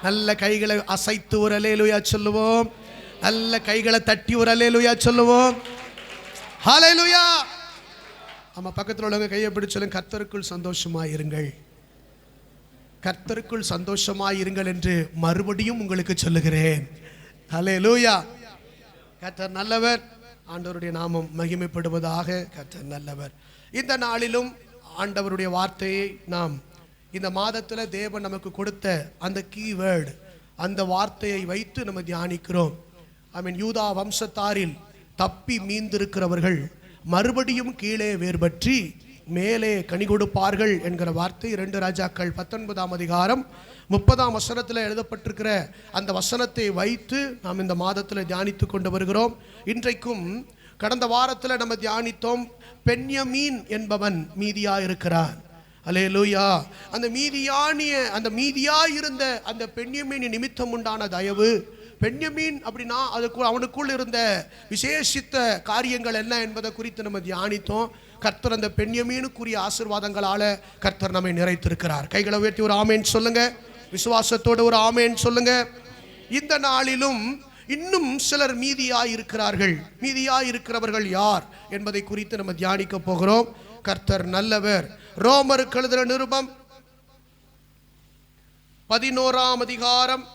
நல்ல கைகளை அசைத்து ஒரு அல்லேலூயா சொல்லுவோம். நல்ல கைகளை தட்டி ஒரு அல்லேலூயா சொல்லுவோம். ஹல்லேலூயா. நம்ம பக்கத்தில் உள்ளவங்க கையை பிடிச்சு சொல்லுங்க, கர்த்தருக்குள் சந்தோஷமாயிருங்கள், கர்த்தருக்குள் சந்தோஷமாயிருங்கள் என்று மறுபடியும் உங்களுக்கு சொல்லுகிறேன். ஹல்லேலூயா. கர்த்தர் நல்லவர். ஆண்டவருடைய நாமம் மகிமைப்படுவதாக. கர்த்தர் நல்லவர். இந்த நாளிலும் ஆண்டவருடைய வார்த்தையை நாம் இந்த மாதத்தில் தேவன் நமக்கு கொடுத்த அந்த கீவேர்டு, அந்த வார்த்தையை வைத்து நம்ம தியானிக்கிறோம். யூதா வம்சத்தாரில் தப்பி மீந்திருக்கிறவர்கள் மறுபடியும் கீழே வேர்பற்றி மேலே கனி கொடுப்பார்கள் என்கிற வார்த்தை 2 ராஜாக்கள் 19ஆம் அதிகாரம் 30ஆம் வசனத்தில் எழுதப்பட்டிருக்கிற அந்த வசனத்தை வைத்து நாம் இந்த மாதத்தில் தியானித்து கொண்டு வருகிறோம். இன்றைக்கும் கடந்த வாரத்தில் நம்ம தியானித்தோம், பென்யமீன் என்பவன் மீதியா இருக்கிறான். அல்லேலூயா. அந்த மீதியா இருந்த அந்த பென்யமீன் நிமித்தம் உண்டான தயவு, பென்யமீன் அப்படின்னா அவனுக்குள் இருந்த விசேஷித்த காரியங்கள் என்ன என்பதை குறித்து நம்ம தியானித்தோம். கர்த்தர் அந்த பென்யமீனுக்குரிய ஆசீர்வாதங்களால கர்த்தர் நம்மை நிறைத்திருக்கிறார். கைகளை உயர்த்தி ஒரு ஆமேன் சொல்லுங்க. விசுவாசத்தோடு ஒரு ஆமேன் சொல்லுங்க. இந்த நாளிலும் இன்னும் சிலர் மீதியாயிருக்கிறார்கள். மீதியாயிருக்கிறவர்கள் யார் என்பதை குறித்து நம்ம தியானிக்க போகிறோம். கர்த்தர் நல்லவர். ரோமருக்கு எழுதின நிருபம் 11ஆம் அதிகாரம்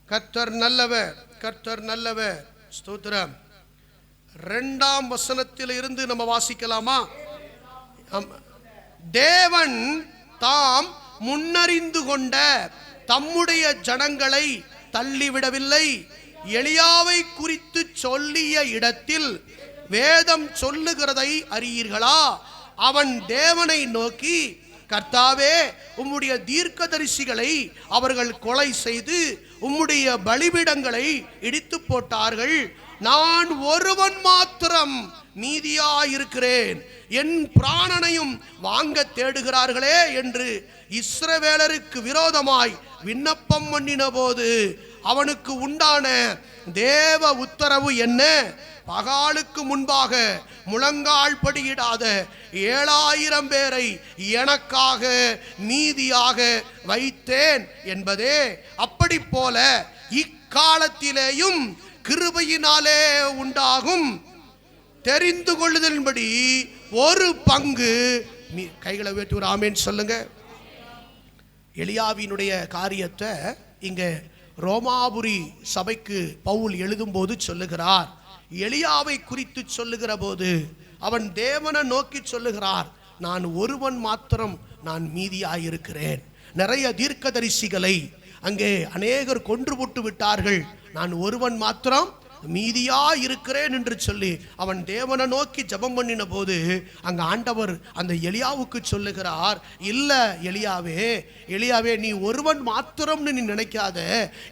கர்த்தர் நல்லவர், கர்த்தர் நல்லவர். ஸ்தோத்திரம். 2ஆம் வசனத்தில் இருந்து நம்ம வாசிக்கலாமா? தேவன் தாம் முன்னறிந்து கொண்ட தம்முடைய ஜனங்களை தள்ளிவிடவில்லை. எலியாவை குறித்து சொல்லிய இடத்தில் வேதம் சொல்லுகிறதை அறியீர்களா? அவன் தேவனை நோக்கி, கர்த்தாவே, உம்முடைய தீர்க்கதரிசிகளை அவர்கள் கொலை செய்து உம்முடைய பலிபீடங்களை இடித்து போட்டார்கள். நான் ஒருவன் மாத்திரம் மீதியாயிருக்கிறேன். என் பிராணனையும் வாங்க தேடுகிறார்களே என்று இஸ்ரவேலருக்கு விரோதமாய் விண்ணப்பம் பண்ணின போது அவனுக்கு உண்டான தேவ உத்தரவு என்ன? பகாலுக்கு முன்பாக முழங்கால் படியிடாத 7000 பேரை எனக்காக மீதியாக வைத்தேன் என்பதே. அப்படி போல இக்காலத்திலேயும் கிருபையினாலே உண்டாகும் தெரிந்து கொள்ளுதலின்படி ஒரு பங்கு. கைகளை உயர்த்தி ஒரு ஆமேன் சொல்லுங்க. எலியாவினுடைய காரியத்தை இங்க ரோமாபுரி சபைக்கு பவுல் எழுதும்போது சொல்லுகிறார். எலியாவை குறித்து சொல்லுகிற போது அவன் தேவனை நோக்கி சொல்லுகிறார், நான் ஒருவன் மாத்திரம் நான் மீதியாயிருக்கிறேன். நிறைய தீர்க்கதரிசிகளை அங்கே அநேகர் கொன்று போட்டு விட்டார்கள், நான் ஒருவன் மாத்திரம் மீதியா இருக்கிறேன் என்று சொல்லி அவன் தேவனை நோக்கி ஜெபம் பண்ணின போது அங்க ஆண்டவர் அந்த எலியாவுக்கு சொல்லுகிறார், இல்ல எலியாவே, நீ ஒருவன் மாத்திரம்னு நீ நினைக்காத.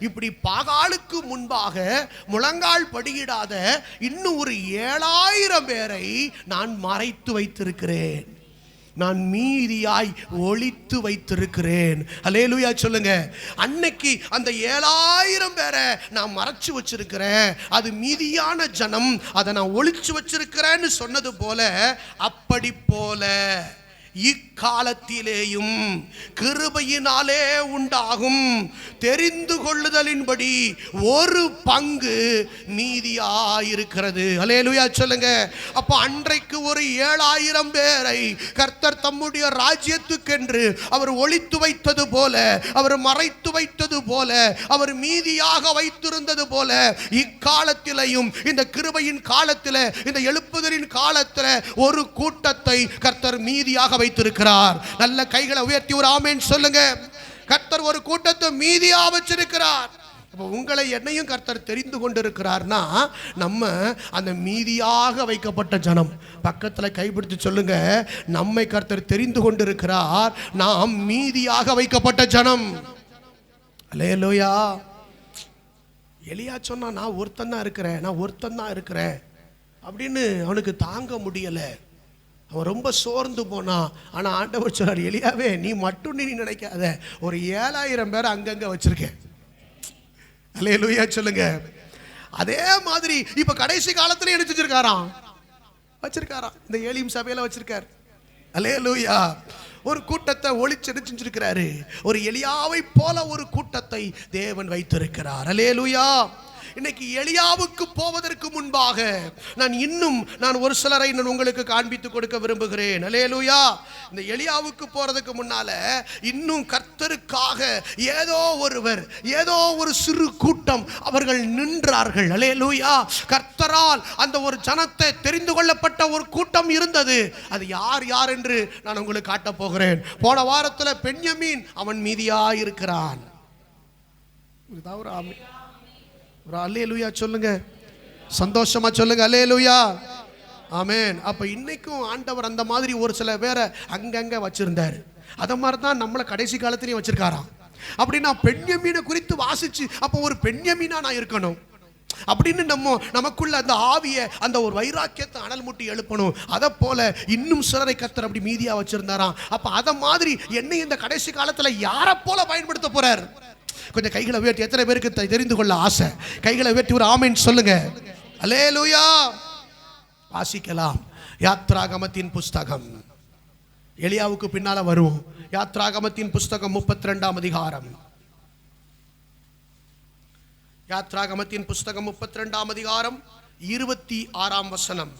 இப்படி பாகாலுக்கு முன்பாக முழங்கால் படியிடாத இன்னும் ஒரு 7000 பேரை நான் மறைத்து வைத்திருக்கிறேன். நான் மீதியாய் ஒளித்து வைத்திருக்கிறேன். அல்லேலூயா சொல்லுங்க. அன்னைக்கு அந்த 7000 பேரை நான் மறைச்சு வச்சிருக்கிறேன், அது மீதியான ஜனம், அதை நான் ஒளிச்சு வச்சிருக்கிறேன்னு சொன்னது போல, அப்படி போல இக்காலத்திலேயும் கிருபையினாலே உண்டாகும் தெரிந்து கொள்ளுதலின்படி ஒரு பங்கு மீதியாயிருக்கிறது. அல்லேலூயா சொல்லுங்க. அப்ப அன்றைக்கு ஒரு 7000 பேரை கர்த்தர் தம்முடைய ராஜ்யத்துக்கென்று அவர் ஒளித்து வைத்தது போல, அவர் மறைத்து வைத்தது போல, அவர் மீதியாக வைத்திருந்தது போல, இக்காலத்திலேயும் இந்த கிருபையின் காலத்தில், இந்த எழுப்புதலின் காலத்தில் ஒரு கூட்டத்தை கர்த்தர் மீதியாக வைத்திருக்கிறார். நல்ல கைகளை உயர்த்தி ஒரு ஆமென் சொல்லுங்க. கர்த்தர் ஒரு கூட்டத்தை மீதியா வச்சிருக்கிறார். அப்ப உங்களை என்னையும் கர்த்தர் தெரிந்து கொண்டிருக்கிறார்னா நம்ம அந்த மீதியாக வைக்கப்பட்ட ஜனம். பக்கத்தில் கைப்பிடித்து சொல்லுங்க, நம்மை கர்த்தர் தெரிந்து கொண்டிருக்கிறார், நாம் மீதியாக வைக்கப்பட்ட ஜனம். அல்லேலூயா. எலியா சொன்னா, நான் ஒருத்தன் தான் இருக்கிறேன் அப்படின்னு அவனுக்கு தாங்க முடியல. அவன் ரொம்ப சோர்ந்து போனான். ஆனால் ஆண்டவர் சொல்றார், எலியாவே, நீ மட்டும் நீ நினைக்காத, ஒரு 7000 பேரை அங்கங்க வச்சிருக்கேன். அல்லேலூயா சொல்லுங்க. அதே மாதிரி இப்ப கடைசி காலத்துல என்ன செஞ்சிருக்காராம்? வச்சிருக்காராம். இந்த ஏலிம் சபையில வச்சிருக்கார். அல்லேலூயா. ஒரு கூட்டத்தை ஒளிச்செடுச்சிருக்கிறாரு. ஒரு எலியாவை போல ஒரு கூட்டத்தை தேவன் வைத்திருக்கிறார். அல்லேலூயா. இன்னைக்கு எலியாவுக்கு போவதற்கு முன்பாக நான் ஒரு சிலரை நான் உங்களுக்கு காண்பித்து கொடுக்க விரும்புகிறேன். அல்லேலூயா. இந்த எலியாவுக்கு போறதுக்கு முன்னால இன்னும் கர்த்தருக்காக ஏதோ ஒரு சிறு கூட்டம் அவர்கள் நின்றார்கள். அல்லேலூயா. கர்த்தரால் அந்த ஒரு ஜனத்தை தெரிந்து கொள்ளப்பட்ட ஒரு கூட்டம் இருந்தது. அது யார் என்று நான் உங்களுக்கு காட்ட போகிறேன். போன வாரத்தில் பென்யமீன் அவன் மீதியா இருக்கிறான். அல்லேலூயா சொல்லுங்க, சந்தோஷமா சொல்லுங்க. அல்லேலூயா. ஆமென். அப்ப இன்னைக்கும் ஆண்டவர் அந்த மாதிரி ஒரு சில பேரை அங்கங்க வச்சிருந்தாரு. அத மாதிரி தான் நம்மளை கடைசி காலத்திலையும் வச்சிருக்காராம். அப்படின்னா பென்யமீனை குறித்து வாசிச்சு அப்போ ஒரு பென்யமீனா நான் இருக்கணும் அப்படின்னு நமக்குள்ள அந்த ஆவிய அந்த ஒரு வைராக்கியத்தை அனல் முட்டி எழுப்பணும். அதை போல இன்னும் சிலரை கர்த்தர் அப்படி மீதியா வச்சிருந்தாராம். அப்ப அத மாதிரி என்னை இந்த கடைசி காலத்துல யாரை போல பயன்படுத்த போறார்? கொஞ்சம் கைகளை உயர்த்தி, எத்தனை பேருக்கு தெரிந்து கொள்ள ஆசை? கைகளை உயர்த்தி ஒரு ஆமென் சொல்லுங்க. அல்லேலூயா. வாசிக்கலாம் யாத்ராகமத்தின் புஸ்தகம். எலியாவுக்கு பின்னால வருவோம். யாத்ராகமத்தின் புஸ்தகம் 32ஆம் அதிகாரம். யாத்ராகமத்தின் புஸ்தகம் 32ஆம் அதிகாரம் 26ஆம் வசனம்.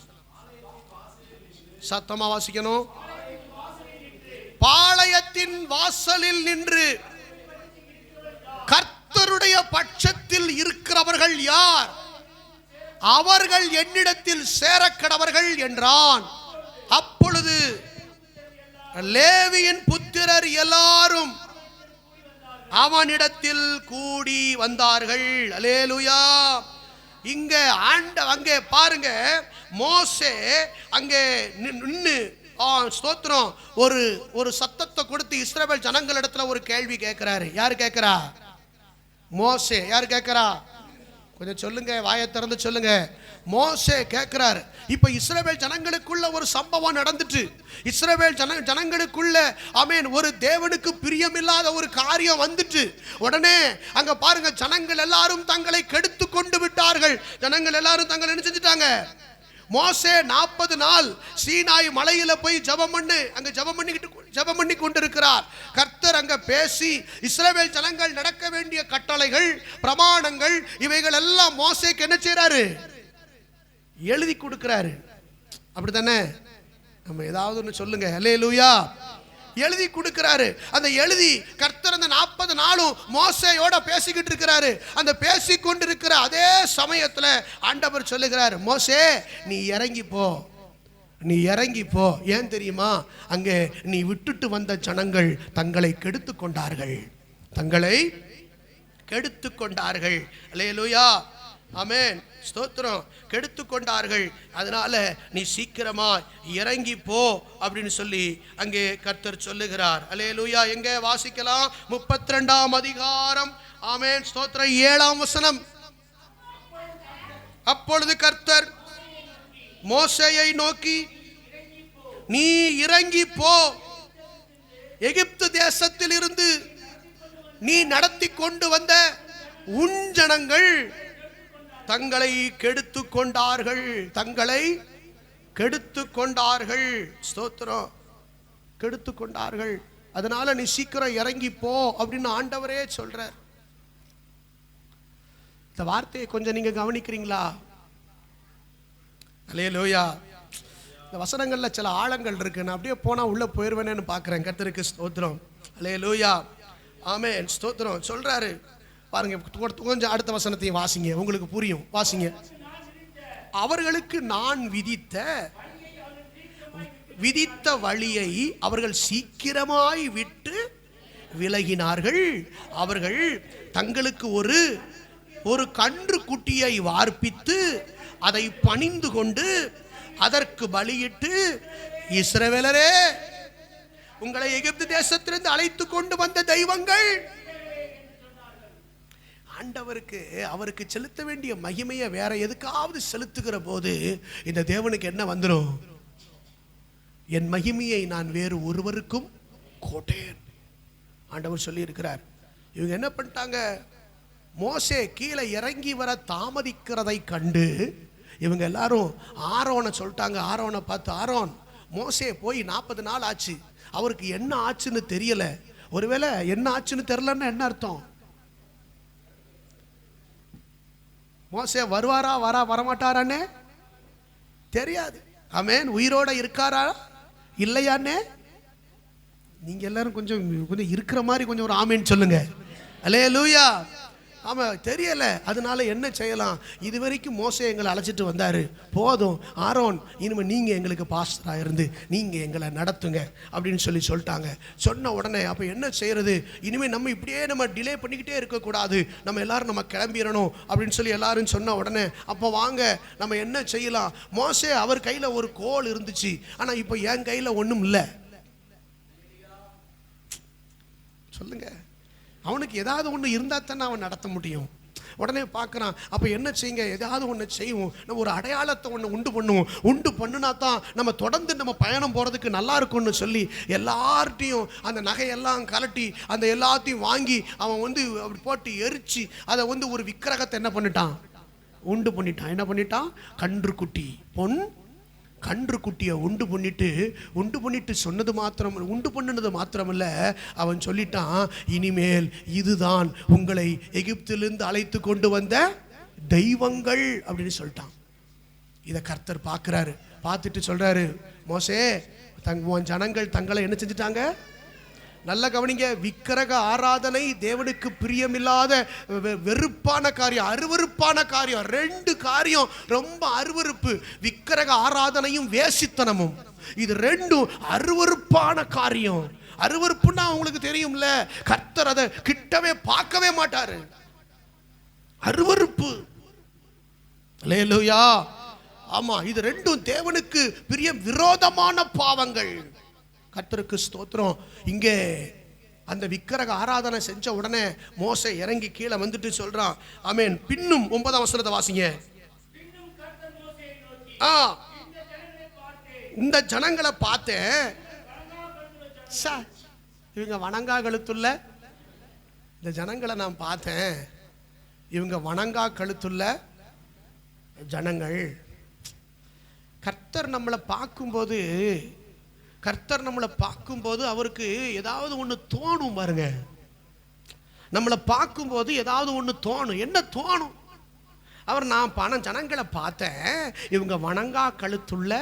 சத்தமா வாசிக்கணும். பாளையத்தின் வாசலில் நின்று கர்த்தருடைய பட்சத்தில் இருக்கிறவர்கள் யார்? அவர்கள் என்னிடத்தில் சேரக்கடவர்கள் என்றான். அப்பொழுது லேவியின் புத்திரர் எல்லாரும் அவனிடத்தில் கூடி வந்தார்கள். அல்லேலூயா. அங்கே பாருங்க, மோசே அங்கே நின்னு ஸ்தோத்திரம் ஒரு சத்தத்தை கொடுத்து இஸ்ரவேல் ஜனங்களிடத்துல ஒரு கேள்வி கேட்கிறாரு. யாரு கேட்கிறா? மோசே. யாரு கேட்கிறா? கொஞ்சம் சொல்லுங்க, வாயை திறந்து சொல்லுங்க. மோசே கேட்கிறாரு. இப்ப இஸ்ரவேல் ஜனங்களுக்குள்ள ஒரு சம்பவம் நடந்துட்டு, இஸ்ரவேல் ஜனங்களுக்குள்ள ஆமென் ஒரு தேவனுக்கு பிரியமில்லாத ஒரு காரியம் வந்துட்டு, உடனே அங்க பாருங்க ஜனங்கள் எல்லாரும் தங்களை கெடுத்து கொண்டு விட்டார்கள். ஜனங்கள் எல்லாரும் தங்களை என்ன செஞ்சிட்டாங்க? மோசே 40 நாள் சீனாய் மலையில போய் ஜெபம் பண்ணி கொண்டிருக்கிறார். கர்த்தர் அங்க பேசி இஸ்ரவேல் ஜனங்கள் நடக்க வேண்டிய கட்டளைகள், பிரமாணங்கள் இவைகள் எல்லாம் மோசேக்கு என்ன செய்றாரு? எழுதி கொடுக்கிறாரு. அப்படித்தானே? நம்ம ஏதாவது ஒன்று சொல்லுங்க. அல்லேலூயா. எழுதி கொடுக்கிறாரு. அந்த எழுதி கர்த்தர் அந்த 40 நாளும் மோசேயோட பேசிக்கிட்டு இருக்கிறாரு. அந்த பேசிக்கொண்டிருக்கிற அதே சமயத்துல ஆண்டவர் சொல்லுகிறார், மோசே நீ இறங்கி போ. ஏன் தெரியுமா? அங்கே நீ விட்டுட்டு வந்த ஜனங்கள் தங்களை கெடுத்து கொண்டார்கள். அல்லேலூயா. ஆமென். ஸ்தோத்திரம். கெடுத்து கொண்டார்கள். அதனால நீ சீக்கிரமா இறங்கி போ அப்படின்னு சொல்லி அங்கே கர்த்தர் சொல்லுகிறார். அல்லேலூயா. எங்க வாசிக்கலாம்? 32ஆம் அதிகாரம். ஆமென். ஸ்தோத்திரம். 7ஆம் வசனம். அப்பொழுது கர்த்தர் மோசேயை நோக்கி, நீ இறங்கி போ, எகிப்து தேசத்தில் இருந்து நீ நடத்தி கொண்டு வந்த உன் ஜனங்கள் தங்களை கெடுத்து கொண்டார்கள். ஸ்தோத்திரம். கெடுத்து கொண்டார்கள். அதனால நீ சீக்கிரம் இறங்கி போ அப்படின்னு ஆண்டவரே சொல்றார். இந்த வார்த்தையை கொஞ்சம் நீங்க கவனிக்கிறீங்களா? அல்லேலூயா. இந்த வசனங்கள்ல சில ஆழங்கள் இருக்கு. நான் அப்படியே போனா உள்ள போயிருவேன்னு பார்க்கிறேன். கர்த்தருக்கு ஸ்தோத்திரம். அல்லேலூயா. ஆமென். ஸ்தோத்திரம். சொல்றாரு பாருங்க, கொஞ்சம் அடுத்த வசனத்தையும் வாசிங்க, உங்களுக்கு புரியும். வாசிங்க. அவர்களுக்கு நான் விதித்த வழியை அவர்கள் சீக்கிரமாய் விட்டு விலகினார்கள். அவர்கள் தங்களுக்கு ஒரு கன்று குட்டியை வார்ப்பித்து அதை பணிந்து கொண்டு அதற்கு பலியிட்டு, இஸ்ரவேலரே, உங்களை எகிப்து தேசத்திலிருந்து அழைத்து கொண்டு வந்த தெய்வங்கள், அவருக்கு செலுத்த வேண்டிய மகிமையை வேற எதுக்காவது செலுத்துகிற போது இந்த தேவனுக்கு என்ன வந்துடும்? என் மகிமையை நான் வேறு ஒருவருக்கும் கோட்டேன் ஆண்டவர் சொல்லி இருக்கிறார். இவங்க என்ன பண்ணிட்டாங்க? மோசே கீழே இறங்கி வர தாமதிக்கிறதை கண்டு இவங்க எல்லாரும் ஆரோனை சொல்லிட்டாங்க. ஆரோனை பார்த்து, ஆரோன் மோசே போய் 40 நாள் ஆச்சு. அவருக்கு என்ன ஆச்சுன்னு தெரியல. ஒருவேளை என்ன ஆச்சுன்னு தெரியலன்னா என்ன அர்த்தம்? மோசே வருவாரா வரமாட்டாரானே தெரியாது. ஆமென். உயிரோட இருக்காரா இல்லையானே? நீங்க எல்லாரும் கொஞ்சம் இருக்கிற மாதிரி கொஞ்சம் ஒரு ஆமேன்னு சொல்லுங்க. அல்லேலூயா. ஆமா, தெரியல. அதனால என்ன செய்யலாம்? இதுவரைக்கும் மோசே எங்களை அழைச்சிட்டு வந்தாரு, போதும். ஆரோன், இனிமே நீங்க எங்களுக்கு பாஸ்டரா இருந்து நீங்க எங்களை நடத்துங்க அப்படின்னு சொல்லிட்டாங்க. சொன்ன உடனே அப்ப என்ன செய்யறது? இனிமே நம்ம இப்படியே நம்ம டிலே பண்ணிக்கிட்டே இருக்கக்கூடாது, நம்ம எல்லாரும் நம்ம கிளம்பிடணும் அப்படின்னு சொல்லி எல்லாரும் சொன்ன உடனே அப்போ வாங்க நம்ம என்ன செய்யலாம்? மோசே அவர் கையில ஒரு கோல் இருந்துச்சு, ஆனா இப்போ என் கையில ஒண்ணும் இல்லை. சொல்லுங்க. அவனுக்கு ஏதாவது ஒன்று இருந்தால் தானே அவன் நடத்த முடியும். உடனே பார்க்குறான். அப்போ என்ன செய்யுங்க, ஏதாவது ஒன்று செய்வோம், நம்ம ஒரு அடையாளத்தை ஒன்று உண்டு பண்ணுவோம். உண்டு பண்ணுனா தான் நம்ம தொடர்ந்து நம்ம பயணம் போகிறதுக்கு நல்லா இருக்கும்னு சொல்லி எல்லார்ட்டையும் அந்த நகையெல்லாம் கலட்டி அந்த எல்லாத்தையும் வாங்கி அவன் அப்படி போட்டு எரிச்சு அதை ஒரு விக்கிரகத்தை என்ன பண்ணிட்டான்? உண்டு பண்ணிட்டான். என்ன பண்ணிட்டான்? கன்றுக்குட்டி, பொன் கன்றுக்குட்டியை உண்டு பண்ணிட்டு சொன்னது மாத்திரம், உண்டு பண்ணினது மாத்திரமல்ல, அவன் சொல்லிட்டான், இனிமேல் இதுதான் உங்களை எகிப்திலிருந்து அழைத்து கொண்டு வந்த தெய்வங்கள் அப்படின்னு சொல்லிட்டான். இதை கர்த்தர் பார்க்கிறாரு. பார்த்துட்டு சொல்றாரு, மோசே, ஜனங்கள் தங்களை என்ன செஞ்சுட்டாங்க? நல்ல கவனிங்க. விக்கிரக ஆராதனை தேவனுக்கு பிரியமில்லாத வெறுப்பான காரியம், அருவருப்பான காரியம். 2 காரியம் ரொம்ப அருவருப்பு. விக்கிரக ஆராதனையும் வேசித்தனமும். இது 2 அருவருப்பான காரியம். அருவருப்புன்னா உங்களுக்கு தெரியும்ல, கர்த்தர் அதை கிட்டவே பார்க்கவே மாட்டாரு. அருவருப்பு. அல்லேலூயா. ஆமா, இது 2 தேவனுக்கு பிரிய விரோதமான பாவங்கள். கர்த்தருக்கு ஸ்தோத்திரம். இங்கே அந்த விக்கிரக ஆராதனை செஞ்ச உடனே மோசே இறங்கி கீழே வந்துட்டு சொல்றான். ஆமென். பின்னும் 9ஆம் வசனத்தை வாசிங்க. இந்த ஜனங்களை பார்த்தேன், இவங்க வணங்கா கழுத்துள்ள இந்த ஜனங்களை நான் பார்த்தேன். இவங்க வணங்கா கழுத்துள்ள ஜனங்கள். கர்த்தர் நம்மளை பார்க்கும்போது அவருக்கு ஏதாவது ஒன்று தோணும் பாருங்க. நம்மளை பார்க்கும்போது ஏதாவது ஒன்று தோணும். என்ன தோணும்? நான் ஜனங்களை பார்த்தேன், இவங்க வணங்கா கழுத்துள்ள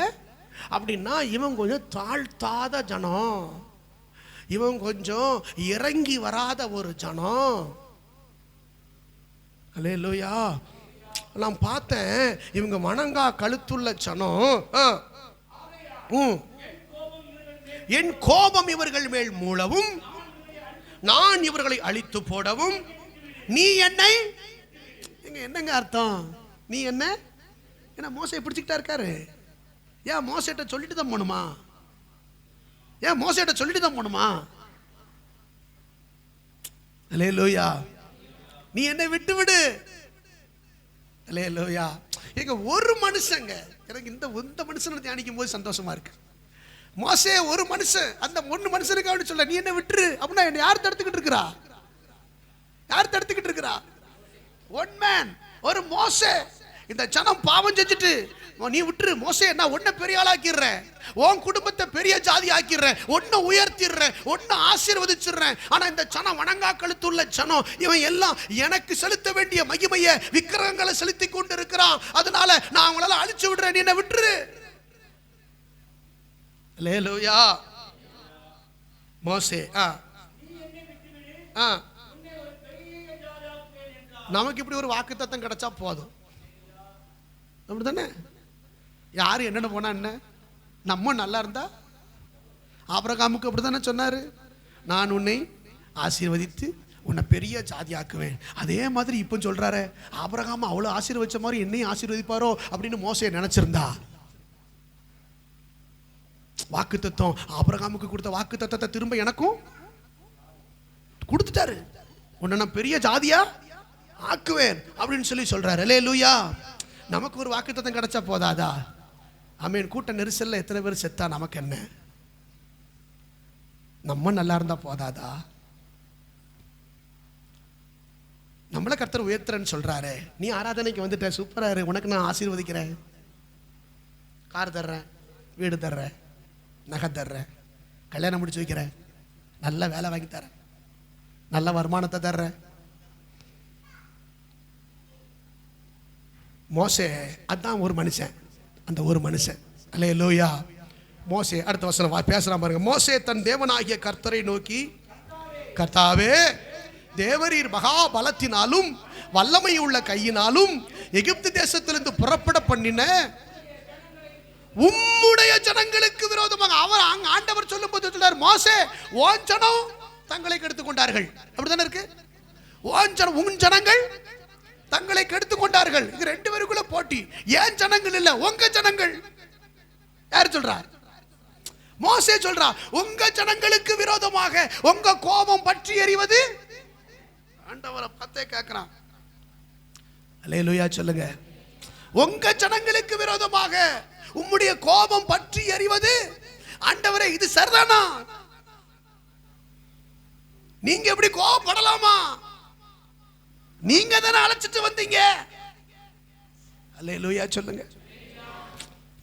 அப்படின்னா இவன் கொஞ்சம் தாழ்த்தாத ஜனம், இவன் கொஞ்சம் இறங்கி வராத ஒரு ஜனம். அல்லேலூயா. நான் பார்த்தேன், இவங்க வணங்கா கழுத்துள்ள ஜனம். என் கோபம் இவர்கள் மேல் மூளவும், நான் இவர்களை அழித்து போடவும் நீ என்னை. என்னங்க அர்த்தம்? நீ என்ன மோசே பிடிச்சிக்கிட்டா இருக்காரு? ஏன் மோசேட்ட சொல்லிட்டு தான் போணுமா? அல்லேலூயா. நீ என்னை விட்டு விடு. அல்லேலூயா. எங்க ஒரு மனுஷங்க, எனக்கு இந்த மனுஷனை தியானிக்கும் போது சந்தோஷமா இருக்கு. மோசே ஒரு மனுஷன், அந்த ஒன்னு மனுஷனுக்கு அப்படி சொல்ல, நீ என்ன விட்டுரு அப்படின்னா என்ன யார் தடுத்துக்கிட்டு இருக்கிறா? ஒன் மேன், ஒரு மோசே. இந்த ஜனம் பாவம் செஞ்சுட்டு நீ விட்டுரு மோசே, நான் உன்னை பெரிய ஆளாக்கிடுறேன், உன் குடும்பத்தை பெரிய ஜாதி ஆக்கிடுறேன், உன்னை உயர்த்திடுறேன், உன்னை ஆசீர்வதிச்சிடுறேன். ஆனா இந்த ஜனம் வணங்கா கழுத்துள்ள ஜனம், இவன் எல்லாம் எனக்கு செலுத்த வேண்டிய மகிமையை விக்கிரகங்களை செலுத்தி கொண்டு இருக்கிறான். அதனால நான் அவங்களால அழிச்சு விடுறேன், நீ என்ன விட்டுரு. அல்லேலூயா. மோசே நமக்கு இப்படி ஒரு வாக்குத்தத்தம் கிடைச்சா போதும். அப்படித்தானே? யாரு என்னென்ன போனா என்ன, நம்ம நல்லா இருந்தா. ஆபிரகாமுக்கு அப்படித்தானே சொன்னாரு, நான் உன்னை ஆசீர்வதித்து உன்னை பெரிய ஜாதி ஆக்குவேன். அதே மாதிரி இப்போ சொல்றாரு, ஆபிரகாம் அவ்வளவு ஆசீர்வதிச்ச மாதிரி என்னையும் ஆசீர்வதிப்பாரோ அப்படின்னு மோசே நினைச்சிருந்தா. வாக்குத்தத்தம், ஆபிரகாமுக்கு கொடுத்த வாக்குத்தத்தத்தை திரும்ப எனக்கும் கொடுத்துட்டாரு. உன்னை நான் பெரிய ஜாதியா ஆக்குவேன் அப்படின்னு சொல்லி சொல்றாரு. அல்லேலூயா. நமக்கு ஒரு வாக்குத்தத்தம் கிடைச்சா போதாதா? ஆமென். கூட்ட நெரிசல்ல எத்தனை பேர் செத்தா நமக்கு என்ன? நம்ம நல்லா இருந்தா போதாதா? நம்மள கர்த்தர் உயர்த்துறேன்னு சொல்றாரு. நீ ஆராதனைக்கு வந்துட்ட, சூப்பரா இரு, உனக்கு நான் ஆசீர்வதிக்கிறேன், கார் தர்றேன், வீடு தர்றேன், நகை தர்றேன், கல்யாணம் முடிச்சு வைக்கிறேன், நல்ல வேலை வாங்கி தரேன், நல்ல வருமானத்தை தர்றேன். மோசே அதான் ஒரு மனுஷன், அந்த ஒரு மனுஷன். அல்லேலூயா. மோசே அடுத்த வசனம் பேசுறான் பாருங்க. மோசே தன் தேவனாகிய கர்த்தரை நோக்கி, கர்த்தாவே, தேவரீர் மகா பலத்தினாலும் வல்லமை உள்ள கையினாலும் எகிப்து தேசத்திலிருந்து புறப்பட பண்ணின உம்முடைய ஜனங்களுக்கு விரோதமாக அவர் ஆண்டவர் சொல்லும் போது சொல்றார், மோசே ஓன் ஜனம் தங்களை கெடுத்துக் கொண்டார்கள். அப்படித்தானே இருக்கு. ஓன் ஜனம், உன் ஜனங்கள் தங்களை கெடுத்துக் கொண்டார்கள். இது ரெண்டு பேருக்குள்ள போட்டி. ஏன் ஜனங்கள் இல்ல, உங்க ஜனங்கள். யார் சொல்றார்? மோசே சொல்றா, உங்க ஜனங்களுக்கு விரோதமாக உங்க கோபம் பற்றி எறிவது. ஆண்டவரை பார்த்தே கேட்கிறான். அல்லேலூயா சொல்லுங்க. உங்க ஜனங்களுக்கு விரோதமாக உம்முடைய கோபம் பற்றி எறிவது. ஆண்டவரே, இது சரிதானா? நீங்க எப்படி கோபப்படலாமா? நீங்க தானே அழைச்சிட்டு வந்தீங்க. அல்லேலூயா சொல்லுங்க.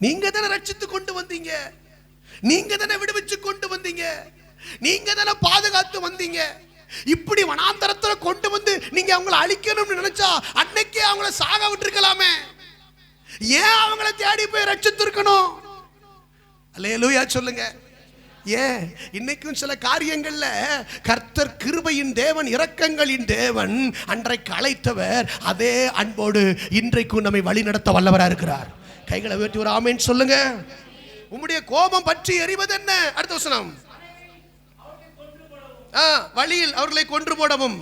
நீங்க தானே ரட்சித்து கொண்டு வந்தீங்க, நீங்க தானே விடுவிச்சு கொண்டு வந்தீங்க, நீங்க தானே பாதுகாத்து வந்தீங்க. இப்படி வனாந்தரத்துல கொண்டு வந்து நீங்க அவங்களை அழிக்கணும்னு நினைச்சா அன்னைக்கே அவங்கள சாக விட்டுருக்கலாமே. ஏன் அவங்கள தேடி போய் ரட்சித்திருக்கணும்? அல்லேலூயா சொல்லுங்க. ஏன் இன்னைக்கும் சில காரியங்கள்ல கர்த்தர் கிருபையின் தேவன், இரக்கங்களின் தேவன், அன்றைக்கு அழைத்தவர் அதே அன்போடு இன்றைக்கும் நம்மை வழி நடத்த வல்லவரா இருக்கிறார். கைகளை உயர்த்தி ஒரு ஆமென் சொல்லுங்க. உம்முடைய கோபம் பற்றி எறிவது என்ன? அடுத்த வசனம். வழியில் அவர்களை கொன்று போடவும்.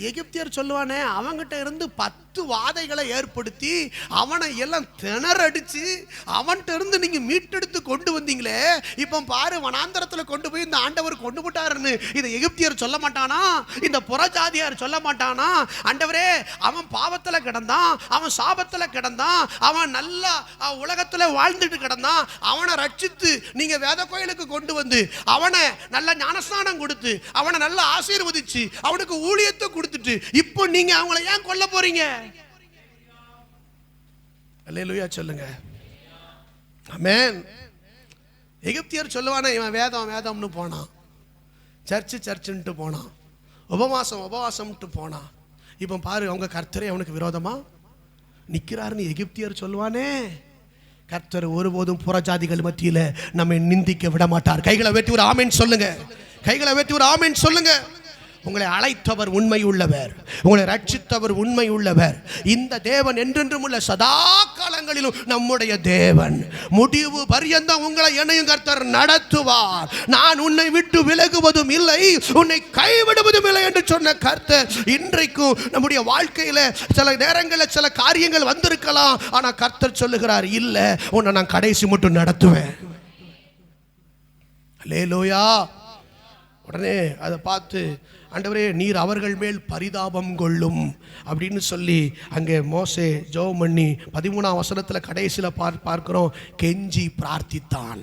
எகிப்தியர் சொல்லுவானே, அவங்கிட்ட இருந்து 10 வாதைகளை ஏற்படுத்தி அவனை எல்லாம் திணறடிச்சு அவன்கிட்ட இருந்து நீங்க மீட்டெடுத்து கொண்டு வந்தீங்களே, இப்ப பாரு வனாந்தரத்துல கொண்டு போய் இந்த ஆண்டவர் கொண்டு போட்டாருன்னு இதை எகிப்தியர் சொல்ல மாட்டானா? இந்த புறஜாதியார் சொல்ல மாட்டானா? ஆண்டவரே, அவன் பாவத்துல கிடந்தான், அவன் சாபத்துல கிடந்தான், அவன் நல்லா உலகத்துல வாழ்ந்துட்டு கிடந்தான், அவனை ரட்சித்து நீங்க வேத கோயிலுக்கு கொண்டு வந்து அவனை நல்ல ஞானஸ்நானம் கொடுத்து அவனை நல்லா ஆசீர்வதிச்சு அவனுக்கு ஊழியத்தை கொடுத்துட்டு இப்போ நீங்க அவங்களை ஏன் கொல்ல போறீங்க? அல்லேலூயா சொல்லுங்க. ஆமென். எகிப்தியர் சொல்லுவானே, இவன் வேதம் வேதம்னு போனான், சர்ச்சுன்ட்டு போனான், உபவாசம்ட்டு போனான். இப்போ பாரு, அவங்க கர்த்தரே அவனுக்கு விரோதமா நிக்கிறாருன்னு எகிப்தியர் சொல்லுவானே. கர்த்தர் ஒருபோதும் புறஜாதிகள் மத்தியில நம்மை நிந்திக்க விட மாட்டார். கைகளை வெட்டி ஒரு ஆமென் சொல்லுங்க. கைகளை வெட்டி ஒரு ஆமென் சொல்லுங்க. உங்களை அழைத்தவர் உண்மை உள்ளவர், உங்களை ரட்சித்தவர் உண்மை உள்ளவர். இந்த தேவன் என்றென்றும் உள்ள சதா காலங்களிலும் நம்முடைய தேவன். முடிவு பரியந்தம் உங்களை என்னையும் கர்த்தர் நடத்துவார். நான் உன்னை விட்டு விலகுவதும் இல்லை, உன்னை கைவிடுவதும் இல்லை என்று சொன்ன கர்த்தர் இன்றைக்கும் நம்முடைய வாழ்க்கையில சில நேரங்களில் சில காரியங்கள் வந்திருக்கலாம், ஆனா கர்த்தர் சொல்லுகிறார், இல்ல, உன்னை நான் கடைசி மட்டும் நடத்துவேன். அல்லேலூயா. உடனே அதை பார்த்து, ஆண்டவரே, நீர் அவர்கள் மேல் பரிதாபம் கொள்ளும் அப்படின்னு சொல்லி அங்கே மோசே ஜெபம் பண்ணி 13ஆம் வசனத்தில் கடைசியில் பார்க்கிறோம், கெஞ்சி பிரார்த்தித்தான்.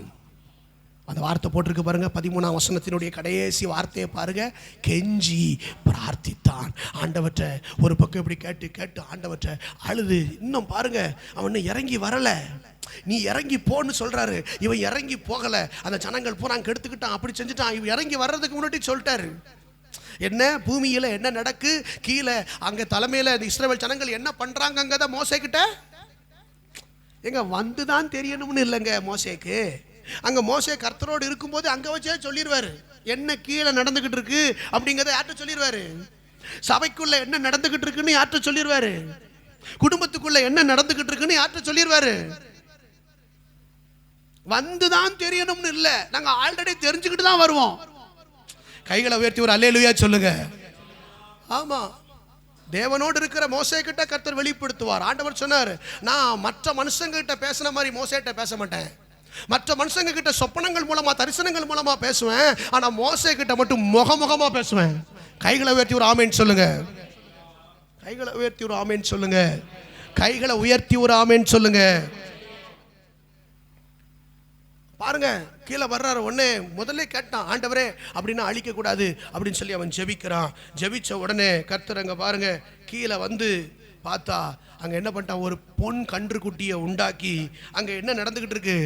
அந்த வார்த்தை போட்டிருக்கு பாருங்க, 13ஆம் வசனத்தினுடைய கடைசி வார்த்தையை பாருங்க, கெஞ்சி பிரார்த்தித்தான். ஆண்டவற்ற ஒரு பக்கம் இப்படி கேட்டு கேட்டு ஆண்டவற்ற அழுது, இன்னும் பாருங்க, அவன் இறங்கி வரல. நீ இறங்கி போன்னு சொல்றாரு, இவன் இறங்கி போகல. அந்த ஜனங்கள் பூரா கெடுத்துக்கிட்டான், அப்படி செஞ்சுட்டான். இவன் இறங்கி வர்றதுக்கு முன்னாடி சொல்லிட்டாரு, என்ன பூமியில என்ன நடக்கு, கீழே அங்க தலைமையில இஸ்ரவேல் ஜனங்கள் என்ன பண்றாங்க மோசே கிட்ட எங்க வந்துதான் தெரியணும்னு இல்லைங்க மோசேக்கு. அங்க மோசே கர்த்தரோடு இருக்கும்போது அங்க வச்சே சொல்லிடுவாரு, என்ன கீழே நடந்துகிட்டு இருக்கு அப்படிங்கறத யார்கிட்ட சொல்லிடுவாரு. சபைக்குள்ள என்ன நடந்துகிட்டு இருக்குன்னு யார்கிட்ட சொல்லிடுவாரு. குடும்பத்துக்குள்ள என்ன நடந்துகிட்டு இருக்குன்னு யார்கிட்ட சொல்லிடுவாரு. வந்துதான் தெரியணும்னு இல்ல, நாங்க ஆல்ரெடி தெரிஞ்சுக்கிட்டு தான் வருவோம். கைகளை உயர்த்தி ஒரு அல்லேலூயா சொல்லுங்க. ஆமா, தேவனோடு இருக்கிற மோசே கிட்ட கர்த்தர் வெளிப்படுத்துவார். ஆண்டவர் சொன்னார், நான் மற்ற மனுஷங்க கிட்ட பேசின மாதிரி மோசேட்ட பேச மாட்டேன். மற்ற மனுஷங்க கிட்ட சொப்பனங்கள் மூலமா தரிசனங்கள் மூலமா பேசுவேன், ஆனா மோசே கிட்ட மட்டும் முகமுகமா பேசுவேன். கைகளை உயர்த்தி ஒரு ஆமென் சொல்லுங்க. கைகளை உயர்த்தி ஒரு ஆமென் சொல்லுங்க. கைகளை உயர்த்தி ஒரு ஆமென் சொல்லுங்க. பாருங்க, கீழே வர்றாரு. உடனே முதல்ல கேட்டான், ஆண்டவரே அப்படின்னா அழிக்க கூடாது அப்படின்னு சொல்லி அவன் ஜெபிக்கிறான். ஜெபிச்ச உடனே கர்த்தர் அங்க பாருங்க கீழே வந்து பார்த்தா அங்க என்ன பண்ணிட்டான், ஒரு பொன் கன்றுக்குட்டியை உண்டாக்கி அங்க என்ன நடந்துகிட்டு இருக்கு,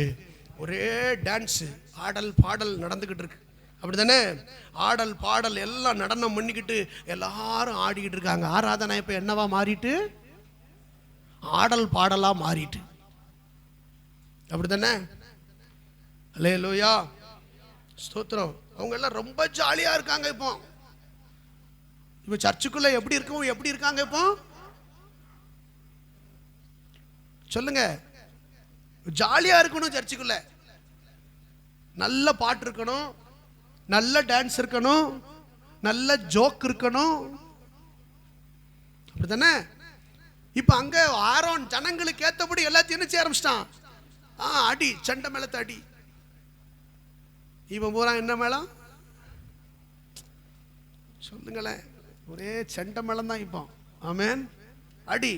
ஒரே டான்ஸ், ஆடல் பாடல் நடந்துகிட்டு இருக்கு. அப்படித்தானே? ஆடல் பாடல் எல்லாம் நடனம் பண்ணிக்கிட்டு எல்லாரும் ஆடிக்கிட்டு இருக்காங்க. ஆராதனை இப்ப என்னவா மாறிட்டு, ஆடல் பாடலா மாறிட்டு. அப்படித்தானே? அல்லேலூயா, ஸ்தோத்திரம். அவங்க எல்லாம் ரொம்ப ஜாலியா இருக்காங்க. இப்போ சர்ச்சுக்குள்ள எப்படி இருக்கும், எப்படி இருக்காங்க இப்போ சொல்லுங்க. ஜாலியா இருக்கணும், சர்ச்சுக்குள்ள நல்ல பாட்டு இருக்கணும், நல்ல டான்ஸ் இருக்கணும், நல்ல ஜோக் இருக்கணும். அப்படித்தானே? இப்ப அங்க ஆரோன் ஜனங்களுக்கு ஏத்தபடி எல்லாத்தையும் என்ன செய்ய ஆரம்பிச்சிட்டான், அடி, சண்டை மேளத்தை அடி. இப்ப பூரா என்ன மேளம் சொல்லுங்களேன், ஒரே சண்டை மேளம் தான் இப்போ. ஆமென். அடி.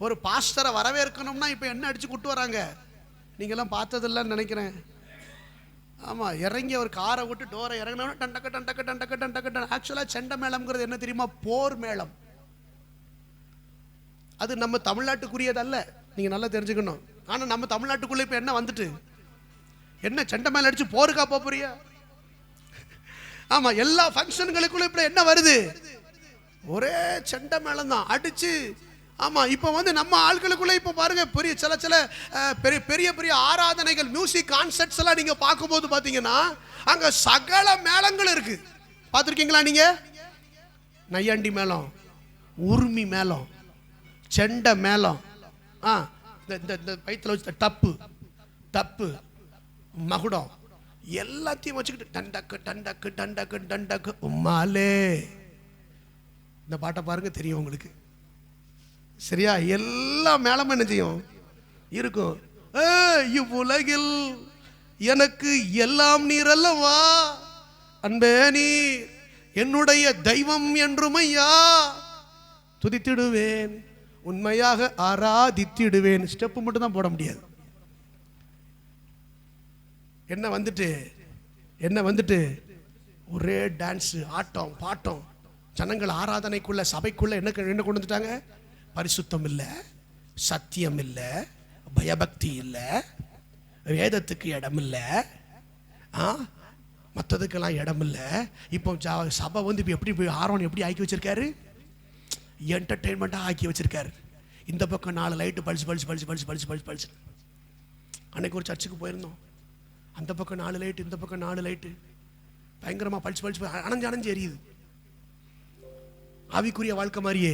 ஒரு பாஸ்டரை வரவேற்கணும்னா இப்ப என்ன அடிச்சு கூட்டு வராங்க, நீங்கெல்லாம் பார்த்ததில்லன்னு நினைக்கிறேன். ஆமா, இறங்கி ஒரு காரை விட்டு டோரை இறங்கினோம்னா டண்டக்க டண்டக்க டண்டக்க டண்டக்க. ஆக்சுவலா சண்டை மேளம்ங்கிறது என்ன தெரியுமா, போர் மேளம். அது நம்ம தமிழ்நாட்டுக்குரியதல்ல, நீங்க நல்லா தெரிஞ்சுக்கணும். ஆனா நம்ம தமிழ்நாட்டுக்குள்ள இப்ப என்ன வந்துட்டு, என்ன சண்டை மேல அடிச்சு போருக்கா போறியா? ஆமா, எல்லா ஃபங்க்ஷன்களுக்குள்ள இப்ப என்ன வருது, ஒரே சண்டை மேளம் தான் அடிச்சு. ஆமா, இப்ப வந்து நம்ம ஆட்களுக்குள்ள இப்ப பாருங்க, பெரிய சில சில பெரிய பெரிய ஆராதனைகள், மியூசிக் கான்சர்ட்ஸ் எல்லாம் நீங்க பார்க்கும்போது பாத்தீங்கன்னா அங்க சகல மேளங்கள் இருக்கு. பார்த்திருக்கீங்களா நீங்க? நையாண்டி மேளம், உருமி மேளம், செண்டை மேளம், இந்த வயிற்றுல வச்சு டப்பு டப்பு மகுடம் எல்லாத்தையும் வச்சுக்கிட்டு டண்டக்கு டண்டக்கு டண்டக்கு டண்டக்கு உம்மாலே. இந்த பாட்டை பாருங்க, தெரியும் உங்களுக்கு. சரியா? எல்லா மேளமும் என்ன செய்யும் இருக்கும். இவ்வுலகில் எனக்கு எல்லாம் நீர் அல்லவா, அன்பே நீர் என்னுடைய தெய்வம் என்றும் ஐயா, துதித்திடுவேன், உண்மையாக ஆராதித்திடுவேன். ஸ்டெப் மட்டும் தான் போட முடியாது. என்ன வந்துட்டு ஒரே டான்ஸ், ஆட்டம் பாட்டம். ஜனங்கள் ஆராதனைக்குள்ள, சபைக்குள்ள என்ன கொண்டு வந்துட்டாங்க, பரிசுத்தம் இல்லை, சத்தியம் இல்லை, பயபக்தி இல்லை, வேதத்துக்கு இடம் இல்லை, மற்றதுக்கெல்லாம் இடம் இல்லை. இப்போ சபை வந்து இப்போ எப்படி ஆரோன் எப்படி ஆக்கி வச்சிருக்காரு, என்டர்டெயின்மெண்ட்டாக ஆக்கி வச்சிருக்காரு. இந்த பக்கம் 4 லைட்டு பழிச்சு பழிச்சு பழிச்சு பழிச்சு பழிச்சு பழிச்சு பழிச்சு. அன்னைக்கு ஒரு சர்ச்சுக்கு போயிருந்தோம், அந்த பக்கம் 4 லைட்டு, இந்த பக்கம் 4 லைட்டு, பயங்கரமா பழிச்சு பழிச்சு அணைஞ்சு அணைஞ்சு எரியுது. ஆவிக்குரிய வாழ்க்கை மாதிரியே.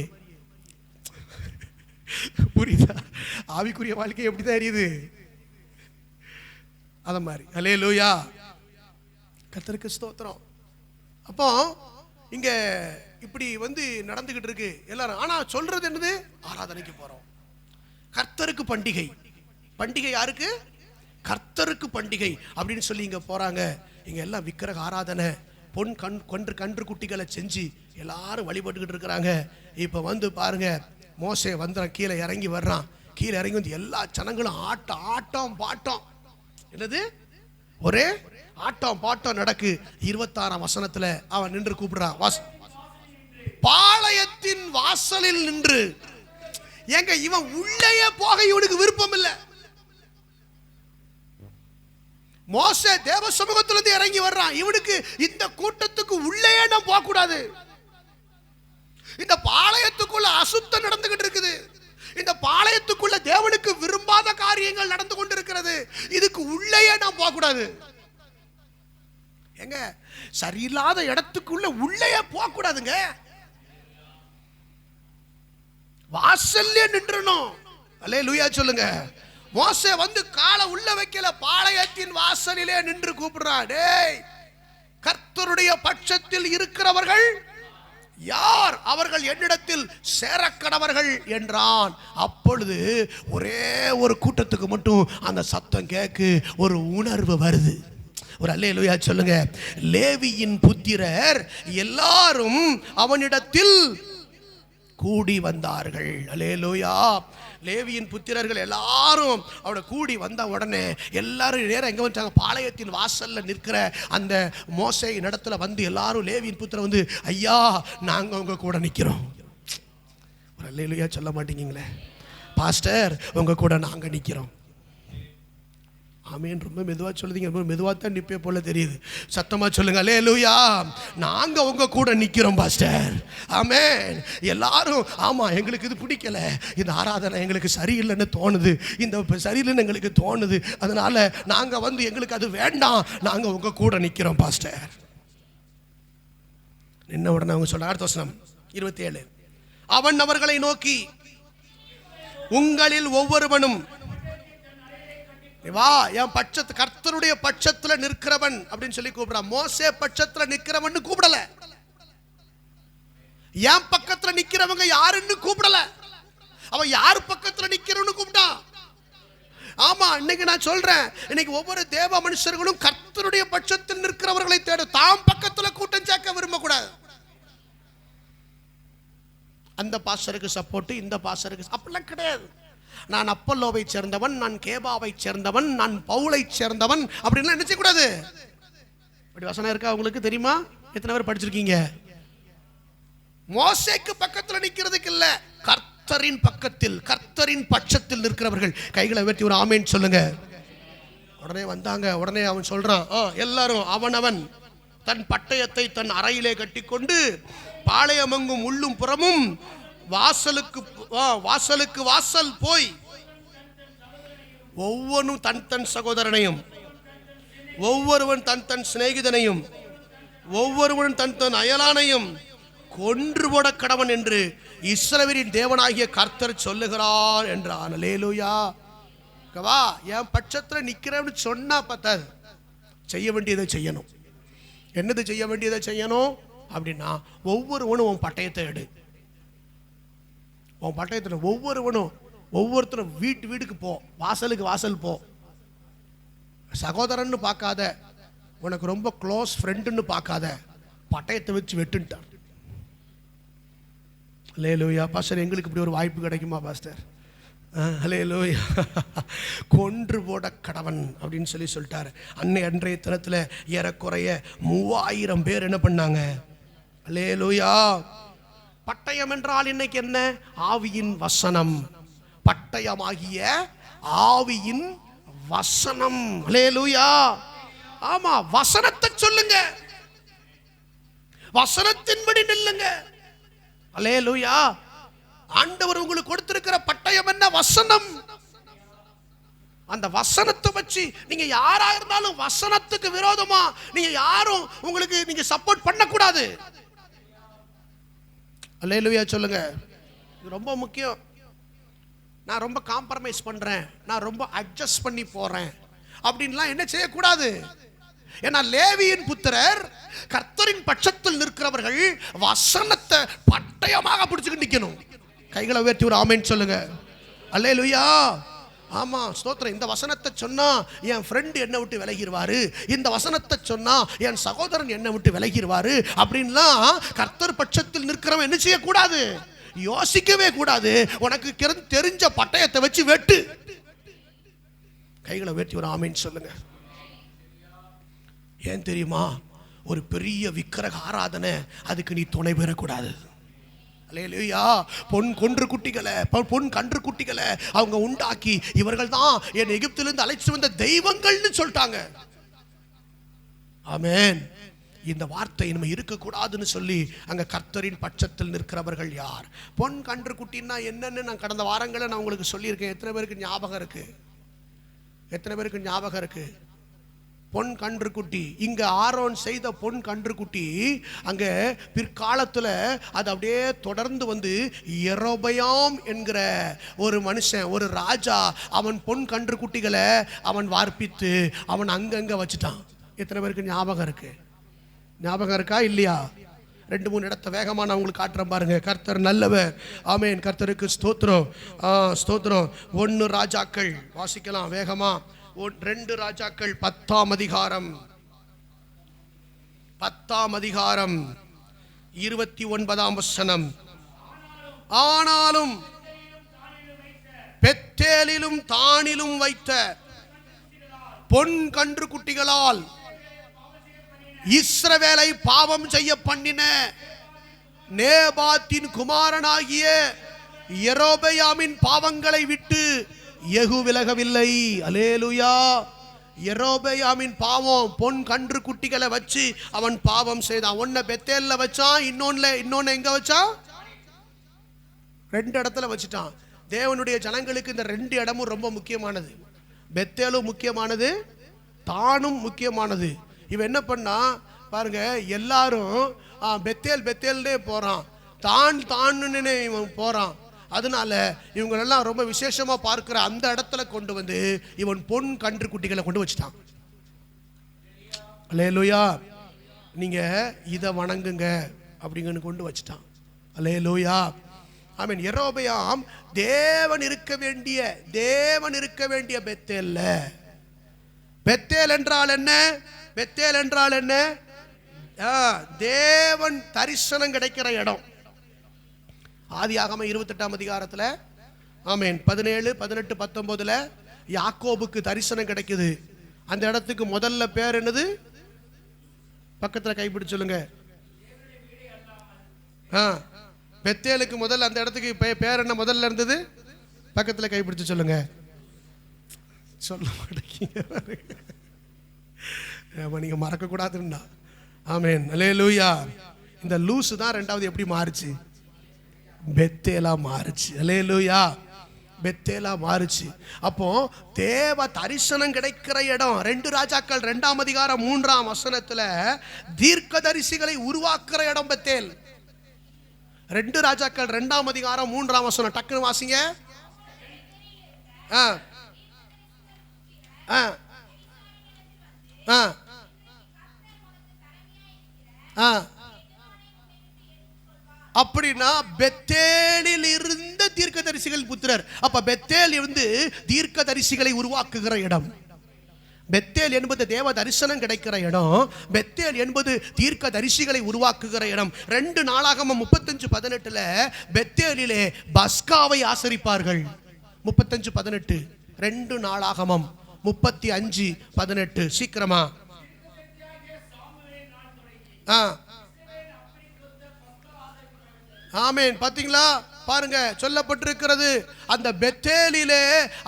புரியுதா? ஆவிக்குரிய வாழ்க்கை எப்படிதான் எரியுது, அத மாதிரி. அல்லேலூயா, கர்த்தருக்கு ஸ்தோத்திரம். அப்போ இங்க இப்படி வந்து நடந்துகிட்டு இருக்கு எல்லாரும். ஆனா சொல்றது என்னது, ஆராதனைக்கு போறோம், கர்த்தருக்கு பண்டிகை. பண்டிகை யாருக்கு? கர்த்தருக்கு பண்டிகை அப்படின்னு சொல்லி இங்க போறாங்க. இங்க எல்லாம் விக்கிரக ஆராதனை, பொன் கன்று குட்டிகளை செஞ்சு எல்லாரும் வழிபட்டுக்கிட்டு இருக்கிறாங்க. இப்ப வந்து பாருங்க, மோசே வந்துறான், கீழே இறங்கி வர்றான். கீழே இறங்கி வந்து எல்லா ஜனங்களும் ஆட்டம் பாட்டம். என்னது, ஒரே ஆட்டம் பாட்டம் நடக்கு. 26ஆம் வசனத்துல அவன் நின்று கூப்பிடுறான், பாளையத்தின் வாசலில் நின்று. எங்க இவன் உள்ளே போக இவனுக்கு விருப்பம் இல்லை. மோசே தேவ சமூகத்திலிருந்து இறங்கி வர்றான். இவனுக்கு இந்த கூட்டத்துக்கு உள்ளே நான் போக கூடாது. இந்த பாளையத்துக்குள்ள அசுத்தம் நடந்துகிட்டு இருக்குது. இந்த பாளையத்துக்குள்ள தேவனுக்கு விரும்பாத காரியங்கள் நடந்து கொண்டிருக்கிறது. இதுக்கு உள்ளே நான் போக கூடாது. எங்க சரியில்லாத இடத்துக்குள்ள உள்ளே போக கூடாதுங்க. வாசல்ல நின்றணும். அல்லேலூயா சொல்லுங்க. மோசே வந்து காலை உள்ள வைக்கல, பாளையத்தின் வாசலிலே நின்று கூப்பிடுறான், டேய், கர்த்தருடைய பட்சத்தில் இருக்கிறவர்கள் யார், அவர்கள் என்னிடத்தில் சேரக்கடவர்கள் என்றான். அப்பொழுது ஒரே ஒரு கூட்டத்துக்கு மட்டும் அந்த சத்தம் கேக்கு, ஒரு உணர்வு வருது. ஒரு அல்லேலூயா சொல்லுங்க. லேவியின் புத்திரர் எல்லாரும் அவனிடத்தில் கூடி வந்தார்கள். அல்லேலூயா. லேவியின் புத்திரர்கள் எல்லாரும் அவட கூடி வந்த உடனே எல்லாரும் நேரம் எங்க வந்துட்டாங்க? பாளையத்தின் வாசல்ல நிற்கிற அந்த மோசே இடத்துல வந்து எல்லாரும் லேவியின் புத்திரர் வந்து, ஐயா நாங்க உங்க கூட நிக்கிறோம். அல்லேலூயா சொல்ல மாட்டீங்களே? பாஸ்டர் உங்க கூட நாங்க நிக்கிறோம். ஆமேன். ரொம்ப மெதுவா சொல்லுதீங்க. ரொம்ப மெதுவா தான் நிப்பே போல தெரியுது. சத்தமா சொல்லுங்க அல்லேலூயா. நாங்க உங்க கூட நிக்கிறோம் பாஸ்டர். ஆமேன். எல்லாரும் ஆமா எங்களுக்கு இது பிடிக்கல, இந்த ஆராதனை எங்களுக்கு சரியில்லைன்னு தோணுது, இந்த சரியில்லைன்னு எங்களுக்கு தோணுது, அதனால நாங்க வந்து எங்களுக்கு அது வேண்டாம், நாங்க உங்க கூட நிக்கிறோம் பாஸ்டர். நின்ன உடனே அவங்க சொல்ல, அடுத்த வசனம் 27, அவன் அவர்களை நோக்கி, உங்களில் ஒவ்வொருவனும் வா என் பட்சத்து கர்த்தருடைய பட்சத்துல நிற்கிறவன் அப்படின்னு சொல்லி கூப்பிடுறான். மோசே பட்சத்துல நிற்கிறவன் கூப்பிடல, என் பக்கத்துல நிக்கிறவங்க யாருன்னு கூப்பிடல, அவன் யார் பக்கத்துல நிக்கிறவன்னு கூப்பிட்டான். ஆமா, இன்னைக்கு நான் சொல்றேன், இன்னைக்கு ஒவ்வொரு தேவ மனுஷர்களும் கர்த்தருடைய பட்சத்தில் நிற்கிறவர்களை தேடும், தாம் பக்கத்துல கூட்டம் சேர்க்க விரும்பக்கூடாது. அந்த பாஸ்டருக்கு சப்போர்ட், இந்த பாஸ்டருக்கு அப்படிலாம் கிடையாது. நான் அப்பல்லோவை சேர்ந்தவன், நான் கேபாவை சேர்ந்தவன், நான் பவுலை சேர்ந்தவன் அப்படின்லாம் நினைச்ச கூடாது. அப்படி வசனம் இருக்கா உங்களுக்கு தெரியுமா? எத்தனை பேர் படிச்சிருக்கீங்க? மோசேக்கு பக்கத்தில் நிக்கிறதுக்கு இல்ல, கர்த்தரின் பக்கத்தில், கர்த்தரின் பட்சத்தில் நிற்கிறவர்கள் கைகளை உயர்த்தி ஒரு ஆமேன் சொல்லுங்க. உடனே வந்தாங்க. உடனே அவன் சொல்றான், எல்லாரும் அவனவன் தன் பட்டயத்தை தன் அறையிலே கட்டிக்கொண்டு பாளையமெங்கும் உள்ளும் புறமும் வாசலுக்கு வாசல் போய் ஒவ்வொன்றும் தன் தன் சகோதரனையும், ஒவ்வொருவன் தன் தன் சிநேகிதனையும், ஒவ்வொருவன் தன் தன் அயலானையும் கொன்று போட கடவன் என்று இஸ்ரவேலின் தேவனாகிய கர்த்தர் சொல்லுகிறார் என்றான். அல்லேலூயா. வா என் பட்சத்தில் நிக்கிறேன்னு சொன்னா பார்த்தாது, செய்ய வேண்டியதை செய்யணும். என்னது செய்ய வேண்டியதை செய்யணும் அப்படின்னா, ஒவ்வொருவனும் உன் பட்டயத்தை எடு. உன் பட்டயத்தில் ஒவ்வொருவனும் ஒவ்வொருத்தரும் வீட்டுக்கு போ, வாசலுக்கு வாசல் போ. சகோதரன்னு பார்க்காத, உனக்கு ரொம்ப க்ளோஸ் ஃப்ரெண்டுன்னு பார்க்காத, பட்டயத்தை வச்சு வெட்டுன்ட்டார். அல்லேலூயா. பாஸ்டர் எங்களுக்கு இப்படி ஒரு வாய்ப்பு கிடைக்குமா பாஸ்டர்? அல்லேலூயா. கொன்று போட கடவன் அப்படின்னு சொல்லிட்டாரு. அன்றைய தினத்தில் ஏறக்குறைய 3000 பேர் என்ன பண்ணாங்க? அல்லேலூயா. பட்டயம் என்றால் இன்னைக்கு என்ன? ஆவியின் வசனம். பட்டயமாகிய ஆவியின் வசனம். அல்லேலூயா. ஆமா, வசனத்தை சொல்லுங்க, வசனத்தின்படி நில்லுங்க. அல்லேலூயா. ஆண்டவர் உங்களுக்கு கொடுத்திருக்கிற பட்டயம் என்ன? வசனம். அந்த வசனத்தை வச்சு நீங்க யாரா இருந்தாலும் வசனத்துக்கு விரோதமா நீங்க யாரும் உங்களுக்கு நீங்க சப்போர்ட் பண்ணக்கூடாது. அல்லேலூயா சொல்லுங்க. இது ரொம்ப முக்கியம். நான் ரொம்ப காம்ப்ரமைஸ் பண்றேன், நான் ரொம்ப அட்ஜஸ்ட் பண்ணி போறேன் அப்படின்லாம் என்ன செய்யக்கூடாது. ஏன்னா லேவியின் புத்திரர் கர்த்தரின் பட்சத்தில் நிற்கிறவர்கள் வசனத்தை பட்டயமாக பிடிச்சுக்கிட்டு நிக்கணும். கைகளை உயர்த்தி ஒரு ஆமென் சொல்லுங்க. அல்லேலூயா. ஆமா, ஸ்தோத்திரம். இந்த வசனத்தை சொன்னா என் ஃப்ரெண்ட் என்னை விட்டு விலகிடுவாரு, இந்த வசனத்தை சொன்னா என் சகோதரன் என்னை விட்டு விலகிடுவாரு அப்படின்லாம் கர்த்தர் பட்சத்தில் நிற்கிறவன் என்ன செய்யக்கூடாது, யோசிக்கவே கூடாது. உனக்கு தெரிஞ்ச பட்டயத்தை வச்சு வெட்டு. கைகளை உயர்த்தி ஒரு ஆமென் சொல்லுங்க. ஏன் தெரியுமா? ஒரு பெரிய விக்கிரக ஆராதனை, அதுக்கு நீ துணை பெறக்கூடாது. அல்லேலூயா. பொன் கன்று குட்டிகளை அவங்க உண்டாக்கி, இவர்கள் தான் என் எகிப்திலிருந்து அழைச்சு வந்த தெய்வங்கள்னு சொல்லிட்டாங்க. ஆமென். இந்த வார்த்தை இனிமே இருக்கக்கூடாதுன்னு சொல்லி அங்க கர்த்தரின் பட்சத்தில் நிற்கிறவர்கள் யார்? பொன் கன்று குட்டின்னா என்னன்னு நான் கடந்த வாரங்களை நான் உங்களுக்கு சொல்லியிருக்கேன். எத்தனை பேருக்கு ஞாபகம் இருக்கு? எத்தனை பேருக்கு ஞாபகம் இருக்கு? பொன் கன்று குட்டி, இங்க ஆரோன் செய்த பொன் கன்று குட்டி அங்க பிற்காலத்துல அது அப்படியே தொடர்ந்து வந்து யெரொபெயாம் என்கிற ஒரு மனுஷன், ஒரு ராஜா, அவன் பொன் கன்று குட்டிகளை அவன் வார்ப்பித்து அவன் அங்கங்க வச்சுட்டான். எத்தனை பேருக்கு ஞாபகம் இருக்கு? ஞாபகம் இருக்கா இல்லையா? 2-3 இடத்தை வேகமா நான் உங்களுக்கு காட்டுறேன் பாருங்க. கர்த்தர் நல்லவர். ஆமென். கர்த்தருக்கு ஸ்தோத்திரம். ஸ்தோத்திரம். 1 ராஜாக்கள் வாசிக்கலாம் வேகமா. 2 ராஜாக்கள் 10ஆம் அதிகாரம் 29ஆம் வசனம். ஆனாலும் பெத்தேலிலும் தானிலும் வைத்த பொன் கன்று குட்டிகளால் இஸ்ரவேலை பாவம் செய்ய பண்ணின நேபாத்தின் குமாரனாகிய யெரொபெயாமின் பாவங்களை விட்டு யெகூ விலகவில்லை. அல்லேலூயா. யெரொபெயாமின் பாவம், பொன் கன்று குட்டிகளை வச்சு அவன் பாவம் செய்தான். ஒன்ன பெத்தேல்ல வச்சான், இன்னொன்னு எங்க வச்சான்? 2 இடத்துல வச்சுட்டான். தேவனுடைய ஜனங்களுக்கு இந்த 2 இடமும் ரொம்ப முக்கியமானது. பெத்தேலும் முக்கியமானது, தானும் முக்கியமானது. இவன் என்ன பண்ணா பாருங்க, எல்லாரும் பெத்தேல்னே போறான், தான்னு இவன் போறான். அதனால இவங்களெல்லாம் ரொம்ப விசேஷமா பார்க்கிற அந்த இடத்துல கொண்டு வந்து இவன் பொன் கன்று குட்டிகளை கொண்டு வச்சுட்டான். அல்லேலூயா. நீங்க இதை வணங்குங்க அப்படிங்கன்னு கொண்டு வச்சுட்டான். அல்லேலூயா. ஆமென். யெரொபெயாம் தேவன் இருக்க வேண்டிய பெத்தேல்ல. பெத்தேல் என்றால் என்ன? பெத்தேல் என்றால் என்ன? தேவன் தரிசனம் கிடைக்கிற இடம். ஆதியாகமம் 28ஆம் அதிகாரத்தில் ஆமென் 17, 18, 19 யாக்கோபுக்கு தரிசனம் கிடைக்குது. அந்த இடத்துக்கு முதல்ல பேர் என்னது? பக்கத்தில் கைப்பிடிச்சு சொல்லுங்க. பெத்தேலுக்கு முதல்ல அந்த இடத்துக்கு பேர் என்ன முதல்ல இருந்தது? பக்கத்தில் கைப்பிடிச்சு சொல்லுங்க. சொல்ல மாட்டேங்க, நீங்க மறக்க கூடாதுன்னா. ஆமென். அல்லேலூயா. இந்த லூசு தான் 2வது எப்படி மாறுச்சு? பெத்தேலா மாறுச்சு. அல்லேலூயா. பெத்தேலா மாறுச்சு. அப்போ தேவ தரிசனம் கிடைக்கிற இடம். 2 ராஜாக்கள் 2ஆம் அதிகாரம் 3ஆம் வசனத்துல தீர்க்கதரிசிகளை உருவாக்குற இடம் பெத்தேல். 2 ராஜாக்கள் 2ஆம் அதிகாரம் 3ஆம் வசனம் டக்குன்னு வாசிங்க. அப்படின்னா பெத்தேலில் இருந்த தீர்க்கதரிசிகள் புத்திரர். அப்ப பெத்தேல் இருந்து தீர்க்கதரிசிகளை உருவாக்குகிற இடம். பெத்தேல் என்பது தேவ தரிசனம் கிடைக்கிற இடம். பெத்தேல் என்பது தீர்க்க தரிசிகளை உருவாக்குகிற இடம். 2 நாளாகமம் 35:18 பெத்தேலிலே பஸ்காவை ஆசரிப்பார்கள். 35:18 2 நாளாகமம் 35:18 சீக்கிரமா. ஆமென். பாத்தீங்களா? பாருங்க, சொல்லப்பட்டிருக்கிறது அந்த பெத்தேலிலே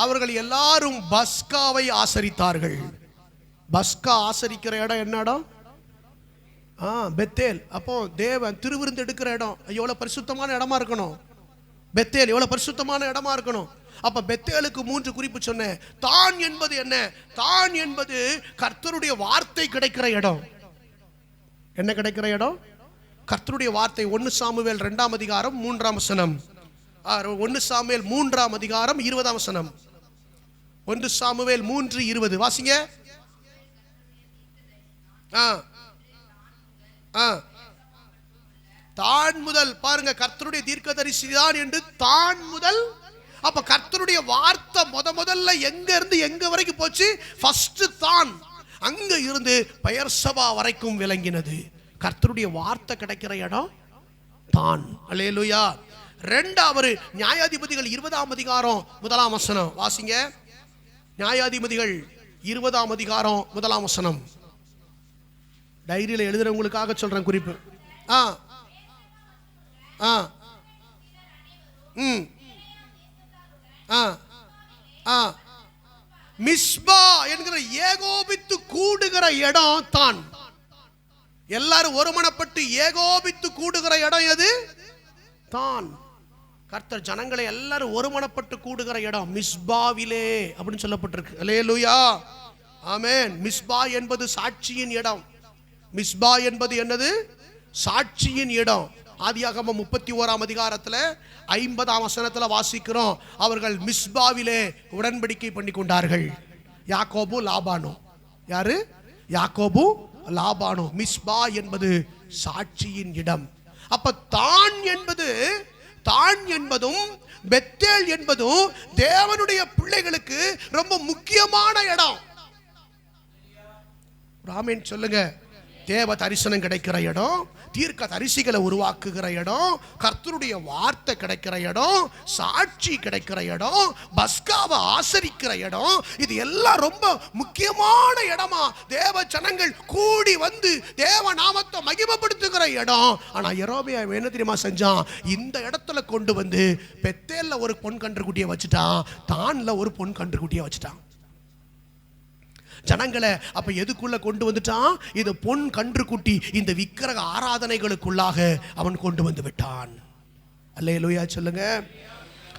அவர்கள் எல்லாரும் பஸ்காவை ஆசரித்தார்கள். பஸ்கா ஆசரிக்கிற இடம் என்ன இடம்? பெத்தேல். அப்போ தேவன் திருவிருந்து எடுக்கிற இடம். எவ்வளவு பரிசுத்தமான இடமா இருக்கணும். பெத்தேல் எவ்வளவு பரிசுத்தமான இடமா இருக்கணும். அப்ப பெத்தேலுக்கு 3 குறிப்பு சொன்னேன். தான் என்பது என்ன? தான் என்பது கர்த்தருடைய வார்த்தை கிடைக்கிற இடம். என்ன கிடைக்கிற இடம்? கர்த்தருடைய வார்த்தை. 1 சாமுவேல் 2ஆம் அதிகாரம் 3ஆம் வசனம். 1 சாமுவேல் 3ஆம் அதிகாரம் 20ஆம் வசனம். 1 சாமுவேல் 3:20 வாசிங்க. தான் முதல் பாருங்க, கர்த்தருடைய தீர்க்கதரிசி தான் என்று தான் முதல். அப்ப கர்த்தருடைய வார்த்தை முதல்ல எங்க இருந்து எங்க வரைக்கும் போச்சு? ஃபர்ஸ்ட் தான். அங்க இருந்து பெயர்சபா வரைக்கும் விளங்கினது. கர்த்தருடைய வார்த்தை கிடைக்கிற இடம் தான். அல்லேலூயா. 2வது நியாயாதிபதிகள் 20ஆம் அதிகாரம் 1ஆம் வசனம் வாசிங்க. நியாயாதிபதிகள் 20ஆம் அதிகாரம் 1ஆம் வசனம். டைரியில எழுதுறவங்களுக்காக சொல்றேன் குறிப்பு. மிஸ்பா என்கிற ஏகோபித்து கூடுகிற இடம் தான். எல்லாரும் ஒருமனப்பட்டு ஏகோபித்து கூடுகிற இடம் எது? தான். கர்த்தர் ஜனங்களை எல்லாரும் ஒருமனப்பட்டு கூடுகிற இடம் மிஸ்பாவிலே அப்படின்னு சொல்லப்பட்டிருக்கு. அல்லேலூயா. ஆமென். மிஸ்பா என்பது சாட்சியின் இடம். மிஸ்பா என்பது என்னது? சாட்சியின் இடம். ஆதியாகமம் 31ஆம் அதிகாரத்துல 50ஆம் வசனத்துல வாசிக்கிறோம். அவர்கள் மிஸ்பாவிலே உடன்படிக்கை பண்ணி கொண்டார்கள். யாக்கோபு லாபானோ. யாரு? யாக்கோபு லாபானோ. மிஸ்பா என்பது சாட்சியின் இடம். அப்ப தான் என்பதும் பெத்தேல் என்பதும் தேவனுடைய பிள்ளைகளுக்கு ரொம்ப முக்கியமான இடம். ஆமென் சொல்லுங்க. தேவ தரிசனம் கிடைக்கிற இடம், தீர்க்க தரிசிகளை உருவாக்குகிற இடம், கர்த்தருடைய வார்த்தை கிடைக்கிற இடம், சாட்சி கிடைக்கிற இடம், பஸ்காவை ஆசரிக்கிற இடம், இது எல்லாம் ரொம்ப முக்கியமான இடமா தேவ ஜனங்கள் கூடி வந்து தேவ நாமத்தை மகிமைப்படுத்துகிற இடம். ஆனா யெரொபெயாம் என்ன தெரியுமா செஞ்சான்? இந்த இடத்துல கொண்டு வந்து பெத்தேல்ல ஒரு பொன் கன்றுக்குட்டியை வச்சுட்டான், தான்ல ஒரு பொன் கன்றுக்குட்டியை வச்சுட்டான். ஜனங்களை அப்ப எதுக்குள்ள கொண்டு வந்துட்டான்? இது பொன் கன்றுக்குட்டி, இந்த விக்கிரக ஆராதனைகளுக்குள்ளாக அவன் கொண்டு வந்து விட்டான். அல்லேலூயா சொல்லுங்க.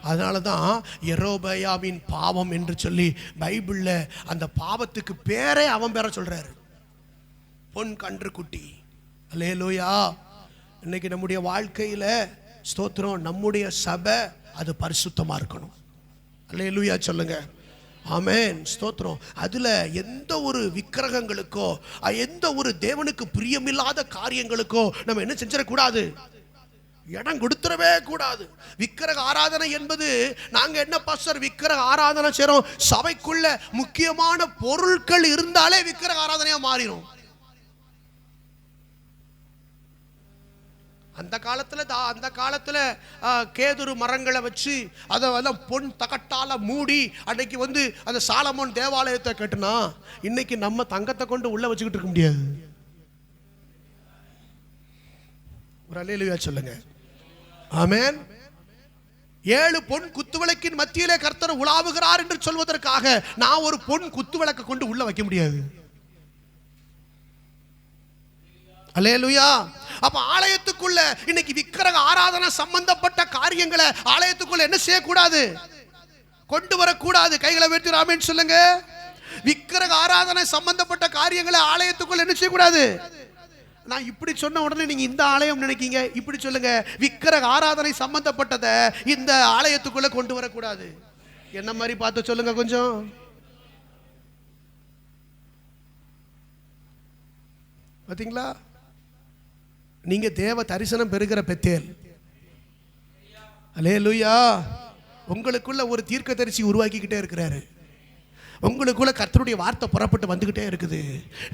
அதனாலதான் யெரொபெயாமின் பாவம் என்று சொல்லி பைபிள்ல அந்த பாவத்துக்கு பேரே அவன் பேர சொல்றாரு, பொன் கன்றுக்குட்டி. அல்லேலூயா. இன்னைக்கு நம்முடைய வாழ்க்கையில ஸ்தோத்திரம், நம்முடைய சபை அது பரிசுத்தமா இருக்கணும். அல்லேலூயா சொல்லுங்க. ஆமென், ஸ்தோத்திரம். அதுல எந்த ஒரு விக்கிரகங்களுக்கோ எந்த ஒரு தேவனுக்கு பிரியமில்லாத காரியங்களுக்கோ நம்ம என்ன செஞ்சிடக்கூடாது, இடம் கொடுத்துடவே கூடாது. விக்கிரக ஆராதனை என்பது, நாங்க என்ன பாஸ்டர் விக்கிரக ஆராதனை செய்றோம், சபைக்குள்ள முக்கியமான பொருட்கள் இருந்தாலே விக்கிரக ஆராதனையா மாறிடும். அந்த காலத்துல கேதுரு மரங்களை வச்சு அதை பொன் தகட்டால மூடி அன்னைக்கு வந்து அந்த சாலமோன் தேவாலயத்தை கட்டுனா, இன்னைக்கு நம்ம தங்கத்தை கொண்டு உள்ள வச்சுக்கிட்டு இருக்க முடியாது. ஒரு அல்லேலூயா சொல்லுங்க. ஆமென். 7 பொன் குத்துவிளக்கின் மத்தியிலே கர்த்தர் உலாவுகிறார் என்று சொல்வதற்காக நான் ஒரு பொன் குத்துவிளக்கை கொண்டு உள்ள வைக்க முடியாது. அல்லேலூயா. அப்ப ஆலயத்துக்குள்ள இன்னைக்கு விக்கிரக ஆராதனை சம்பந்தப்பட்ட காரியங்களை ஆலயத்துக்குள்ள என்ன செய்யக்கூடாது, கொண்டு வரக்கூடாது. கைகளை உயர்த்தி ஆமென் சொல்லுங்க. விக்கிரக ஆராதனை சம்பந்தப்பட்ட காரியங்களை ஆலயத்துக்குள்ள என்ன செய்யக்கூடாது. நான் இப்படி சொன்ன உடனே நீங்க இந்த ஆலயம் நினைக்கீங்க, இப்படி சொல்லுங்க, விக்கிரக ஆராதனை சம்பந்தப்பட்டதை இந்த ஆலயத்துக்குள்ள கொண்டு வரக்கூடாது. என்ன மாதிரி பார்த்து சொல்லுங்க கொஞ்சம். பாத்தீங்களா? நீங்க தேவ தரிசனம் பெறுகிற பெத்தேல். அல்லேலூயா. உங்களுக்குள்ள ஒரு தீர்க்கதரிசி உருவாக்கிக்கிட்டே இருக்கிறாரு. உங்களுக்குள்ள கர்த்தருடைய வார்த்தை புறப்பட்டு வந்துகிட்டே இருக்குது.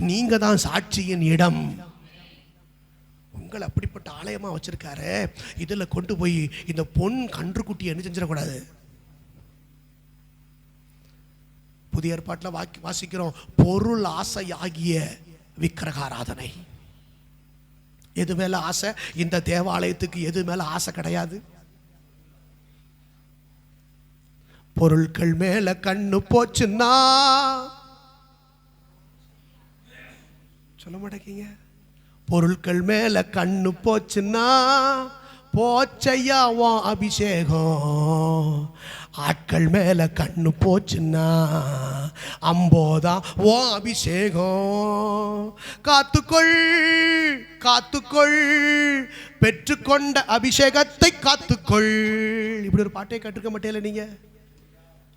நீங்க தான் சாட்சியின் இடம். உங்களை அப்படிப்பட்ட ஆலயமா வச்சிருக்காரு. இதுல கொண்டு போய் இந்த பொன் கன்றுக்குட்டி என்ன செஞ்சிடக்கூடாது. புதிய ஏற்பாட்டில் வாசிக்கிறோம், பொருள் ஆசை ஆகிய விக்கிரக ஆராதனை. எது மேல ஆசை? இந்த தேவாலயத்துக்கு எது மேல ஆசை கிடையாது. பொருட்கள் மேல கண்ணு போச்சுன்னா சொல்ல மாட்டேங்க. பொருட்கள் மேல கண்ணு போச்சுன்னா போச்சையா உன் அபிஷேகம். ஆட்கள் மேல கண்ணு போச்சுன்னா அம்போதா ஓ அபிஷேகம். காத்துக்கொள் காத்துக்கொள், பெற்றுக்கொண்ட அபிஷேகத்தை காத்துக்கொள். இப்படி ஒரு பாட்டை கேட்டிருக்க மாட்டேல நீங்க?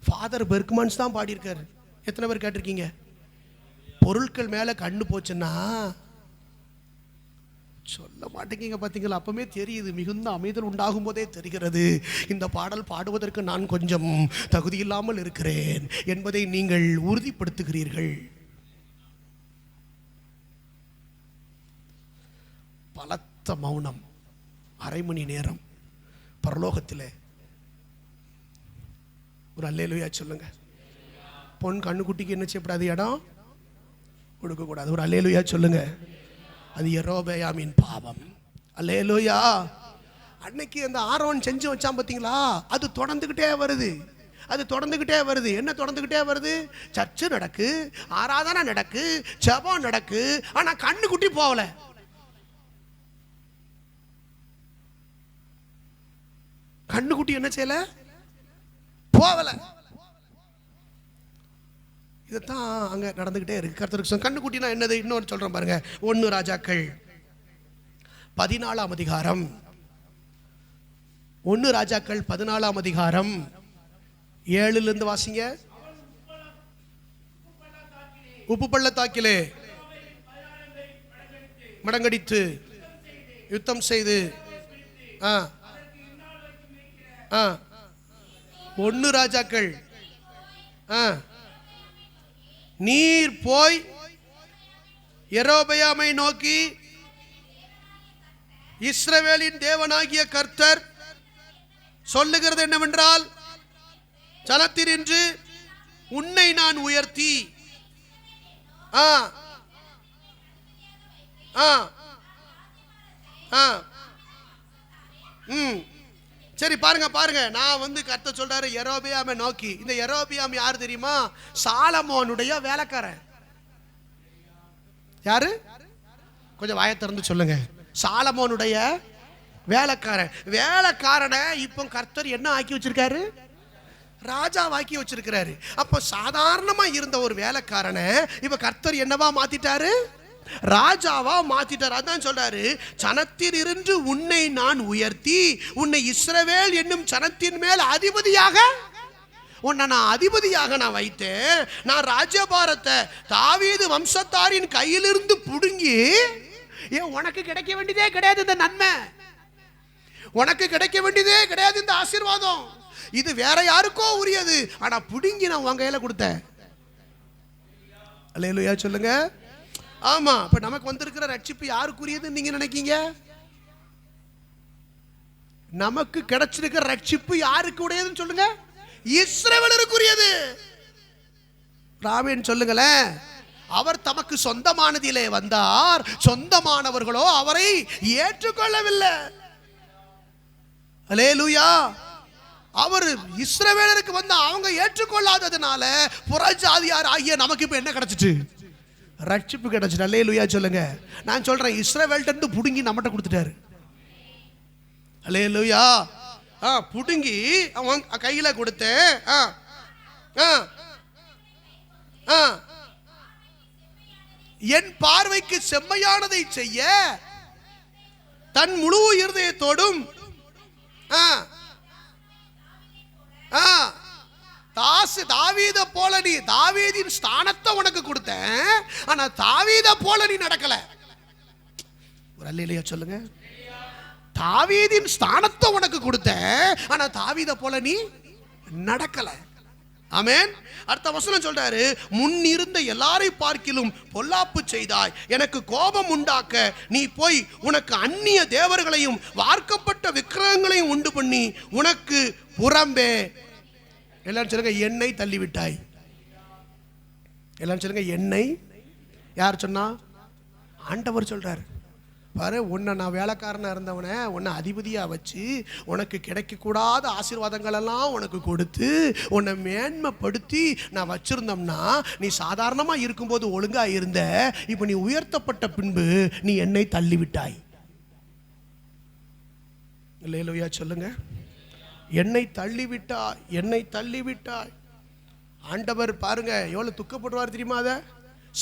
ஃபாதர் பெர்க்மன்ஸ் தான் பாடியிருக்காரு. எத்தனை பேர் கேட்டிருக்கீங்க? பொருட்கள் மேல கண்ணு போச்சுன்னா சொல்ல மாட்டேங்க. பார்த்தீங்களா? அப்பவே தெரியுது, மிகுந்த அமைதல் உண்டாகும் போதே தெரிகிறது இந்த பாடல் பாடுவதற்கு நான் கொஞ்சம் தகுதி இல்லாமல் இருக்கிறேன் என்பதை நீங்கள் உறுதிப்படுத்துகிறீர்கள். பலத்த மௌனம், அரை மணி நேரம் பரலோகத்தில். ஒரு அல்லேலூயா சொல்லுங்க. பொன் கண்ணுக்குட்டிக்கு என்ன செய்யப்படாது, இடம் கொடுக்கக்கூடாது. ஒரு அல்லேலூயா சொல்லுங்க. அது யெரொபெயாமின் பாவம். அல்லேலூயா. அன்னைக்கு அந்த ஆரோன் செஞ்சு வச்சான் பார்த்தீங்களா, அது தொடர்ந்துகிட்டே வருது. அது தொடர்ந்துகிட்டே வருது. என்ன தொடர்ந்துகிட்டே வருது? சர்ச்சு நடக்கு, ஆராதனை நடக்கு, ஜெபம் நடக்கு, ஆனா கண்ணுக்குட்டி போகல. கண்ணுக்குட்டி என்ன செய்யல, போகல. இதுதான் அங்க நடந்துகிட்டே இருக்கு. கர்த்தருக்கு கண்ணுக்குட்டினா என்னது? இன்னொரு சொல்றேன் பாருங்க. 1 ராஜாக்கள் 14ஆம் அதிகாரம். 1 ராஜாக்கள் 14ஆம் அதிகாரம் 7ல இருந்து வாசிங்க. உப்பு பள்ளத்தாக்கிலே மடங்கடித்து யுத்தம் செய்து 1 ராஜாக்கள் நீர் போய் யெரொபெயாமை நோக்கி, இஸ்ரவேலின் தேவனாகிய கர்த்தர் சொல்லுகிறது என்னவென்றால், ஜனத்தினின்று உன்னை நான் உயர்த்தி சரி பாருங்க பாருங்க, நான் கர்த்தர் சொல்றாரு யெரொபெயாமை நோக்கி. இந்த யெரொபெயாம் யார் தெரியுமா? சாலமோனுடைய வேலைக்காரன். யாரு? கொஞ்சம் வாயை திறந்து சொல்லுங்க. சாலமோனுடைய வேலைக்காரன். வேலைக்காரனை இப்போ கர்த்தர் என்ன ஆக்கி வச்சிருக்காரு? ராஜாவாக்கி வச்சிருக்கிறாரு. அப்ப சாதாரணமா இருந்த ஒரு வேலைக்காரனை இப்ப கர்த்தர் என்னவா மாத்திட்டாரு? ராஜாவா மாத்திட்டார். அதான் சொல்றாரு, சனத்தில் இருந்து உன்னை நான் உயர்த்தி உன்னை இஸ்ரவேல் என்னும் சனத்தின் மேல் அதிபதியாக, உன்னை நான் அதிபதியாக நான் வைத்தேன். நான் ராஜ்யபாரத்தை தாவீது வம்சத்தாரின் கையிலிருந்து புடுங்கி, உனக்கு கிடைக்க வேண்டியதே கிடையாது இந்த நன்மை, உனக்கு கிடைக்க வேண்டியதே கிடையாது இந்த ஆசீர்வாதம், இது வேற யாருக்கோ உரியது, ஆனா புடுங்கி நான் உன் கையில கொடுத்தேன். அல்லேலூயா சொல்லுங்க. ஆமா, இப்ப நமக்கு வந்திருக்கிற ரட்சிப்பு யாருக்குரியதுன்னு நீங்க நினைக்கீங்க? நமக்கு கிடைச்சிருக்கிற ரட்சிப்பு யாருக்கு உடையதுன்னு சொல்லுங்க? இஸ்ரவேலருக்குரியது. ராமேன் சொல்லுங்களேன். அவர் தமக்கு சொந்தமானதிலே வந்தார், சொந்தமானவர்களோ அவரை ஏற்றுக்கொள்ளவில்லை. அல்லேலூயா. அவர் இஸ்ரவேலருக்கு வந்து அவங்க ஏற்றுக்கொள்ளாததுனால புறஜாதியார் ஆகிய நமக்கு இப்ப என்ன கிடைச்சிட்டு? ரட்சிப்பு கிடைச்சிட்டு. அல்லேலூயா சொல்லுங்க. நான் சொல்றேன், இஸ்ரவேல்ட்ட இருந்து புடுங்கி நம்மகிட்ட கொடுத்துட்டாரு. அல்லேலூயா. புடுங்கி அவன் கையில கொடுத்தேன். என் பார்வைக்கு செம்மையானதை செய்ய தன் முழு இருதயத்தோடும் தாவீத போல நீ, தாவீதின் ஸ்தானத்தை உனக்கு கொடுத்தேன், ஆனா தாவீத போல நீ நடக்கல. ஒரு அல்லேலூயா சொல்லுங்க. தாவீதின் ஸ்தானத்தை உனக்கு கொடுத்தேன், ஆனா தாவீத போல நீ நடக்கல. ஆமென். அடுத்த வசனம் சொல்றாரு, முன் இருந்த எல்லாரை பார்க்கிலும் பொல்லாப்பு செய்தாய், எனக்கு கோபம் உண்டாக்க நீ போய் உனக்கு அந்நிய தேவர்களையும் வார்க்கப்பட்ட விக்கிரகங்களையும் உண்டு பண்ணி உனக்கு புறம்பே, எல்லாரும் சொல்லுங்க, என்னை தள்ளிவிட்டாய். எல்லாரும் சொல்லுங்க, என்னை. யார் சொன்னா? ஆண்டவர் சொல்றாரு. பாரு, உன்னை நான் வேலைக்காரனா இருந்தவனை உன்னை அதிபதியா வச்சு உனக்கு கிடைக்கக்கூடாத ஆசீர்வாதங்கள் எல்லாம் உனக்கு கொடுத்து உன்னை மேன்மைப்படுத்தி நான் வச்சிருந்தோம்னா நீ சாதாரணமா இருக்கும்போது ஒழுங்கா இருந்த, இப்ப நீ உயர்த்தப்பட்ட பின்பு நீ என்னை தள்ளிவிட்டாய். அல்லேலூயா சொல்லுங்க. என்னை தள்ளிவிட்டாய், என்னை தள்ளிவிட்டாய். ஆண்டவர் பாருங்க எவ்வளவு துக்கப்படுவார் தெரியுமா? அத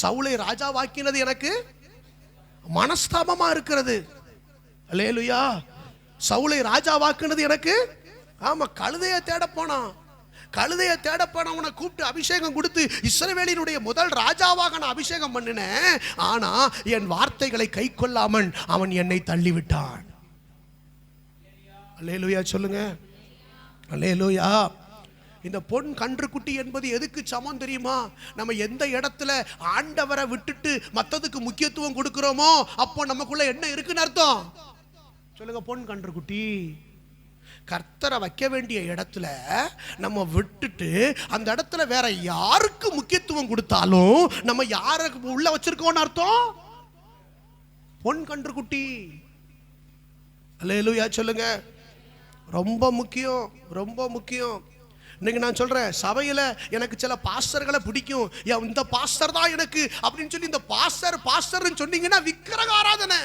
சவுலை ராஜாவாக்கினது எனக்கு மனஸ்தாபமா இருக்கிறது. அல்லேலூயா. சவுலை ராஜாவாக்குனது எனக்கு, ஆமா, கழுதைய தேட போனான், கழுதைய தேட போனவனை கூப்பிட்டு அபிஷேகம் கொடுத்து இஸ்ரவேலினுடைய முதல் ராஜாவாக நான் அபிஷேகம் பண்ணினேன். ஆனா என் வார்த்தைகளை கை கொள்ளாமல் அவன் என்னை தள்ளிவிட்டான். அல்லேலூயா சொல்லுங்க. அல்லேலூயா. இந்த பொன் கன்றுக்குட்டி என்பது எதுக்கு சமம் தெரியுமா? நம்ம எந்த இடத்துல ஆண்டவரை விட்டுட்டு மற்றதுக்கு முக்கியத்துவம் கொடுக்கிறோமோ அப்போ நமக்குள்ள என்ன இருக்குன்னு அர்த்தம் சொல்லுங்க. பொன் கன்றுக்குட்டி. கர்த்தரை வைக்க வேண்டிய இடத்துல நம்ம விட்டுட்டு அந்த இடத்துல வேற யாருக்கு முக்கியத்துவம் கொடுத்தாலும் நம்ம யாருக்கு உள்ள வச்சிருக்கோம்னு அர்த்தம் பொன் கன்றுக்குட்டி. அல்லேலூயா சொல்லுங்க. ரொம்ப முக்கியம், ரொம்ப முக்கியம். இன்னைக்கு நான் சொல்றேன், சபையில எனக்கு சில பாஸ்டர்களை பிடிக்கும், இந்த பாஸ்டர் தான் எனக்கு அப்படின்னு சொல்லி இந்த பாஸ்டர் சொன்னீங்கன்னா விக்கிரக ஆராதனை.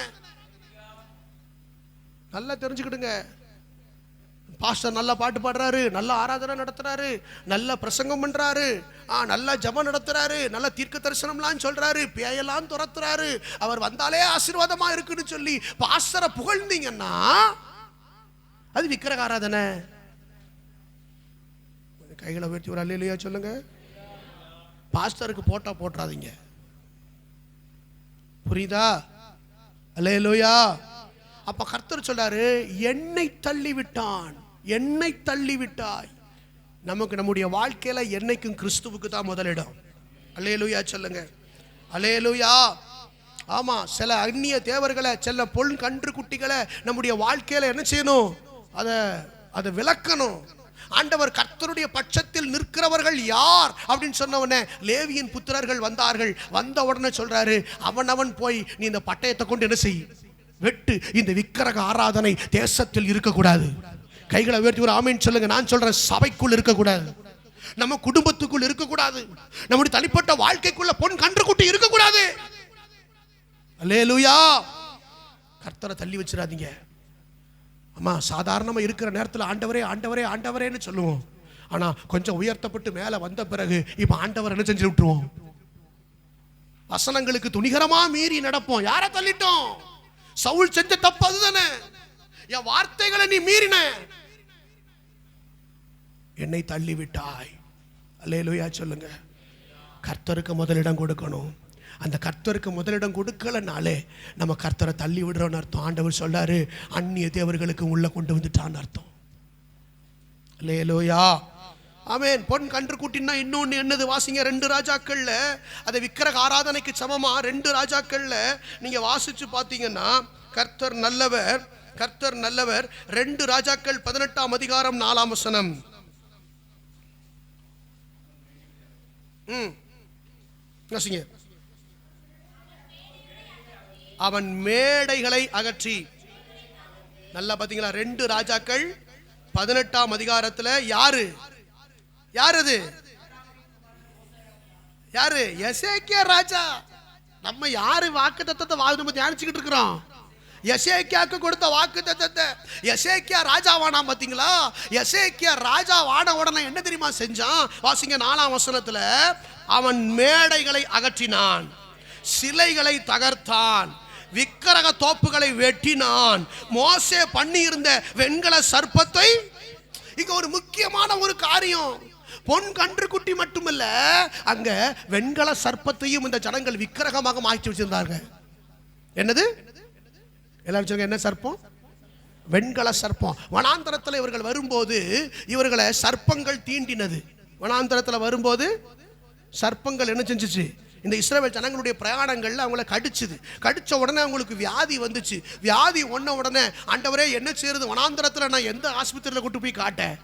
நல்லா தெரிஞ்சுக்கிடுங்க. பாஸ்டர் நல்ல பாட்டு பாடுறாரு, நல்ல ஆராதனை நடத்துறாரு, நல்ல பிரசங்கம் பண்றாரு, நல்ல ஜெபம் நடத்துறாரு, நல்ல தீர்க்க தரிசனம்லாம் சொல்றாரு, பேயெல்லாம் துரத்துறாரு, அவர் வந்தாலே ஆசீர்வாதமா இருக்குன்னு சொல்லி பாஸ்டரை புகழ்ந்தீங்கன்னா அது விக்கிரக ஆராதனை. கைகளை உயர்த்தி ஒரு அல்லேலூயா சொல்லுங்க. பாஸ்டருக்கு போட்டா போட்டுறாதீங்க, புரியுதா? அல்லேலூயா. அப்ப கர்த்தர் சொல்றாரு, என்னை தள்ளி விட்டான், என்னை தள்ளி விட்டாய். நமக்கு நம்முடைய வாழ்க்கையில என்னைக்கும் கிறிஸ்துவுக்கு தான் முதலிடம். அல்லேலூயா சொல்லுங்க. அல்லேலூயா. ஆமா, சில அந்நிய தேவர்களை, சில பொன் கன்று குட்டிகளை நம்முடைய வாழ்க்கையில என்ன செய்யணும்? அதை விளக்கணும். ஆண்டவர் கர்த்தருடைய பட்சத்தில் நிற்கிறவர்கள் யார் அப்படின்னு சொன்ன உடனே லேவியின் புத்திரர்கள் வந்தார்கள். வந்த உடனே சொல்றாரு, அவன் போய் நீ இந்த பட்டயத்தை கொண்டு என்ன செய், வெட்டு. இந்த விக்கிரக ஆராதனை தேசத்தில் இருக்கக்கூடாது. கைகளை உயர்த்தி ஒரு ஆமீன் சொல்லுங்க. நான் சொல்றேன், சபைக்குள் இருக்கக்கூடாது, நம்ம குடும்பத்துக்குள் இருக்கக்கூடாது, நம்முடைய தனிப்பட்ட வாழ்க்கைக்குள்ள பொன் கன்றுக்குட்டி இருக்கக்கூடாது. அல்லேலூயா. கர்த்தரை தள்ளி வச்சிடாதீங்க. அம்மா, சாதாரணமா இருக்கிற நேரத்தில் ஆண்டவரே ஆண்டவரே ஆண்டவரேன்னு சொல்லுவோம். ஆனா கொஞ்சம் உயர்த்தப்பட்டு மேல வந்த பிறகு இப்ப ஆண்டவர் என்ன செஞ்சு விட்டுருவோம்? வசனங்களுக்கு துணிகரமா மீறி நடப்போம். யாரை தள்ளிட்டோம்? சவுல் செஞ்ச தப்பு அதுதானே. என் வார்த்தைகளை நீ மீறின, என்னை தள்ளி விட்டாய். அல்லேலூயா சொல்லுங்க. கர்த்தருக்கு முதலிடம் கொடுக்கணும். அந்த கர்த்தருக்கு முதலிடம் கொடுக்கலனாலே நம்ம கர்த்தரை தள்ளி விடுறோம்னு அர்த்தம். ஆண்டவர் சொல்றாரு, அந்நிய தேவர்களுக்கு உள்ள கொண்டு வந்துட்டான்னு அர்த்தம். அல்லேலூயா, ஆமென். பொன் கன்று குட்டினா இன்னொன்னு என்னது? வாசிங்க 2 ராஜாக்கள்ல. அதை விக்கிரக ஆராதனைக்கு சமமா 2 ராஜாக்கள்ல நீங்க வாசிச்சு பார்த்தீங்கன்னா, கர்த்தர் நல்லவர், கர்த்தர் நல்லவர். 2 ராஜாக்கள் 18ஆம் அதிகாரம் 4ஆம் வசனம். வாசிங்க. அவன் மேடைகளை அகற்றி. நல்லா பாத்தீங்களா? 2 ராஜாக்கள் 18ஆம் அதிகாரத்துல யாரு அது? யாரு? எசேக்கியா ராஜா. நம்ம யாரு வாக்குத்தத்தத்தை நம்ம தியானிச்சுக்கிட்டு இருக்கிறோம்? எசேக்கியாக்கு கொடுத்த வாக்குத்தத்தத்தை. எசேக்கியா ராஜாவானா பாத்தீங்களா? எசேக்கியா ராஜாவான உடனே என்ன தெரியுமா செஞ்சான்? வாசிங்க 4ஆம் வசனத்துல, அவன் மேடைகளை அகற்றினான், சிலைகளை தகர்த்தான், விக்கிரக தோப்புகளை வெட்டினான், மோசே பண்ணி இருந்த வெண்கல சர்ப்பத்தை. இங்க ஒரு முக்கியமான ஒரு காரியம், பொன் கன்று குட்டி மட்டுமல்ல, அங்க வெண்கல சர்ப்பத்தையும் இந்த ஜனங்கள் விக்கிரகமாக மாற்றி வச்சிருந்தார்கள். என்னது? எல்லாரும் சொல்லுங்க, என்ன சர்ப்பம்? வெண்கல சர்ப்பம். வனாந்தரத்தில் இவர்கள் வரும்போது இவர்களை சர்ப்பங்கள் தீண்டினது. வனாந்தரத்தில் வரும்போது சர்ப்பங்கள் என்ன செஞ்சிச்சு? இந்த இஸ்ரவேல் ஜனங்களுடைய பிரயாணங்கள்ல அவங்கள கடிச்சுது. கடிச்ச உடனே அவங்களுக்கு வியாதி வந்துச்சு. வியாதி ஒன்ன உடனே, ஆண்டவரே என்ன செய்யறது? வனாந்தரத்தில் நான் எந்த ஆஸ்பத்திரியில் கூட்டு போய் காட்டேன்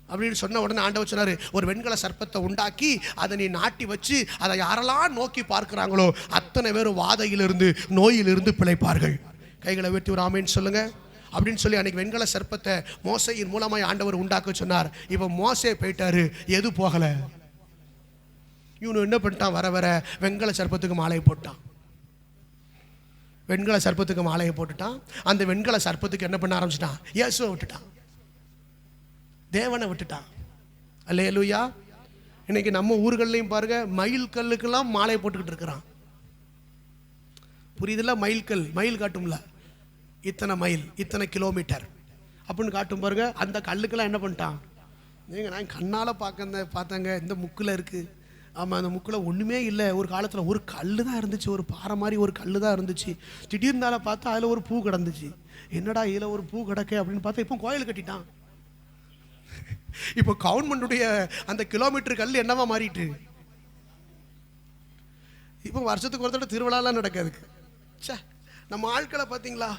அப்படின்னு சொன்ன உடனே ஆண்டவர் சொன்னாரு, ஒரு வெண்கல சர்ப்பத்தை உண்டாக்கி அதை நீ நாட்டி வச்சு அதை யாரெல்லாம் நோக்கி பார்க்கிறாங்களோ அத்தனை பேரும் வாதையிலிருந்து, நோயிலிருந்து பிழைப்பார்கள். கைகளை வெட்டி ஒரு ஆமேன்னு சொல்லுங்க அப்படின்னு சொல்லி அன்னைக்கு வெண்கல சர்ப்பத்தை மோசையின் மூலமாய் ஆண்டவர் உண்டாக்க சொன்னார். இப்போ மோசே போயிட்டாரு, எது போகல. இவனு என்ன பண்ணிட்டான்? வர வர வெண்கல சர்ப்பத்துக்கு மாலையை போட்டான். வெண்கல சர்ப்பத்துக்கு மாலையை போட்டுட்டான். அந்த வெண்கல சர்ப்பத்துக்கு என்ன பண்ண ஆரம்பிச்சிட்டான்? இயேசுவை விட்டுட்டான், தேவனை விட்டுட்டான். அல்லேலூயா. இன்னைக்கு நம்ம ஊர்கள்லையும் பாருங்க, மயில் கல்லுக்கெல்லாம் மாலை போட்டுக்கிட்டு இருக்கிறான். புரியுதுல்ல? மயில் கல், மயில் காட்டும்ல, இத்தனை மைல், இத்தனை கிலோமீட்டர் அப்படின்னு காட்டும் பாருங்க. அந்த கல்லுக்கெல்லாம் என்ன பண்ணிட்டான்? நீங்க நான் கண்ணால் பார்த்தாங்க, இந்த முக்கில் இருக்கு. ஆமாம், அந்த முக்கில் ஒன்றுமே இல்லை. ஒரு காலத்தில் ஒரு கல் தான் இருந்துச்சு, ஒரு பாறை மாதிரி ஒரு கல் தான் இருந்துச்சு. திடீர்னால பார்த்தா அதில் ஒரு பூ கிடந்துச்சு. என்னடா இதில் ஒரு பூ கிடக்கு அப்படின்னு பார்த்தா இப்போ கோயில் கட்டிட்டான். இப்போ கவர்மெண்டுடைய அந்த கிலோமீட்டர் கல் என்னவா மாறிட்டு? இப்போ வருஷத்துக்கு ஒரு தடவை திருவிழாலாம் நடக்காதுக்கு. சே, நம்ம ஆட்களை பார்த்தீங்களா?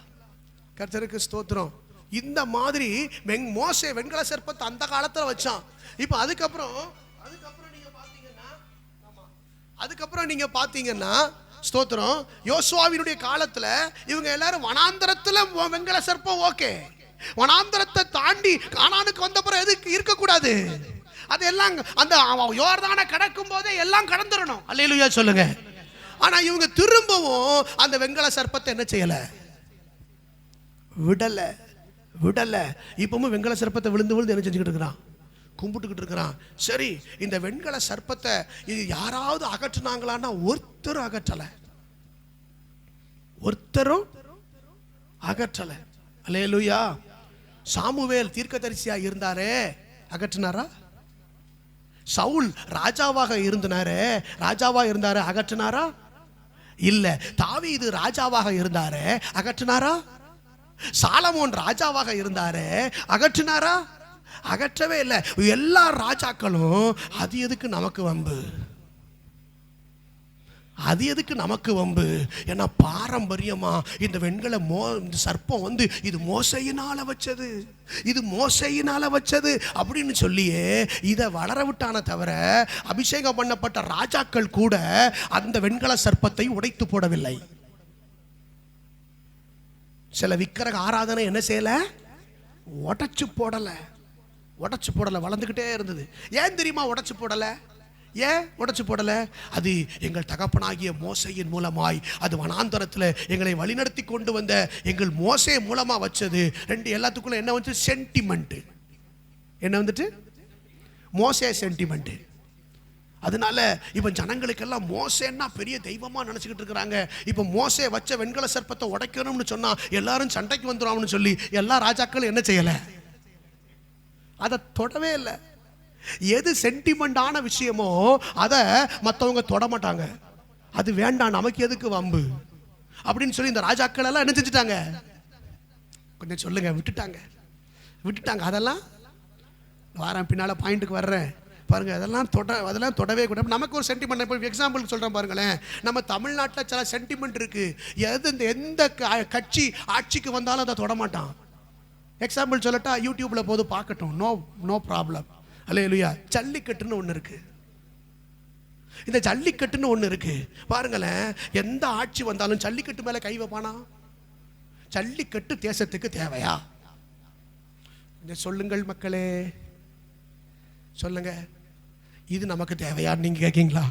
கர்த்தருக்கு ஸ்தோத்திரம். இந்த மாதிரி மோசே வெண்கல சர்ப்பத்தை அந்த காலத்தில் வச்சான். இப்போ அதுக்கப்புறம் நீங்க பாத்தீங்கன்னா ஸ்தோத்திரம், யோசுவாவினுடைய காலத்துல இவங்க எல்லாரும் வனாந்தரத்துல வெண்கல சர்ப்பம் ஓகே. வனாந்தரத்தை தாண்டி கானானுக்கு வந்த பிறகு எதுக்கு இருக்கக்கூடாது? அதெல்லாம் அந்த யோர்தானை கடக்கும் போதே எல்லாம் கடந்துடணும். அல்லேலூயா சொல்லுங்க. ஆனா இவங்க திரும்பவும் அந்த வெண்கல சர்ப்பத்தை என்ன செய்யல? விடல. இப்பவும் வெண்கல சர்ப்பத்தை விழுந்து என்ன செஞ்சுக்கிட்டு இருக்கிறான்? கும்பிட்டுக்கிட்டு இருக்கிறான். சரி, இந்த வெண்கல சர்ப்பத்தை இது யாராவது அகற்றினாங்களான்னா ஒருத்தரும் அகற்றல. அல்லேலூயா. சாமுவேல் தீர்க்கதரிசியா இருந்தாரே, அகற்றினாரா? சவுல் ராஜாவாக இருந்தாரே, அகற்றினாரா? இல்ல. தாவீது ராஜாவாக இருந்தாரே, அகற்றினாரா? சாலமோன் ராஜாவாக இருந்தாரே, அகற்றினாரா? அகற்றவே இல்லை. எல்லா ராஜாக்களும் அது எதுக்கு நமக்கு வம்பு? அது எதுக்கு நமக்கு வம்பு? ஏன்னா பாரம்பரியமா இந்த வெண்கல இந்த சர்ப்பம் வந்து இது மோசையினால வச்சது, இது மோசையினால வச்சது அப்படின்னு சொல்லியே இதை வளர விட்டான தவிர அபிஷேகம் பண்ணப்பட்ட ராஜாக்கள் கூட அந்த வெண்கல சர்ப்பத்தை உடைத்து போடவில்லை. சில விக்கிரக ஆராதனை என்ன செய்யல? உடைச்சு போடல, உடைச்சு போடல, வளர்ந்துக்கிட்டே இருந்தது. ஏன் தெரியுமா உடைச்சு போடல? ஏன் உடைச்சு போடல? அது எங்கள் தகப்பனாகிய மோசையின் மூலமாய், அது வனாந்தரத்தில் எங்களை வழிநடத்தி கொண்டு வந்த எங்கள் மோசே மூலமா வச்சது. ரெண்டு எல்லாத்துக்குள்ள என்ன வந்து? சென்டிமெண்ட். என்ன வந்துட்டு? மோசே சென்டிமெண்ட். அதனால இப்ப ஜனங்களுக்கெல்லாம் மோசேன்னா பெரிய தெய்வமா நினைச்சுக்கிட்டு இருக்கிறாங்க. இப்ப மோசே வச்ச வெண்கல சர்ப்பத்தை உடைக்கணும்னு சொன்னா எல்லாரும் சண்டைக்கு வந்துடுவாங்கன்னு சொல்லி எல்லா ராஜாக்களும் என்ன செய்யல? அதை தொடவே இல்லை. எது சென்டிமெண்டான விஷயமோ அதை மற்றவங்க தொட மாட்டாங்க. அது வேண்டாம், நமக்கு எதுக்கு வம்பு அப்படின்னு சொல்லி இந்த ராஜாக்கள் எல்லாம் என்ன செஞ்சுட்டாங்க? கொஞ்சம் சொல்லுங்க, விட்டுட்டாங்க. அதெல்லாம் வாரம் பின்னால பாயிண்ட்டுக்கு வர்றேன் பாருங்க. அதெல்லாம் தொடவே கூடாது. நமக்கு ஒரு சென்டிமெண்ட். இப்போ எக்ஸாம்பிள் சொல்கிறேன் பாருங்களேன். நம்ம தமிழ்நாட்டில் சில சென்டிமெண்ட் இருக்கு. எந்த கட்சி ஆட்சிக்கு வந்தாலும் அதை தொடமாட்டான். எக்ஸாம்பிள் சொல்லட்டா? யூடியூப்ல போது பார்க்கட்டும், நோ ப்ராப்ளம். அல்லேலூயா. ஜல்லிக்கட்டுன்னு ஒன்று இருக்கு. இந்த ஜல்லிக்கட்டுன்னு ஒன்று இருக்கு பாருங்களேன். எந்த ஆட்சி வந்தாலும் ஜல்லிக்கட்டு மேல கை வைப்பானா? ஜல்லிக்கட்டு தேசத்துக்கு தேவையா? சொல்லுங்கள் மக்களே, சொல்லுங்க. இது நமக்கு தேவையா? நீங்க கேட்கீங்களா?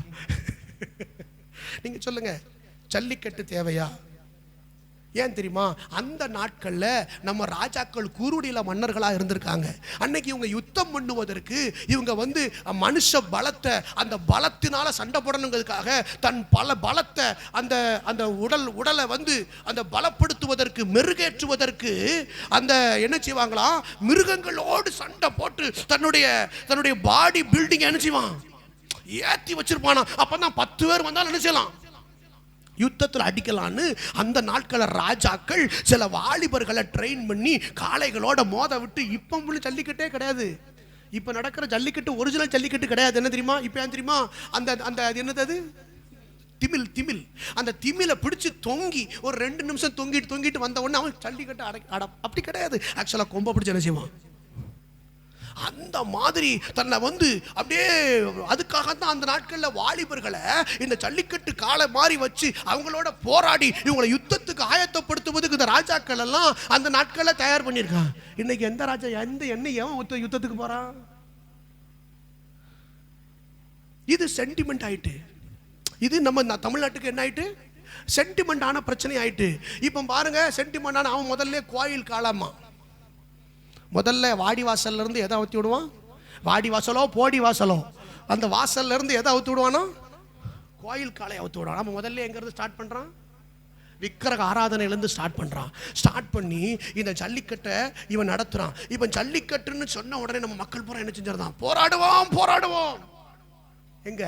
நீங்க சொல்லுங்க, ஜல்லிக்கட்டு தேவையா? ஏன் தெரியுமா? அந்த நாட்கள்ல நம்ம ராஜாக்கள் குருடியில மன்னர்களா இருந்திருக்காங்க. அன்னைக்கு இவங்க யுத்தம் பண்ணுவதற்கு இவங்க வந்து மனுஷ பலத்தை, அந்த பலத்தினால சண்டை போடணுங்கிறதுக்காக தன் பலத்தை அந்த உடலை வந்து அந்த பலப்படுத்துவதற்கு, மெருகேற்றுவதற்கு அந்த என்ன செய்வாங்களா? மிருகங்களோடு சண்டை போட்டு தன்னுடைய பாடி பில்டிங் என்ன செய்வான்? ஏத்தி வச்சிருப்பானா. அப்பதான் 10 பேர் வந்தாலும் என்ன செய்யலாம்? யுத்தத்தில் அடிக்கலான்னு அந்த நாட்கள ராஜாக்கள் சில வாலிபர்களை ட்ரெயின் பண்ணி காளைகளோட மோத விட்டு. இப்ப ஜல்லிக்கட்டே கிடையாது. இப்ப நடக்கிற ஜல்லிக்கட்டு ஒரிஜினல் ஜல்லிக்கட்டு கிடையாது. என்ன தெரியுமா? இப்ப ஏன் தெரியுமா? அந்த என்னது அது? திமில். அந்த திமிலை பிடிச்சு தொங்கி ஒரு 2 நிமிஷம் தொங்கிட்டு வந்த உடனே அவன் ஜல்லிக்கட்டு அப்படி கிடையாது. ஆக்சுவலா கொம்ப பிடிச்சு என்ன செய்வான்? அந்த மாதிரி தன்னை வந்து அப்படியே. அதுக்காக தான் அந்த நாட்களில் வாலிபர்களை இந்த ஜல்லிக்கட்டு காலை மாறி வச்சு அவங்களோட போராடி இவங்களை யுத்தத்துக்கு ஆயத்தப்படுத்துவதுக்கு இந்த ராஜாக்கள் எல்லாம் அந்த நாட்களில் தயார் பண்ணியிருக்கான். இன்னைக்கு எந்த ராஜா என்ன யுத்தத்துக்கு போறான்? இது சென்டிமெண்ட் ஆயிட்டு. இது நம்ம தமிழ்நாட்டுக்கு என்ன ஆயிட்டு? சென்டிமெண்டான பிரச்சனை ஆயிட்டு. இப்போ பாருங்க, சென்டிமெண்டான அவன் முதல்ல கோயில் காலமா, முதல்ல வாடி வாசல்ல இருந்து எதை ஊற்றி விடுவான்? வாடி வாசலோ போடி வாசலோ, அந்த வாசல்ல இருந்து எதை ஊற்றி விடுவானோ? கோயில் காலை ஊற்றி விடுவான். நம்ம முதல்ல எங்க இருந்து ஸ்டார்ட் பண்றான்? விக்கிரக ஆராதனையிலேருந்து ஸ்டார்ட் பண்றான். ஸ்டார்ட் பண்ணி இந்த ஜல்லிக்கட்டை இவன் நடத்துறான். இவன் ஜல்லிக்கட்டுன்னு சொன்ன உடனே நம்ம மக்கள் பூரா என்ன செஞ்சிருந்தான்? போராடுவோம். எங்க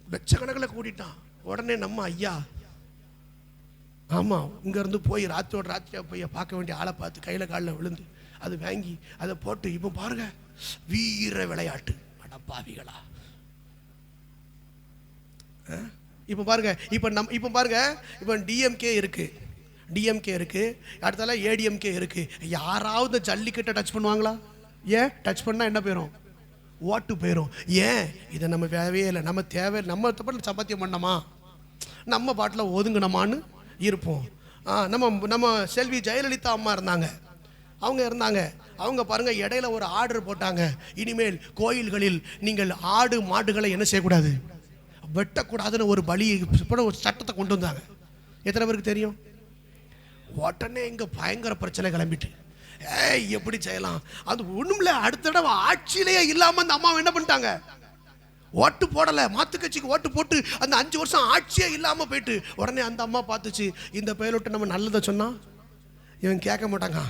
லட்சக்கணக்கில் கூட்டிட்டான். உடனே நம்ம ஐயா, ஆமா, இங்க இருந்து போய் ராத்திரியா போய் பார்க்க வேண்டிய ஆளை பார்த்து கையில காலில் விழுந்து அது வாங்கி அதை போட்டு. இப்போ பாருங்க, வீர விளையாட்டு. அடப்பாவிகளா! இப்போ பாருங்க, இப்போ பாருங்க, இப்போ டிஎம்கே இருக்கு, அடுத்தால ஏடிஎம்கே இருக்கு. யாராவது ஜல்லிக்கட்டை டச் பண்ணுவாங்களா? ஏன் டச் பண்ணா என்ன போயிடும்? ஓட்டு போயிடும். ஏன்? இதை நம்ம தேவையே இல்லை. நம்ம சம்பாத்தியம் பண்ணோமா, நம்ம பாட்டில் ஒதுங்கினோமான்னு இருப்போம். நம்ம செல்வி ஜெயலலிதா அம்மா அவங்க பாருங்க, இடையில ஒரு ஆர்டர் போட்டாங்க. இனிமேல் கோயில்களில் நீங்கள் ஆடு மாடுகளை என்ன செய்யக்கூடாது? வெட்டக்கூடாதுன்னு ஒரு ஒரு சட்டத்தை கொண்டு வந்தாங்க. எத்தனை பேருக்கு தெரியும்? உடனே இங்க பயங்கர பிரச்சனை கிளம்பிட்டு, எப்படி செய்யலாம்? அது ஒண்ணுமில்ல. அடுத்த தடவை ஆட்சியிலேயே இல்லாம அந்த அம்மா என்ன பண்ணிட்டாங்க? ஓட்டு போடலை. மாத்து கட்சிக்கு ஓட்டு போட்டு அந்த 5 வருஷம் ஆட்சியே இல்லாமல் போயிட்டு. உடனே அந்த அம்மா பார்த்துச்சு, இந்த பயலோட்டு நம்ம நல்லதை சொன்னா இவன் கேட்க மாட்டாங்க,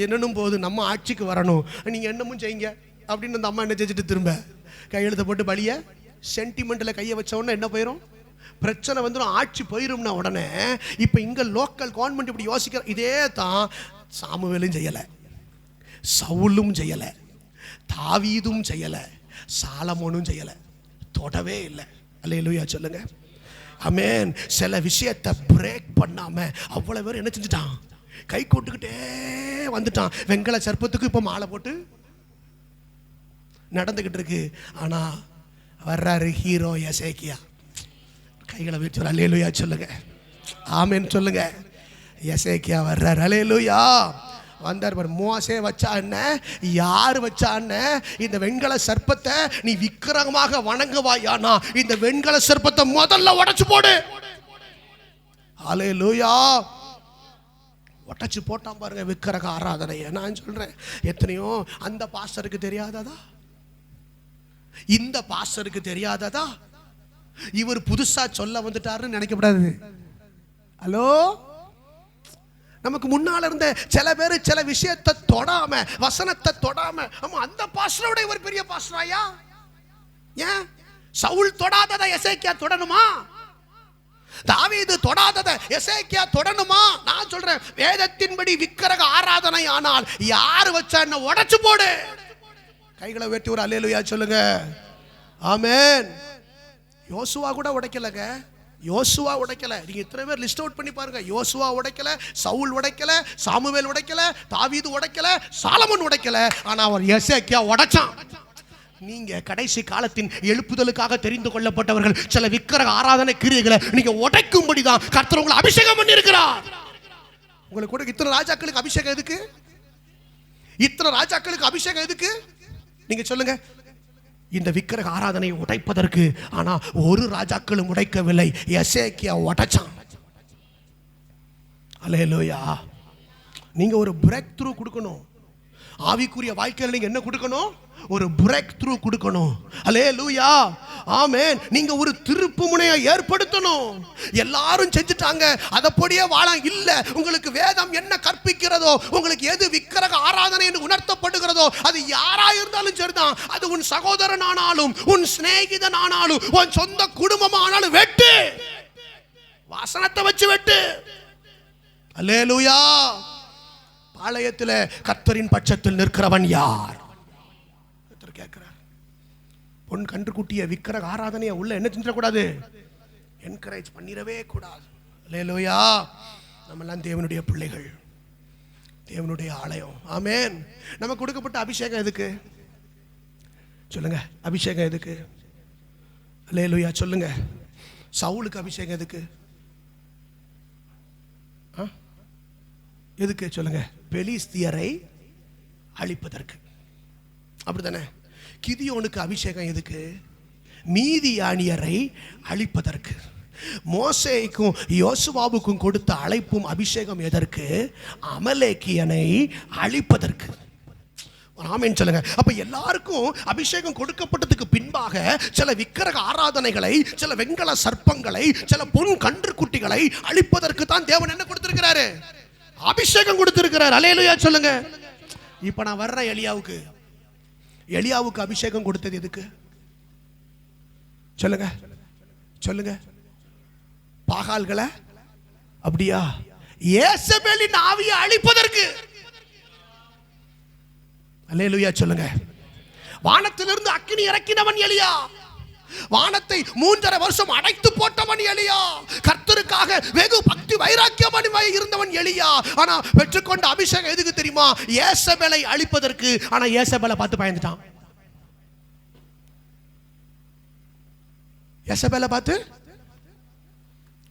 என்னன்னும் போது நம்ம ஆட்சிக்கு வரணும், நீங்கள் என்னமும் செய்யுங்க அப்படின்னு அந்த அம்மா என்ன செஞ்சுட்டு திரும்ப கையெழுத்த போட்டு பலிய சென்டிமெண்ட்டில் கையை வச்ச என்ன போயிடும்? பிரச்சனை வந்துடும், ஆட்சி போயிரும்னா உடனே. இப்போ இங்கே லோக்கல் கவர்மெண்ட் இப்படி யோசிக்கிற. இதே தான் சாமுவேலும் செய்யலை, சவுலும் செய்யலை, தாவீதும் செய்யலை, சாலமோனும் செய்யலை, தொடவே இல்லை. அல்லேலூயா சொல்லுங்க. ஆமென். சில விஷயத்தை பிரேக் பண்ணாம அவ்வளவு பேர் என்ன செஞ்சுட்டான், கை கொட்டுக்கிட்டே வந்துட்டான். வெங்கல சர்ப்பத்துக்கு இப்ப மாலை போட்டு நடந்துகிட்டு இருக்கு. ஆனா வர்றாரு ஹீரோ எசேக்கியா. கைகளை வச்சு அல்லேலூயா சொல்லுங்க. ஆமென் சொல்லுங்க. எசேக்கியா வர்றாரு. அல்லேலூயா. வந்தார் பாரு. மோசே வச்சா என்ன, யார் வச்சா என்ன, இந்த வெண்கல சர்ப்பத்தை நீ விக்கிரகமாக வணங்குவாயானா இந்த வெண்கல சர்ப்பத்தை முதல்ல உடைச்சு போடு. அல்லேலூயா. உடைச்சு போட்டான் பாருங்க விக்கிரக ஆராதனையை. நான் சொல்றேன், எத்தனையோ அந்த பாஸ்டருக்கு தெரியாததா, இந்த பாஸ்டருக்கு தெரியாததா, இவர் புதுசா சொல்ல வந்துட்டாருன்னு நினைக்கப்படாது. ஹலோ, நமக்கு முன்னால இருந்த சில பேர் சில விஷயத்தை தொடாம, வசனத்தை தொடாம, ஆமா அந்த பாஸ்டரோட இவர் பெரிய பாஸ்டராயா? ஏன் சவுல் தொடாததை எசேக்கியா தொடணுமா? தாவீது தொடாததை எசேக்கியா தொடணுமா? நான் சொல்றேன், வேதத்தின்படி விக்கிரக ஆராதனை ஆனால் யார் வச்சா என்ன உடைச்சு போடு. கைகளை வெட்டி ஒரு அல்லேலூயா சொல்லுங்க. ஆமென். யோசுவா கூட உடைக்கலங்க. யோசுவா உடைக்கல. நீங்க இத்தனை பேர் லிஸ்ட் அவுட் பண்ணி பாருங்க. யோசுவா உடைக்கல, சவுல் உடைக்கல, சாமுவேல் உடைக்கல, தாவீது உடைக்கல, சாலமோன் உடைக்கல. ஆனா அவர் எசேக்கியா உடைச்சான். நீங்க கடைசி காலத்தின் எழுப்புதலுக்காக தெரிந்து கொள்ளப்பட்டவர்கள். சில விக்கிரக ஆராதனை கிரியைகளை நீங்க உடைக்கும்படிதான் கர்த்தர் உங்களை அபிஷேகம் பண்ணி இருக்கிறார். உங்களுக்கு கூட இத்தனை ராஜாக்களுக்கு அபிஷேகம் எதுக்கு? இத்தனை ராஜாக்களுக்கு அபிஷேகம் எதுக்கு? நீங்க சொல்லுங்க. இந்த விக்கிரக ஆராதனையை உடைப்பதற்கு. ஆனா ஒரு ராஜாக்களும் உடைக்கவில்லை, எசேக்கியா உடைச்சான். அல்லேலூயா. நீங்க ஒரு பிரேக் த்ரூ கொடுக்கணும். ஆவிக்குரிய வாழ்க்கையில் நீங்க என்ன கொடுக்கணும்? ஒரு பிரேக் த்ரூ கொடுக்கணும். அல்லேலூயா. ஆமென். நீங்க ஒரு திருப்பு முனையை ஏற்படுத்தணும். எல்லாரும் செஞ்சுட்டாங்க, அதப்படியே வாழ இல்ல. உங்களுக்கு வேதம் என்ன கற்பிக்கிறதோ, உங்களுக்கு எது விக்கிரக ஆராதனை என்று உணர்த்தப்படுகிறதோ, அது யாரா இருந்தாலும் சரிதான். அது உன் சகோதரன் ஆனாலும், உன் சிநேகிதன் ஆனாலும், உன் சொந்த குடும்பம் ஆனாலும் வெட்டு. வசனத்தை வச்சு வெட்டு. அல்லேலூயா. பாளையத்தில் கர்த்தரின் பட்சத்தில் நிற்கிறவன் யார்? கேட்கிறார். பொன் கன்றுக்குட்டிய விக்கிரக ஆராதனையை உள்ள என்ன செஞ்சிடக்கூடாது, என்கரேஜ் பண்ணிடவே கூடாது. அல்லேலூயா. நம்ம எல்லாம் தேவனுடைய பிள்ளைகள், தேவனுடைய ஆலயம். ஆமென். நமக்கு கொடுக்கப்பட்ட அபிஷேகம் எதுக்கு சொல்லுங்க? அபிஷேகம் எதுக்கு? அல்லேலூயா சொல்லுங்க. சவுலுக்கு அபிஷேகம் எதுக்கு? எதுக்கு சொல்லுங்க? பெலிஸ்தியரை அழிப்பதற்கு. அப்படித்தானே? கிதியோனுக்கு அபிஷேகம் எதுக்கு? மீதியானியரை அழிப்பதற்கு. மோசேக்கும் யோசுவாவுக்கும் கொடுத்த அழைப்பும் அபிஷேகம் எதற்கு? அமலேக்கியனை அழிப்பதற்கு. ஆமென் சொல்லுங்க. அப்ப எல்லாருக்கும் அபிஷேகம் கொடுக்கப்பட்டதுக்கு பின்பாக சில விக்கிரக ஆராதனைகளை, சில வெண்கல சர்ப்பங்களை, சில பொன் கன்று குட்டிகளை அழிப்பதற்கு தான் தேவன் என்ன கொடுத்திருக்கிறாரு? அபிஷேகம் கொடுத்திருக்கிறார். அல்லேலூயா சொல்லுங்க. இப்ப நான் வர்ற எலியாவுக்கு, எலியாவுக்கு அபிஷேகம் கொடுத்தது எதுக்கு சொல்லுங்க? சொல்லுங்க. பாகால்களை அப்படியா? யேசபேலின் ஆவியை அழிப்பதற்கு. அல்லேலூயா சொல்லுங்க. வானத்திலிருந்து அக்கினி இறக்கினவன் எலியா. வானத்தை 3.5 வருஷம் அடைத்து போட்டவன் எலியா. கர்த்தருக்காக வெகு பக்தி வைராக்கியமாய் இருந்தவன் எலியா. ஆனா பெற்றுக்கொண்ட அபிஷேகம் எதுக்கு தெரியுமா? யேசபேலை அழிப்பதற்கு. ஆனா யேசபேலை பார்த்து பயந்துட்டான். யேசபேலை பார்த்து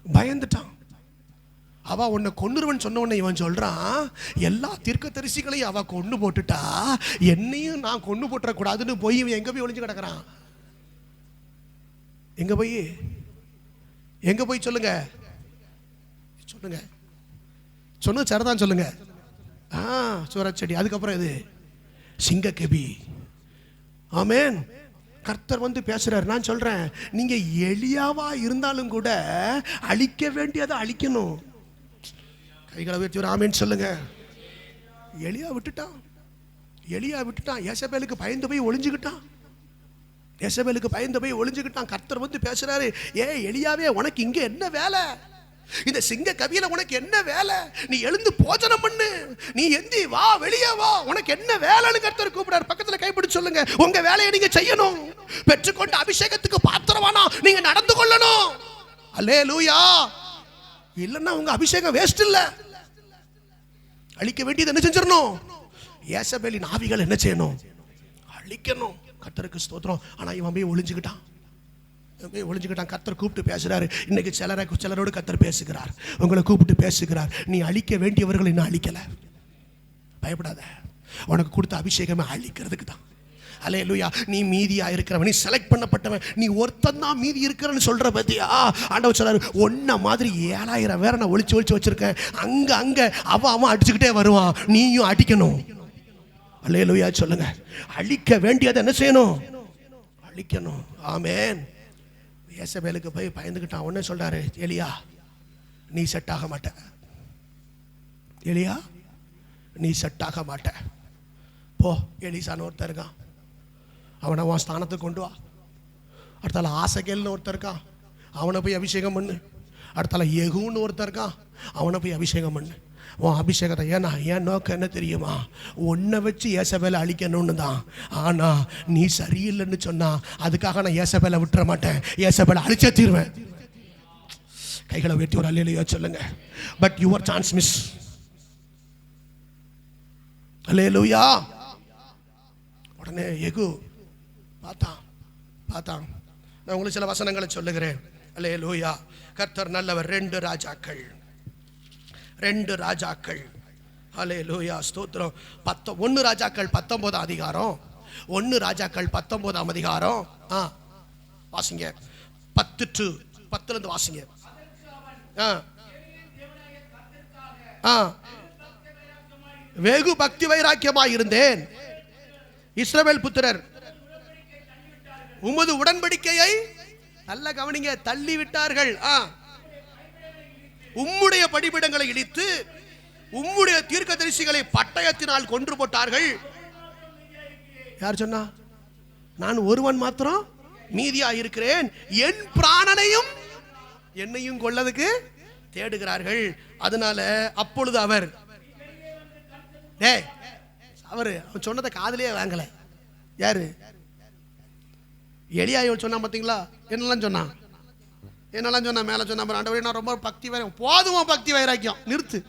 பயந்துட்டான். அவ உன்னை கொன்னுருவன் சொன்ன உடனே இவன் சொல்றான், எல்லா தீர்க்கதரிசிகளையும் அவ கொண்டு போட்டுட்டா, என்னையும் நான் கொண்டு போட்டுற கூடாதுன்னு போய் இவன் எங்க போய் ஒளிஞ்சு கிடக்குறான்? எங்க போய்? எங்க போய் சொல்லுங்க? சொல்லுங்க. சொன்னது சரிதான் சொல்லுங்க. சூரச்செடி. அதுக்கப்புறம் இது சிங்கக்கெபி. ஆமென். கர்த்தர் வந்து பேசுறாரு. நான் சொல்றேன், நீங்க எலியாவா இருந்தாலும் கூட அழிக்க வேண்டியதை அழிக்கணும். கைகளை வச்சு ஆமென் சொல்லுங்க. எலியா விட்டுட்டான். எலியா விட்டுட்டான். யேசபேலுக்கு பயந்து போய் ஒளிஞ்சுக்கிட்டான். யேசபேலுக்கு பயந்து போய் ஒளிஞ்சுக்கிட்டான். கர்த்தர் வந்து பேசுறாரு, ஏ எலியாவே, உனக்கு இங்க என்ன வேலை? இந்த சிங்க கவியில உனக்கு என்ன வேலை? நீ எழுந்து போஜனம் பண்ணு, நீ எந்தி வா, வெளியே வா, உனக்கு என்ன வேலைன்னு கர்த்தர் கூப்பிடாரு. பக்கத்துல கைப்பிடிச்சு சொல்லுங்க, உங்க வேலையை நீங்க செய்யணும். பெற்றுக்கொண்ட அபிஷேகத்துக்கு பாத்திரமானா நீங்க நடந்து கொள்ளணும். அல்லேலூயா. இல்லன்னா உங்க அபிஷேகம் வேஸ்ட் இல்ல. அழிக்க வேண்டியது என்ன செஞ்சிடணும்? யேசபேலின் ஆவிகள் என்ன செய்யணும்? அழிக்கணும். கர்த்தருக்கு ஸ்தோத்திரம். ஆனா இவன் போய் ஒளிஞ்சுக்கிட்டான். கர்த்தர் கூப்பிட்டு பேசுறாரு. இன்னைக்கு சிலரோடு கர்த்தர் பேசுகிறார், உங்களை கூப்பிட்டு பேசுகிறார். நீ அழிக்க வேண்டியவர்கள் இன்னும் அழிக்கல. பயப்படாத, உனக்கு கொடுத்த அபிஷேகமே அழிக்கிறதுக்கு தான். அல்லேலூயா. நீ மீதியா இருக்கிறவன், நீ செலக்ட் பண்ணப்பட்டவன், நீ ஒருத்தன் தான் மீதி இருக்கிறன்னு சொல்ற பத்தியா? ஆண்டவர் சொல்றாரு, ஒன்ன மாதிரி 7000 பேரை நான் ஒளிச்சு வச்சிருக்கேன். அங்க அவன் அடிச்சுக்கிட்டே வருவான், நீயும் அடிக்கணும். அல்லேலூயா சொல்லுங்க. அழிக்க வேண்டியதை என்ன செய்யணும்? அழிக்கணும். ஆமென். யேசபேலுக்கு போய் பயந்துக்கிட்டான். உடனே சொல்றாரு, எலியா நீ செட் ஆக மாட்ட. எலியா நீ செட் ஆக மாட்ட. போ, எலிசான்னு ஒருத்தர் இருக்கான், அவனை உன் ஸ்தானத்துக்கு கொண்டு வா. அடுத்தால ஆசகேல்னு ஒருத்தர் இருக்கான், அவனை போய் அபிஷேகம் பண்ணு. அடுத்தால யெகூன்னு ஒருத்தர் இருக்கான், அவனை போய் அபிஷேகம் பண்ணு. உன் அபிஷேகத்தை. ஏன்னா என் நோக்கம் என்ன தெரியுமா? உன்னை வச்சு யேசபேலை அழிக்கணும்னு தான். ஆனா நீ சரியில்லைன்னு சொன்னா அதுக்காக நான் யேசபேலை விட்டுற மாட்டேன், யேசபேலை அழிச்சே தீர்வேன். கைகளை வெட்டி ஒரு அல்லேலூயா சொல்லுங்க. But your chance miss. Hallelujah. உடனே யெகூ பார்த்தான். நான் உங்களுக்கு சில வசனங்களை சொல்லுகிறேன். அல்லேலூயா. கர்த்தர் நல்லவர். 2 ராஜாக்கள். அல்லேலூயா ஸ்தோத்திரம். 1 ராஜாக்கள் 19 அதிகாரம். 1 ராஜாக்கள் 19 அதிகாரம். வாசிங்க. 10 இருந்து வாசிங்க. வெகு பக்தி வைராக்கியமாய் இருந்தேன். இஸ்ரவேல் புத்திரர் உமது உடன்படிக்கையை நல்ல கவனிங்க தள்ளி விட்டார்கள். உம்முடைய படிபிடங்களை இடித்து உம்முடைய தீர்க்கதரிசிகளை பட்டயத்தினால் கொன்று போட்டார்கள். யார் சொன்னா? நான் ஒருவன் மாத்திரம் மீதியா இருக்கிறேன், என் பிராணனையும் என்னையும் கொல்லதுக்கு தேடுகிறார்கள். அதனால அப்பொழுது அவர் அவன் சொன்னதை காதலியே வாங்கல. யாரு? எலியா சொன்னா பாத்தீங்களா? என்னெல்லாம் சொன்னா மேல சொன்னா, ஆண்டவரே நான் ரொம்ப பக்தி வைராக்கியம். போதும் பக்தி வைராக்கியம் நிறுத்து.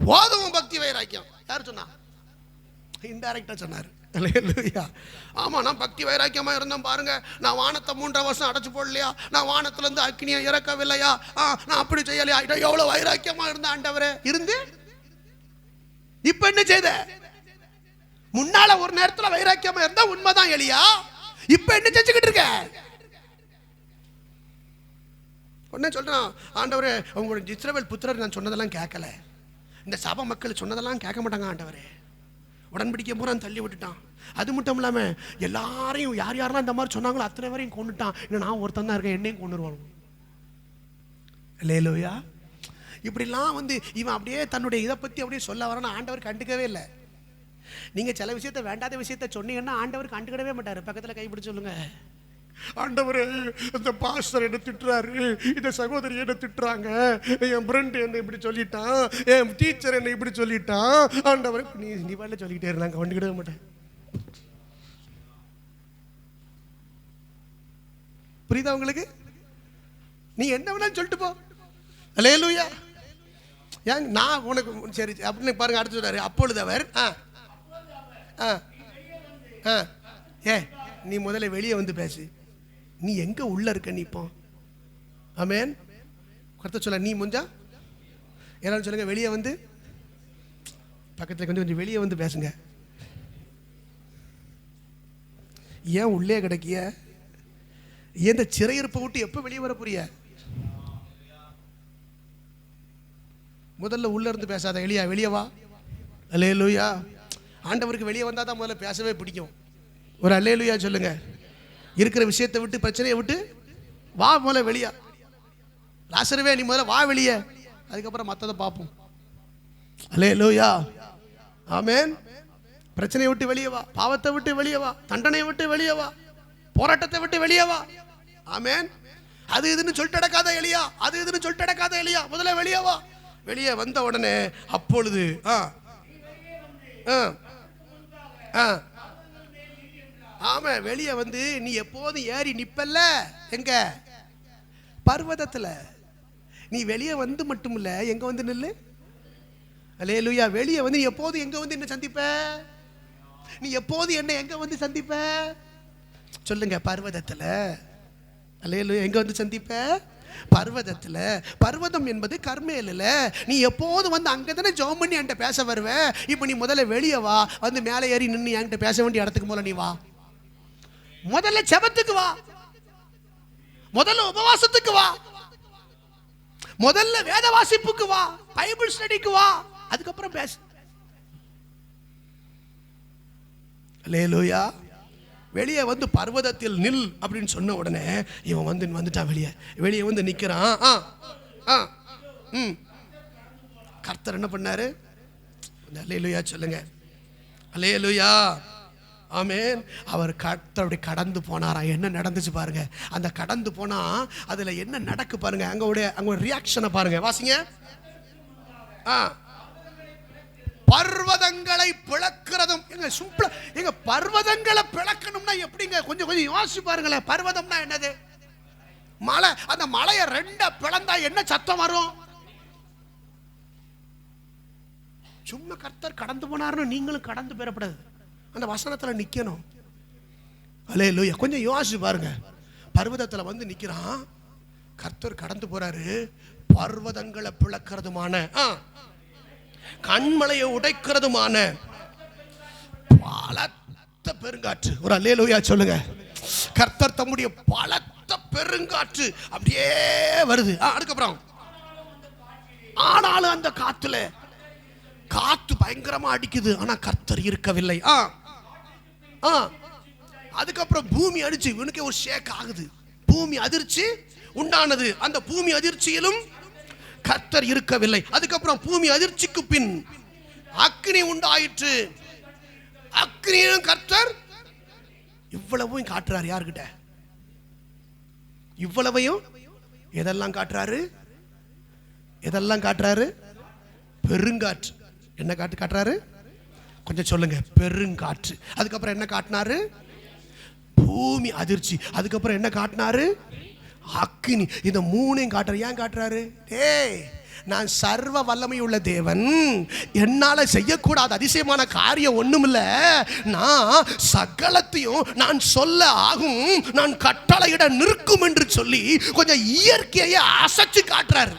போதும் பக்தி வைராக்கியம். யார் சொன்னா? இன்டைரக்டா சொன்னார். ஆமா, நான் பக்தி வைராக்கியமா இருந்தேன் பாருங்க. நான் வானத்தை 3 வருஷம் அடைச்சு போடலையா? நான் வானத்துல இருந்து அக்னியை இறக்கவில்லையா? நான் அப்படி செய்யலையா? எவ்வளவு வைராக்கியமா இருந்த ஆண்டவரே இருந்து இப்ப என்ன செய்த? முன்னால ஒரு நேரத்துல வைராக்கியமா இருந்தா உண்மைதான் எலியா. இப்ப என்ன செஞ்சுக்கிட்டு இருக்க? உடனே சொல்றான், ஆண்டவரே உங்களுடைய இஸ்ரவேல் புத்திரர் நான் சொன்னதெல்லாம் கேட்கல, இந்த சபை மக்கள் சொன்னதெல்லாம் கேட்க மாட்டாங்க ஆண்டவரே. உடன்படிக்கை பூரா தள்ளி விட்டுட்டான். அது மட்டும் இல்லாம எல்லாரையும் யார் யாரெல்லாம் இந்த மாதிரி சொன்னாங்களோ அத்தனை பேரையும் கொண்டுட்டான். இன்னும் நான் ஒருத்தன் தான் இருக்கேன், என்னையும் கொண்டுருவாங்க. அல்லேலூயா. இப்படிலாம் இவன் அப்படியே தன்னுடைய இதை பத்தி அப்படியே சொல்ல வரணும். ஆண்டவர் கண்டுக்கவே இல்லை. நீங்க சில விஷயத்த வேண்டாத விஷயத்த சொன்னீங்கன்னா ஆண்டவர் கண்டுக்கிடவே மாட்டாரு. பக்கத்துல கைப்பிடிச்சு சொல்லுங்க, ஆண்டவர் இந்த பாஸ்டர் என்ன திட்டுறாரு, இந்த சகோதரி என்ன திட்டுறாங்க, என் ஃப்ரெண்ட் என்ன இப்படி சொல்லிட்டான், என் டீச்சர் என்ன இப்படி சொல்லிட்டான், ஆண்டவர் நீ வேலை சொல்லிக்கிட்டே இருந்தாங்க, கண்டுக்கிடவே மாட்டேன். புரியுதா உங்களுக்கு? நீ என்ன வேணாலும் சொல்லிட்டு போ. அல்லேலூயா. ஏன் நான் உனக்கு சரி அப்படின்னு பாருங்க. அடுத்து சொல்றாரு, அப்பொழுது அவர் நீ முதல்ல வெளியே வந்து பேசு. நீ எங்க உள்ள இருக்க? நீ இப்போ ஆமென். கர்த்தர் சொல்ல, நீ முஞ்சா எல்லாரும் சொல்லுங்க, வெளியே வந்து பக்கத்துல கொஞ்சம் வெளியே வந்து பேசுங்க. ஏன் உள்ளே கிடைக்கிய? ஏன் இந்த சிறையிருப்பை விட்டு எப்ப வெளியே வர போறிய? முதல்ல உள்ள இருந்து பேசாத. எலியா வெளியே வா. அல்லேலூயா. ஆண்டவருக்கு வெளியே வந்தா தான் முதல்ல பேசவே பிடிக்கும். ஒரு அல்லேலூயா சொல்லுங்க. இருக்கிற விஷயத்தை விட்டு, பிரச்சனையை விட்டு வா, முதல்ல வெளியா. லாசருவே நீ முதல்ல வா வெளியே, அதுக்கப்புறம் மற்றதை பார்ப்போம். அல்லேலூயா. ஆமென். பிரச்சனையை விட்டு வெளியே வா, பாவத்தை விட்டு வெளியே வா, தண்டனையை விட்டு வெளியே வா, போராட்டத்தை விட்டு வெளியே வா. ஆமென். அது இதுன்னு சொல்லிட்டு அடக்காத எலியா, அது இதுன்னு சொல்லிட்டு அடக்காத எலியா, முதல்ல வெளியே வா. வெளியே வந்த உடனே அப்பொழுது ஆமா, வெளியே வந்து நீ எப்போதும் ஏறி நிப்பல்ல எங்க பர்வதத்துல, நீ வெளியே வந்து மட்டும் இல்ல எங்க வந்து நில்லு. அல்லேலூயா. வெளியே வந்து நீ எப்போது எங்க வந்து என்ன சந்திப்ப? நீ எப்போது என்ன எங்க வந்து சந்திப்ப சொல்லுங்க? பர்வதத்துல. அல்லேலூயா. எங்க வந்து சந்திப்ப? பர்வதத்துல. பர்வதம் என்பது கர்மேல்ல. நீ எப்போது வந்து அங்கதானே ஜெபம் பண்ணி என்கிட்ட பேச வருவ. இப்ப நீ முதல்ல வெளியே வா, வந்து மேலே ஏறி நின்று என்கிட்ட பேச வேண்டிய இடத்துக்கு போல நீ வா. முதல்ல ஜெபத்துக்கு வா, முதல்ல உபவாசத்துக்கு வா, முதல்ல வேத வாசிப்புக்கு வா, பைபிள் ஸ்டடிக்கு வா, அதுக்கப்புறம் பேசு. அல்லேலூயா. வெளியே வந்து பர்வதத்தில் நில் அப்படின்னு சொன்ன உடனே இவன் வந்துட்டான். வெளியே வந்து நிக்கிறான். கர்த்தர் என்ன பண்ணாரு? அல்லேலூயா சொல்லுங்க. அல்லேலூயா. ஆமென். அவர் கர்த்தர் கடந்து போனாராம். என்ன நடந்துச்சு பாருங்க. அந்த கடந்து போனா அதுல என்ன நடக்கு பாருங்க. அங்க ரியாக்ஷனை பாருங்க, வாசிங்க. பர்வதங்களை பிளக்கிறதும். எங்க பர்வதங்களை பிளக்கணும்னா எப்படிங்க? கொஞ்சம் யோசிச்சு பாருங்களேன். பர்வதம்னா என்னது? மலை. அந்த மலையை ரெண்டா பிளந்தா என்ன சத்தம் வரும்? சும்மா கர்த்தர் கடந்து போனாருன்னு நீங்களும் கடந்து பெறப்படாது, அந்த வசனத்துல நிக்கணும். அல்லேலூயா. கொஞ்சம் யோசிச்சு பாருங்க. பர்வதத்துல வந்து நிக்கிறான், கர்த்தர் கடந்து போறாரு. பர்வதங்களை பிளக்கிறதுமான, கண்மலையை உடைக்கிறதுமான பலத்த பெருங்காற்று. ஒரு அல்லேலூயா சொல்லுங்க. கர்த்தர் தம்முடைய பலத்த பெருங்காற்று அப்படியே வருது. அதுக்கப்புறம் ஆனாலும் அந்த காத்துல காத்து பயங்கரமா அடிக்குது, ஆனா கர்த்தர் இருக்கவில்லை. அதுக்கப்புறம் பூமி அடிச்சு இவனுக்கே ஒரு ஷேக் ஆகுது. பூமி அதிர்ச்சி உண்டானது. அந்த பூமி அதிர்ச்சியிலும் கர்த்தர் இருக்கவில்லை. அதுக்கப்புறம் பூமி அதிர்ச்சிக்கு பின் அக்கினி உண்டாயிற்று. அக்கினியும் கர்த்தர் இவ்வளவும் காட்டுறாரு. யார்கிட்ட இவ்வளவையும்? எதெல்லாம் காட்டுறாரு? எதெல்லாம் காட்டுறாரு? பெருங்காற்று. என்ன காட்டுறாரு? கொஞ்சம் சொல்லுங்க. பெருங்காற்று. அதுக்கப்புறம் என்ன காட்டினாரு? பூமி அதிர்ச்சி. அதுக்கப்புறம் என்ன காட்டினாரு? அக்கினி. இந்த மூணையும் காட்டுறாரு. ஏன் காட்டுறாரு? டேய், நான் சர்வ வல்லமை உள்ள தேவன், என்னால செய்யக்கூடாத அதிசயமான காரியம் ஒண்ணுமில்ல. நான் சகலத்தையும் நான் சொல்ல ஆகும், நான் கட்டளையிட நிற்கும் என்று சொல்லி கொஞ்சம் இயற்கையை அசைச்சு காட்டுறாரு.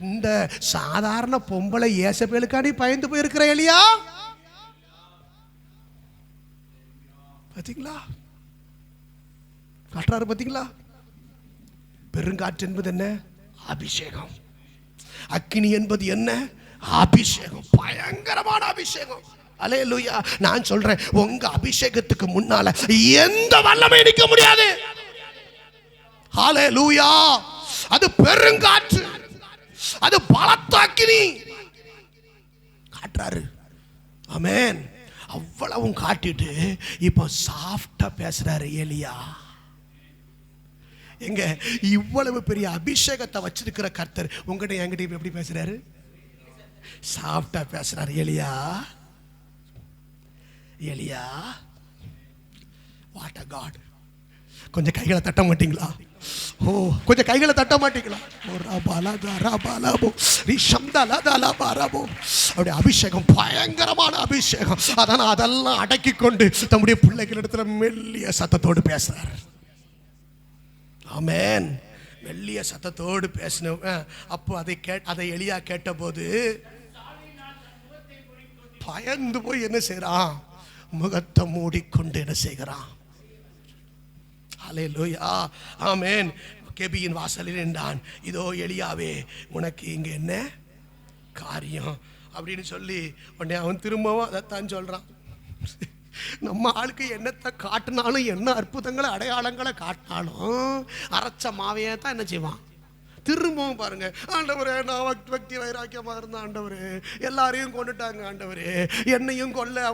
இந்த சாதாரண பொம்பளை ஏசபேலுக்காண்டி பயந்து போயிருக்கிற எலியா பாத்தீங்களா? காட்டுறாரு பாத்தீங்களா? பெருங்காற்று என்பது என்ன? அபிஷேகம். அக்கினி என்பது என்ன? அபிஷேகம். பயங்கரமான அபிஷேகம். அல்லேலூயா. நான் சொல்றேன், உங்க அபிஷேகத்துக்கு முன்னால எந்த வல்லமை நிற்க முடியாது. அல்லேலூயா. அது பெருங்காற்று, அது பலத்த அக்கினி காட்டுறாரு. ஆமென். அவ்வளவும் காட்டிட்டு இப்போ சாஃப்டா பேசுறாரு எலியா. எங்க இவ்வளவு பெரிய அபிஷேகத்தை வச்சிருக்கிற கர்த்தர் உங்ககிட்ட என்கிட்ட எப்படி பேசுறாரு? சாஃப்டா பேசுறாரு. எலியா, எலியா, வாட் a God. கொஞ்சம் கைகளை தட்ட மாட்டீங்களா? ஓ, கொஞ்சம் கைகளை தட்ட மாட்டீங்களா? அப்படி அபிஷேகம், பயங்கரமான அபிஷேகம். அதெல்லாம் அடக்கி கொண்டு தம்முடைய பிள்ளைகளிடத்துல மெல்லிய சத்தத்தோடு பேசுறாரு. ஆமென். மெல்லிய சத்தத்தோடு பேசணும். அப்போ அதை எலியா கேட்டபோது பயந்து போய் என்ன செய்யறான்? முகத்தை மூடிக்கொண்டு என்ன செய்கிறான்? அல்லேலூயா. ஆமென். கெபியின் வாசலில் நின்றான். இதோ எலியாவே, உனக்கு இங்க என்ன காரியம் அப்படின்னு சொல்லி உடனே அவன் திரும்பவும் அதைத்தான் சொல்றான். நம்ம ஆளுக்கு என்னத்தை காட்டினாலும், என்ன அற்புதங்களை அடையாளங்களை காட்டினாலும் அரைச்ச மாவையே தான் என்ன செய்வான்? திரும்பவும் பாருங்க, ஆண்டவரே நான் பக்தி வைராக்கியமா இருந்த ஆண்டவரே, எல்லாரையும் கொண்டுட்டாங்க ஆண்டவரே, என்னையும் கொல்ல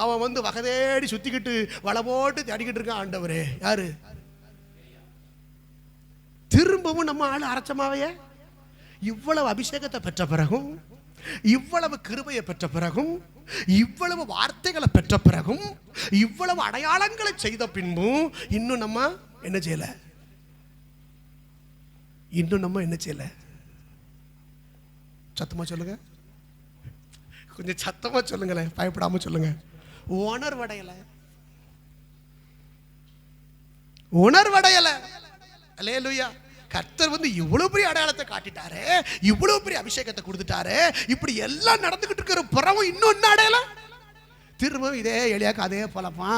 அவன் வந்து வகதேடி சுத்திக்கிட்டு வலை போட்டு தேடிக்கிட்டு இருக்கான் ஆண்டவரே. யாரு? திரும்பவும் நம்ம ஆள் அரைச்சமாவைய இவ்வளவு அபிஷேகத்தை பெற்ற பிறகும், இவ்வளவு கிருபையை பெற்ற பிறகும், இவ்வளவு வார்த்தைகளை பெற்ற பிறகும், இவ்வளவு அடையாளங்களை செய்த பின்பும் இன்னும் நம்ம என்ன செய்யல? சத்தமா சொல்லுங்க, கொஞ்சம் சத்தமா சொல்லுங்களேன், பயப்படாம சொல்லுங்க. உணர்வடையல. அல்லேலூயா. கர்த்தர் இவ்வளவு பெரிய அடையாளத்தை காட்டிட்டாரு, இவ்வளவு பெரிய அபிஷேகத்தை கொடுத்துட்டாரு, இப்படி எல்லாம் நடந்துகிட்டு இருக்கிற பிறவும் இன்னும் என்ன அடையல? திரும்பவும் இதே எளியாக்கு அதே போலமா,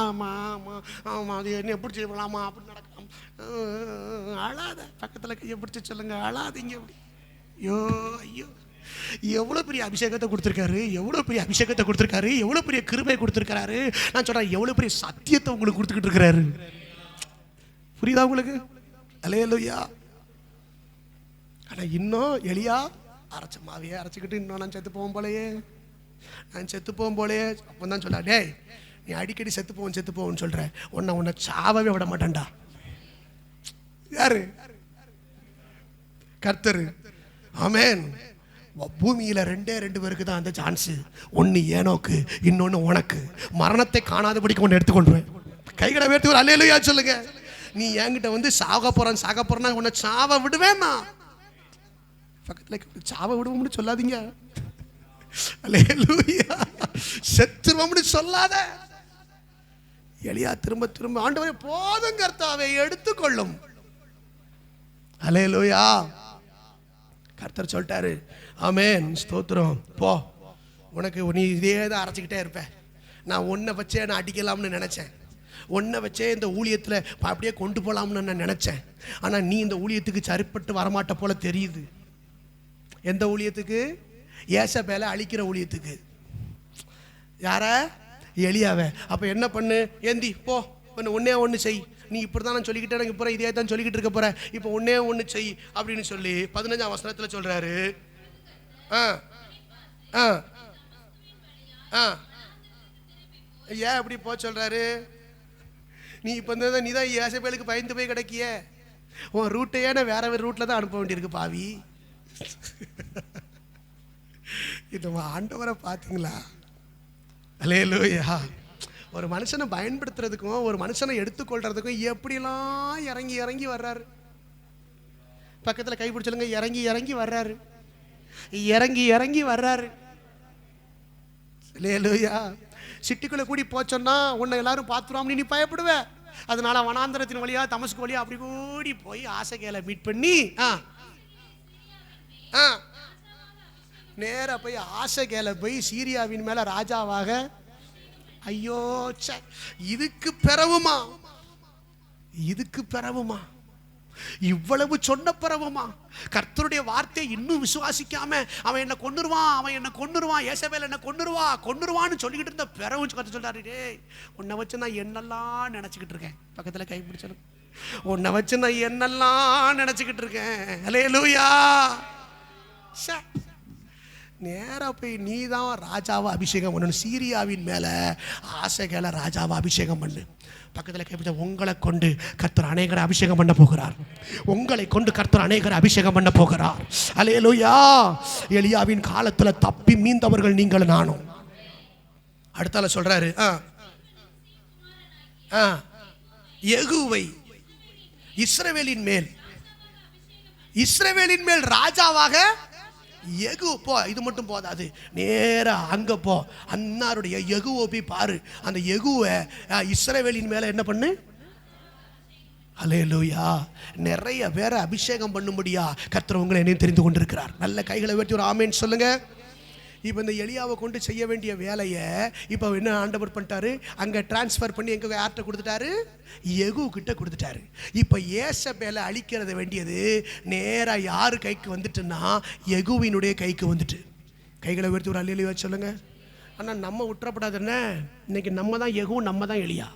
அது என்ன எப்படி செய்யலாமா, அப்படி நடக்கலாம். அழாத, பக்கத்தில் கையை பிடிச்சி சொல்லுங்க, அழாதீங்க. அப்படி ஐயோ ஐயோ, எவ்வளவு பெரிய அபிஷேகத்தை கொடுத்துருக்காரு, எவ்வளவு பெரிய அபிஷேகத்தை கொடுத்துருக்காரு, எவ்வளவு பெரிய கிருபையை கொடுத்துருக்காரு. நான் சொல்றேன், எவ்வளவு பெரிய சத்தியத்தை உங்களுக்கு கொடுத்துக்கிட்டு இருக்கிறாரு. புரியுதா உங்களுக்கு? அல்லேலூயா. ஆனா இன்னும் எலியா அரைச்ச மாவையே அரைச்சிக்கிட்டு இன்னும் நான் செத்து போவோம் போலையே. அப்பதான் சொல்ல, டேய் நீ அடிக்கடி செத்து போவோன்னு சொல்ற, உன்னை சாவவே விட மாட்டேன்டா. யாரு? கர்த்தர். ஆமென். பூமியில 2 பேருக்கு தான் அந்த சான்ஸ். ஒன்னு ஏனோக்கு, இன்னொன்னு உனக்கு. மரணத்தை காணாதபடிக்கு ஒன்று எடுத்துக்கொண்டுருவேன். கைகளை வேர்த்து ஒரு அல்லேலூயா சொல்லுங்க. நீ என்கிட்ட சாக போறேன்னா உன்னை சாவ விடுவேன்னா, பக்கத்தில் சாவ விடுவோம்னு சொல்லாதீங்க. அல்லேலூயா. செத்துருவோம்னு சொல்லாத. எலியா திரும்ப ஆண்டவரே போதும் கர்த்தாவே எடுத்துக்கொள்ளும். அல்லேலூயா. கர்த்தர் சொல்லிட்டாரு, ஆமென், ஸ்தோத்திரம். போ, உனக்கு நீ இதே தான் அரைச்சிக்கிட்டே இருப்ப. நான் உன்னை வச்சே நான் அடிக்கலாம்னு நினைச்சேன், உன்னை வச்சே இந்த ஊழியத்தில் அப்படியே கொண்டு போகலாம்னு நான் நினைச்சேன். ஆனால் நீ இந்த ஊழியத்துக்கு சரிப்பட்டு வரமாட்ட போல தெரியுது. எந்த ஊழியத்துக்கு? ஏசபேலை அழிக்கிற ஊழியத்துக்கு. யார? எலியாவை. அப்போ என்ன பண்ணு? ஏந்தி போ, ஒன்று செய். நீ இப்படி தான் நான் சொல்லிக்கிட்டே எனக்கு போகிற, இதே தான் சொல்லிக்கிட்டு இருக்க போகிற, இப்போ ஒன்று செய் அப்படின்னு சொல்லி 15ஆம் வசனத்தில் சொல்கிறாரு. ஏன் அப்படி போ சொல்கிறாரு? நீ இப்போ நீ தான் ஏசபேலுக்கு பயந்து போய் கிடைக்கிய, உன் ரூட்டையே நான் வேற ரூட்டில் தான் அனுப்ப வேண்டியிருக்கு பாவி. இது ஆண்டவரை பார்த்தீங்களா? அல்லேலூயா. ஒரு மனுஷனை பயன்படுத்துறதுக்கும் ஒரு மனுஷனை எடுத்துக்கொள்றதுக்கும் எப்படிலாம் இறங்கி வர்றாரு. பக்கத்தில் கை பிடிச்சலுங்க, இறங்கி வர்றாரு. அல்லேலூயா. சிட்டிக்குள்ள கூடி போச்சோன்னா உன்னை எல்லாரும் பார்த்துருவாங்க, நீ பயப்படுவ. அதனால வனாந்தரத்தின் வழியா தமஸ்கு வழியா அப்படி கூடி போய் ஆசகேலை மீட் பண்ணி நேரா போய் ஆசகேலை போய் சீரியாவின் மேல ராஜாவாக. ஐயோ, இதுக்கு பிறவுமா இவ்வளவு சொன்ன பிறவுமா கர்த்தருடைய வார்த்தையை இன்னும் விசுவாசிக்காம அவன் என்ன கொன்னுருவான், ஏசபேல் என்ன கொன்னுருவான்னு சொல்லிக்கிட்டு இருந்த பிறவு கர்த்தர் சொல்றாரு, டேய் உன்னை வச்சு நான் என்னெல்லாம் நினைச்சுக்கிட்டு இருக்கேன். பக்கத்துல கை பிடிச்சது, உன்னை வச்சு நான் என்னெல்லாம் நினைச்சுக்கிட்டு இருக்கேன். அல்லேலூயா. நேரா போய் நீ தான் ராஜாவை அபிஷேகம் பண்ணணும். சீரியாவின் மேல ஆசைகளை ராஜாவை அபிஷேகம் பண்ணு. பக்கத்தில் கைப்பிடிச்ச, உங்களை கொண்டு கர்த்தர் அநேகரை அபிஷேகம் பண்ண போகிறார். அல்லேலூயா. எலியாவின் காலத்துல தப்பி மீந்தவர்கள் நீங்கள் நானும். அடுத்தால சொல்றாரு, யெகூவை இஸ்ரவேலின் மேல் ராஜாவாக. யெகூ போ, இது மட்டும் போதாது, நேரா அங்க போ, அன்னாருடைய யெகூவை போய் பாரு. அந்த யெகூவை இஸ்ரவேலின் மேல என்ன பண்ணு? அல்லேலூயா. நிறைய பேரை அபிஷேகம் பண்ணும்படியா கர்த்தர் உங்களை என்னையும் தெரிந்து கொண்டிருக்கிறார். நல்ல கைகளை வெட்டி ஒரு ஆமேன் சொல்லுங்க. இப்போ இந்த எலியாவை கொண்டு செய்ய வேண்டிய வேலையை இப்போ என்ன ஆண்டவர் பண்ணிட்டாரு? அங்கே டிரான்ஸ்ஃபர் பண்ணி எங்கே யார்கிட்ட கொடுத்துட்டாரு? யெகூ கிட்ட கொடுத்துட்டாரு. இப்போ ஏசபேலை அழிக்கிறது வேண்டியது நேராக யார் கைக்கு வந்துட்டுன்னா யெகூவினுடைய கைக்கு வந்துட்டு. கைகளை உயர்த்தி ஒரு அல்லேலூயா சொல்லுங்க. ஆனால் நம்ம விட்டுறப்படாது. என்ன இன்னைக்கு நம்ம தான் யெகூ, நம்ம தான் எலியா.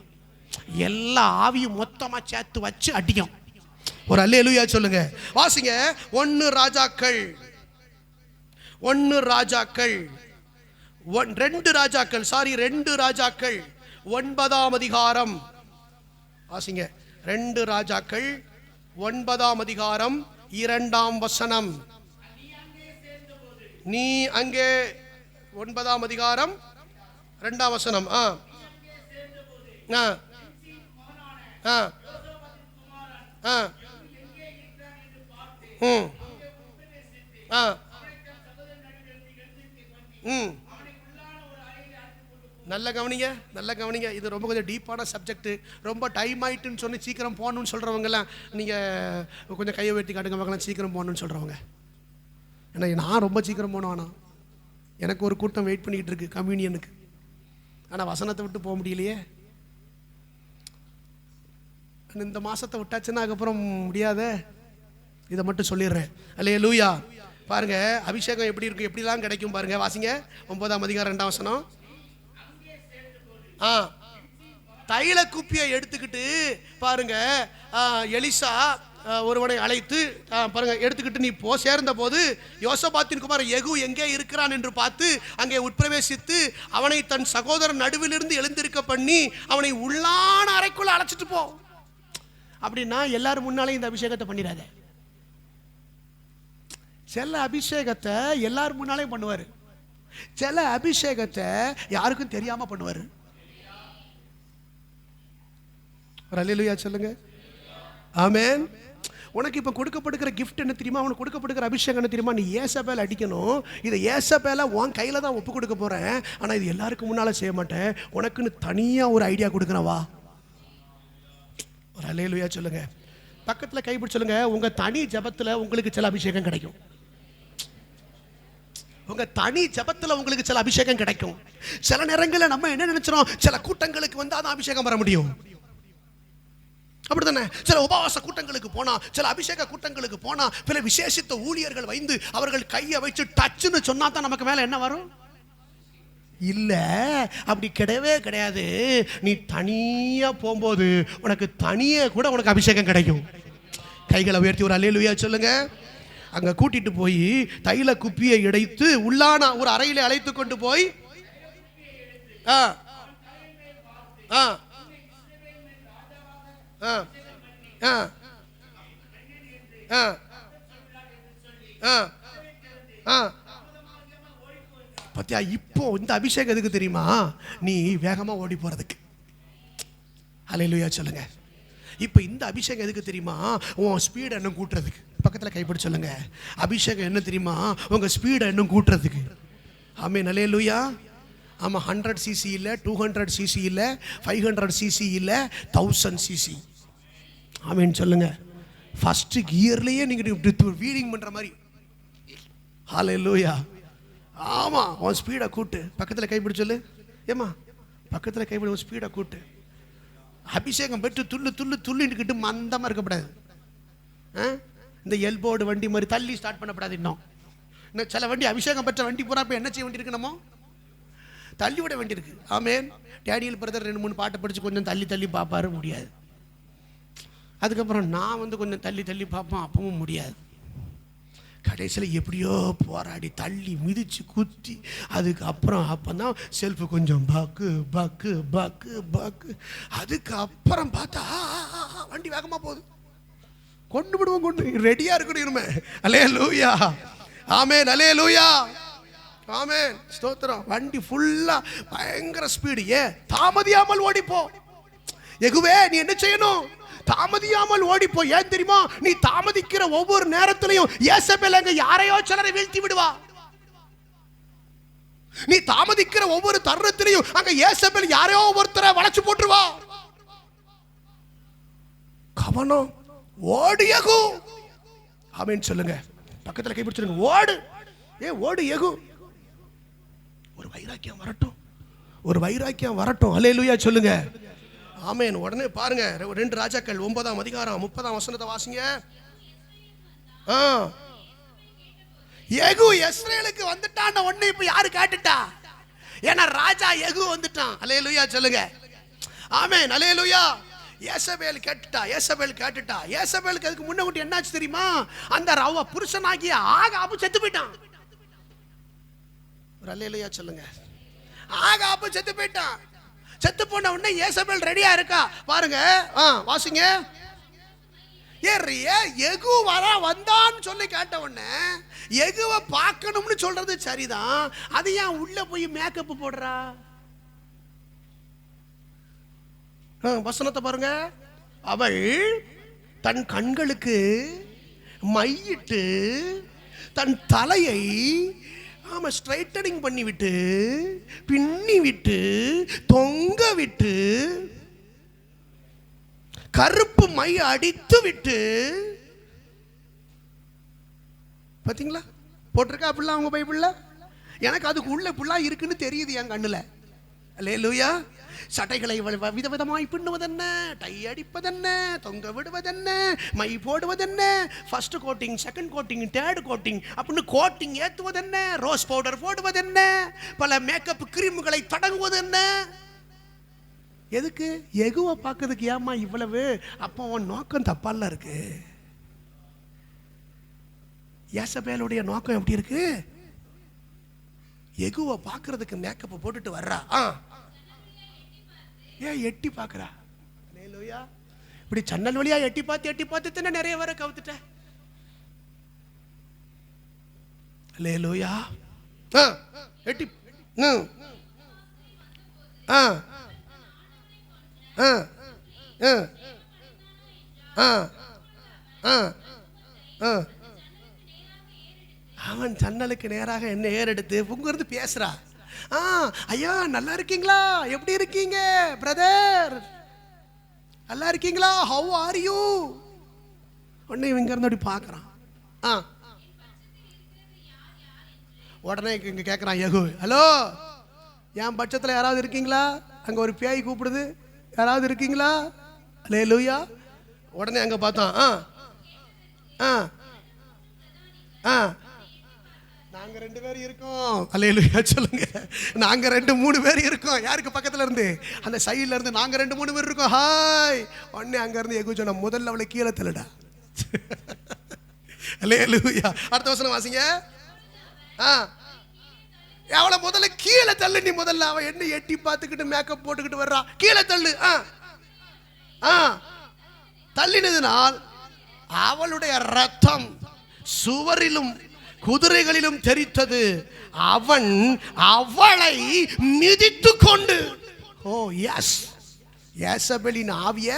எல்லா ஆவியும் மொத்தமாக சேர்த்து வச்சு அடிக்கும். ஒரு அல்லேலூயா சொல்லுங்க. வாசிங்க 1 ராஜாக்கள் 2 ராஜாக்கள் 9ஆம் அதிகாரம். வாசிங்க 2 ராஜாக்கள் 9ஆம் அதிகாரம் 2ஆம் வசனம். நீ அங்கே 9ஆம் அதிகாரம் 2ஆம் வசனம். நல்ல கவனிங்க, நல்ல கவனிங்க. இது ரொம்ப கொஞ்சம் டீப்பான சப்ஜெக்ட். ரொம்ப டைம் ஆயிட்டுன்னு சொல்லி சீக்கிரம் போகணும்னு சொல்றவங்கலாம் நீங்க கொஞ்சம் கையை வெட்டி காட்டுங்க பார்க்கலாம். சீக்கிரம் போகணும்னு சொல்றவங்க, ஏன்னா நான் ரொம்ப சீக்கிரம் போகணும். ஆனால் எனக்கு ஒரு கூட்டம் வெயிட் பண்ணிக்கிட்டு இருக்கு கம்யூனியனுக்கு. ஆனால் வசனத்தை விட்டு போக முடியலையே. இந்த மாசத்தை விட்டாச்சுன்னா அதுக்கப்புறம் முடியாத. இதை மட்டும் சொல்லிடுறேன். அல்லேலூயா. பாருங்க அபிஷேகம் எப்படி இருக்கு, எப்படிலாம் கிடைக்கும் பாருங்க. வாசிங்க 9ஆம் அதிகாரம் 2ஆம் வசனம். தைல குப்பியை எடுத்துக்கிட்டு பாருங்க, எலிசா ஒருவனை அழைத்து பாருங்க எடுத்துக்கிட்டு நீ போ சேர்ந்த போது யோசபாத்தின் குமாரன் யெகூ எங்கே இருக்கிறான் என்று பார்த்து அங்கே உட்பிரவேசித்து அவனை தன் சகோதரன் நடுவிலிருந்து எழுந்திருக்க பண்ணி அவனை உள்ளான அறைக்குள்ள அழைச்சிட்டு போ. அப்படின்னா எல்லாரும் முன்னாலே இந்த அபிஷேகத்தை பண்ணிடாத. சில அபிஷேகத்தை எல்லாரும் முன்னாலே பண்ணுவாரு, சில அபிஷேகத்தை யாருக்கும் தெரியாம பண்ணுவாரு. அல்லேலூயா சொல்லுங்க. ஆமென். உனக்கு இப்ப கொடுக்கப்படுகிற கிஃப்ட் என்ன தெரியுமா? உனக்கு கொடுக்கப்படுகிற அபிஷேகம் என்ன தெரியுமா? நீ ஏசபேல் அடிக்கணும். இதை ஏசபேல உன் கையில தான் ஒப்பு கொடுக்க போறேன். ஆனா இது எல்லாருக்கும் முன்னால செய்ய மாட்டேன். உனக்குன்னு தனியா ஒரு ஐடியா கொடுக்குறேன் வா. அல்லேலூயா சொல்லுங்க. பக்கத்துல கைப்பிடி சொல்லுங்க, உங்க தனி ஜபத்துல உங்களுக்கு சில அபிஷேகம் கிடைக்கும். உங்க தனி ஜபத்துல உங்களுக்கு சில அபிஷேகம் கிடைக்கும். சில நேரங்களில் நம்ம என்ன நினைச்சோம், சில கூட்டங்களுக்கு வந்து அதான் அபிஷேகம் வர முடியும். அப்படித்தானே? சில உபவாச கூட்டங்களுக்கு போனா, சில அபிஷேக கூட்டங்களுக்கு போனா, சில விசேஷித்த ஊழியர்கள் வைந்து அவர்கள் கையை வச்சு டச்சுன்னு சொன்னா தான் நமக்கு மேல என்ன வரும். இல்ல, அப்படி கிடையவே கிடையாது. நீ தனியா போகும்போது உனக்கு தனியே கூட உனக்கு அபிஷேகம் கிடைக்கும். கைகளை உயர்த்தி ஒரு அல்லேலூயா சொல்லுங்க. அங்க கூட்டிட்டு போய் தைல குப்பியை இடைத்து உள்ளான ஒரு அறையில அழைத்து கொண்டு போய் பத்தியா, இப்போ இந்த அபிஷேகம் எதுக்கு தெரியுமா? நீ வேகமா ஓடி போறதுக்கு. அல்லேலூயா சொல்லுங்க. இப்போ இந்த அபிஷேகம் எதுக்கு தெரியுமா? உன் ஸ்பீடை இன்னும் கூட்டுறதுக்கு. பக்கத்தில் கைப்பிடி சொல்லுங்க, அபிஷேகம் என்ன தெரியுமா? உங்க ஸ்பீடை இன்னும் கூட்டுறதுக்கு. ஆமென். அல்லேலூயா. ஆமாம், 100 cc இல்லை, 200 cc இல்லை, 500 cc இல்லை, 1000 cc. ஆமென் சொல்லுங்க. ஃபர்ஸ்ட் கியர்லயே நீங்க வீடிங் பண்ற மாதிரி. ஹல்லேலூயா. ஆமா, உன் ஸ்பீடை கூட்டு. பக்கத்தில் கைப்பிடி சொல்லு. ஏமா பக்கத்தில் கைப்பிடி, உன் ஸ்பீடை கூட்டு. அபிஷேகம் பெற்று துள்ளு துள்ளு துள்ளிட்டுக்கிட்டு மந்தமாக இருக்கக்கூடாது. இந்த எல்போர்டு வண்டி மாதிரி தள்ளி ஸ்டார்ட் பண்ணக்கூடாது. இன்னும் சில வண்டி அபிஷேகம் பெற்ற வண்டி பூரா இப்போ என்ன செய்ய வேண்டியிருக்கு, நம்ம தள்ளி விட வேண்டியிருக்கு. ஆமேன். டேனியல் பிரதர் 2-3 பாட்டை படித்து கொஞ்சம் தள்ளி தள்ளி பார்ப்பாரு, முடியாது. அதுக்கப்புறம் நான் வந்து கொஞ்சம் தள்ளி தள்ளி பார்ப்பேன், அப்பவும் முடியாது. கடைசியில் எப்படியோ போராடி தள்ளி மிதிச்சு குத்தி அதுக்கப்புறம் அப்போதான் செல்ஃபு கொஞ்சம் பக்கு பக்கு பக்கு பக்கு. அதுக்கப்புறம் பார்த்தா வண்டி வேகமாக போகுது. கொண்டு விடுவோம், கொண்டு ரெடியாக இருக்கணும் இருமே. அல்லேலூயா. ஆமென். அல்லேலூயா. ஆமென். ஸ்தோத்திரம். வண்டி ஃபுல்லாக பயங்கர ஸ்பீடு. தாமதியாமல் ஓடிப்போ. யெகூவே நீ என்ன செய்யணும்? தாமதியாமல் ஓடிப்போ. ஏன் தெரியுமா? நீ தாமதிக்கிற ஒவ்வொரு நேரத்திலையும் யேசபேல் அங்க யாரையோ சிலரை வீழ்த்தி விடுவா. நீ தாமதிக்கிற ஒவ்வொரு தருணத்திலையும் அங்க யேசபேல் யாரையோ ஒருத்தரை வளைச்சு போட்டுருவா. கவனம். ஓடு யெகூ. ஆமென் சொல்லுங்க. பக்கத்துல கை பிடிச்சிருங்க. ஓடு. ஓடு யெகூ. ஒரு வைராக்கியம் வரட்டும், ஒரு வைராக்கியம் வரட்டும். அல்லேலூயா சொல்லுங்க. ஆமென். உடனே பாருங்க 2 ராஜாக்கள் 9ஆம் அதிகாரம் 30ஆம் வசனத்தை வாசிங்க. யெகூ இஸ்ரவேலுக்கு வந்துட்டான். உடனே இப்ப யாரு கேட்டுட்டா? ஏன்னா ராஜா யெகூ வந்துட்டான். அல்லேலூயா சொல்லுங்க. ஆமென். அல்லேலூயா. யேசபேல் கேட்டுட்டா. யேசபேல் கேட்டுட்டா. யேசபேலுக்கு அதுக்கு முன்னே என்னாச்சு தெரியுமா? அந்த ரவ புருஷனாகிய ஆகாபு செத்து போயிட்டான். ஒரு அல்லேலூயா சொல்லுங்க. ஆகாபு செத்து போயிட்டான். செத்து போன உடனே யேசபேல் ரெடியா இருக்கா பாருங்க. வாசிங்க. எகு வந்தான்னு சொல்லி கேட்ட உடனே எகுவை பார்க்கணும்னு சொல்றது சரிதான். அது ஏன் உள்ள போய் மேக்கப் போடுறா? வசனத்தை பாருங்க. அவள் தன் கண்களுக்கு மையிட்டு தன் தலையை ஸ்ட்ரைட்டனிங் பண்ணி விட்டு பின்னி விட்டு தொங்க விட்டு கருப்பு மை அடித்து விட்டு, பாத்தீங்களா போட்டிருக்கா அப்படிலாம் அவங்க பைபிள்ல? எனக்கு அதுக்கு உள்ள இப்படிலாம் இருக்குன்னு தெரியுது என் கண்ணுல. அல்லேலூயா. சட்டைகளை விதவிதமாய் பின்னுவதென்ன, டை அடிப்பதென்ன, தொங்க விடுவதென்ன, மை போடுவதென்ன, first coating, second coating, third coating அப்படின்னு கோட்டிங் ஏற்றுவதென்ன, ரோஸ் பவுடர் போடுவதென்ன, பல மேக்கப் கிரீம்களை தடங்குவதென்ன. எதுக்கு? எகுவை பார்க்கறதுக்கு. ஏமா இவ்வளவு? அப்போ அவன் நோக்கம் தப்பால இருக்கு. யேசபேலுடைய நோக்கம் எப்படி இருக்கு? எகுவை பார்க்கறதுக்கு மேக்கப் போட்டுட்டு வர்றா. ஏன் எட்டி பார்க்கறா? அல்லேலூயா. இப்படி சன்னல் வழியா எட்டி பார்த்து தானே நிறைய வர கவுத்துட்ட. அல்லேலூயா. எட்டி அவன் ஜன்னலுக்கு நேராக என்ன ஏறெடுத்து உங்கிறது பேசுறா. ஐயா நல்லா இருக்கீங்களா? எப்படி இருக்கீங்க பிரதர்? நல்லா இருக்கீங்களா? How are you? உடனே இவங்க இருந்து அப்படி பார்க்கறான். உடனே இங்க கேட்கறான் யெகூ, ஹலோ, என் பட்சத்தில் யாராவது இருக்கீங்களா? அங்க ஒரு பேய் கூப்பிடுது, யாராவது இருக்கீங்களா? அல்லேலூயா. உடனே அங்க பார்த்தான். நாங்க 2 பேர் இருக்கோம். அல்லேலூயா சொல்லுங்க. நாங்க 2-3 பேர் இருக்கோம். யாருக்கு பக்கத்துல இருந்து? அந்த சைடுல இருந்து நாங்க 2-3 பேர் இருக்கோம். ஹாய். உடனே அங்க இருந்து யெகூ சொன்ன, முதல்ல அவளை கீழே தள்ளுடா. அல்லேலூயா. அடுத்த வசனம் வாசிங்க. அவளை முதல்ல கீழே தள்ளு. நீ முதல்ல அவ என்ன எட்டி பார்த்துக்கிட்டு மேக்கப் போட்டுக்கிட்டு வர்றா, கீழே தள்ளு. தள்ளினதுனால் அவளுடைய ரத்தம் சுவரிலும் குதிரைகளிலும் தெரித்தது. அவன் அவளை மிதித்து கொண்டு, யேசபேலின் ஆவிய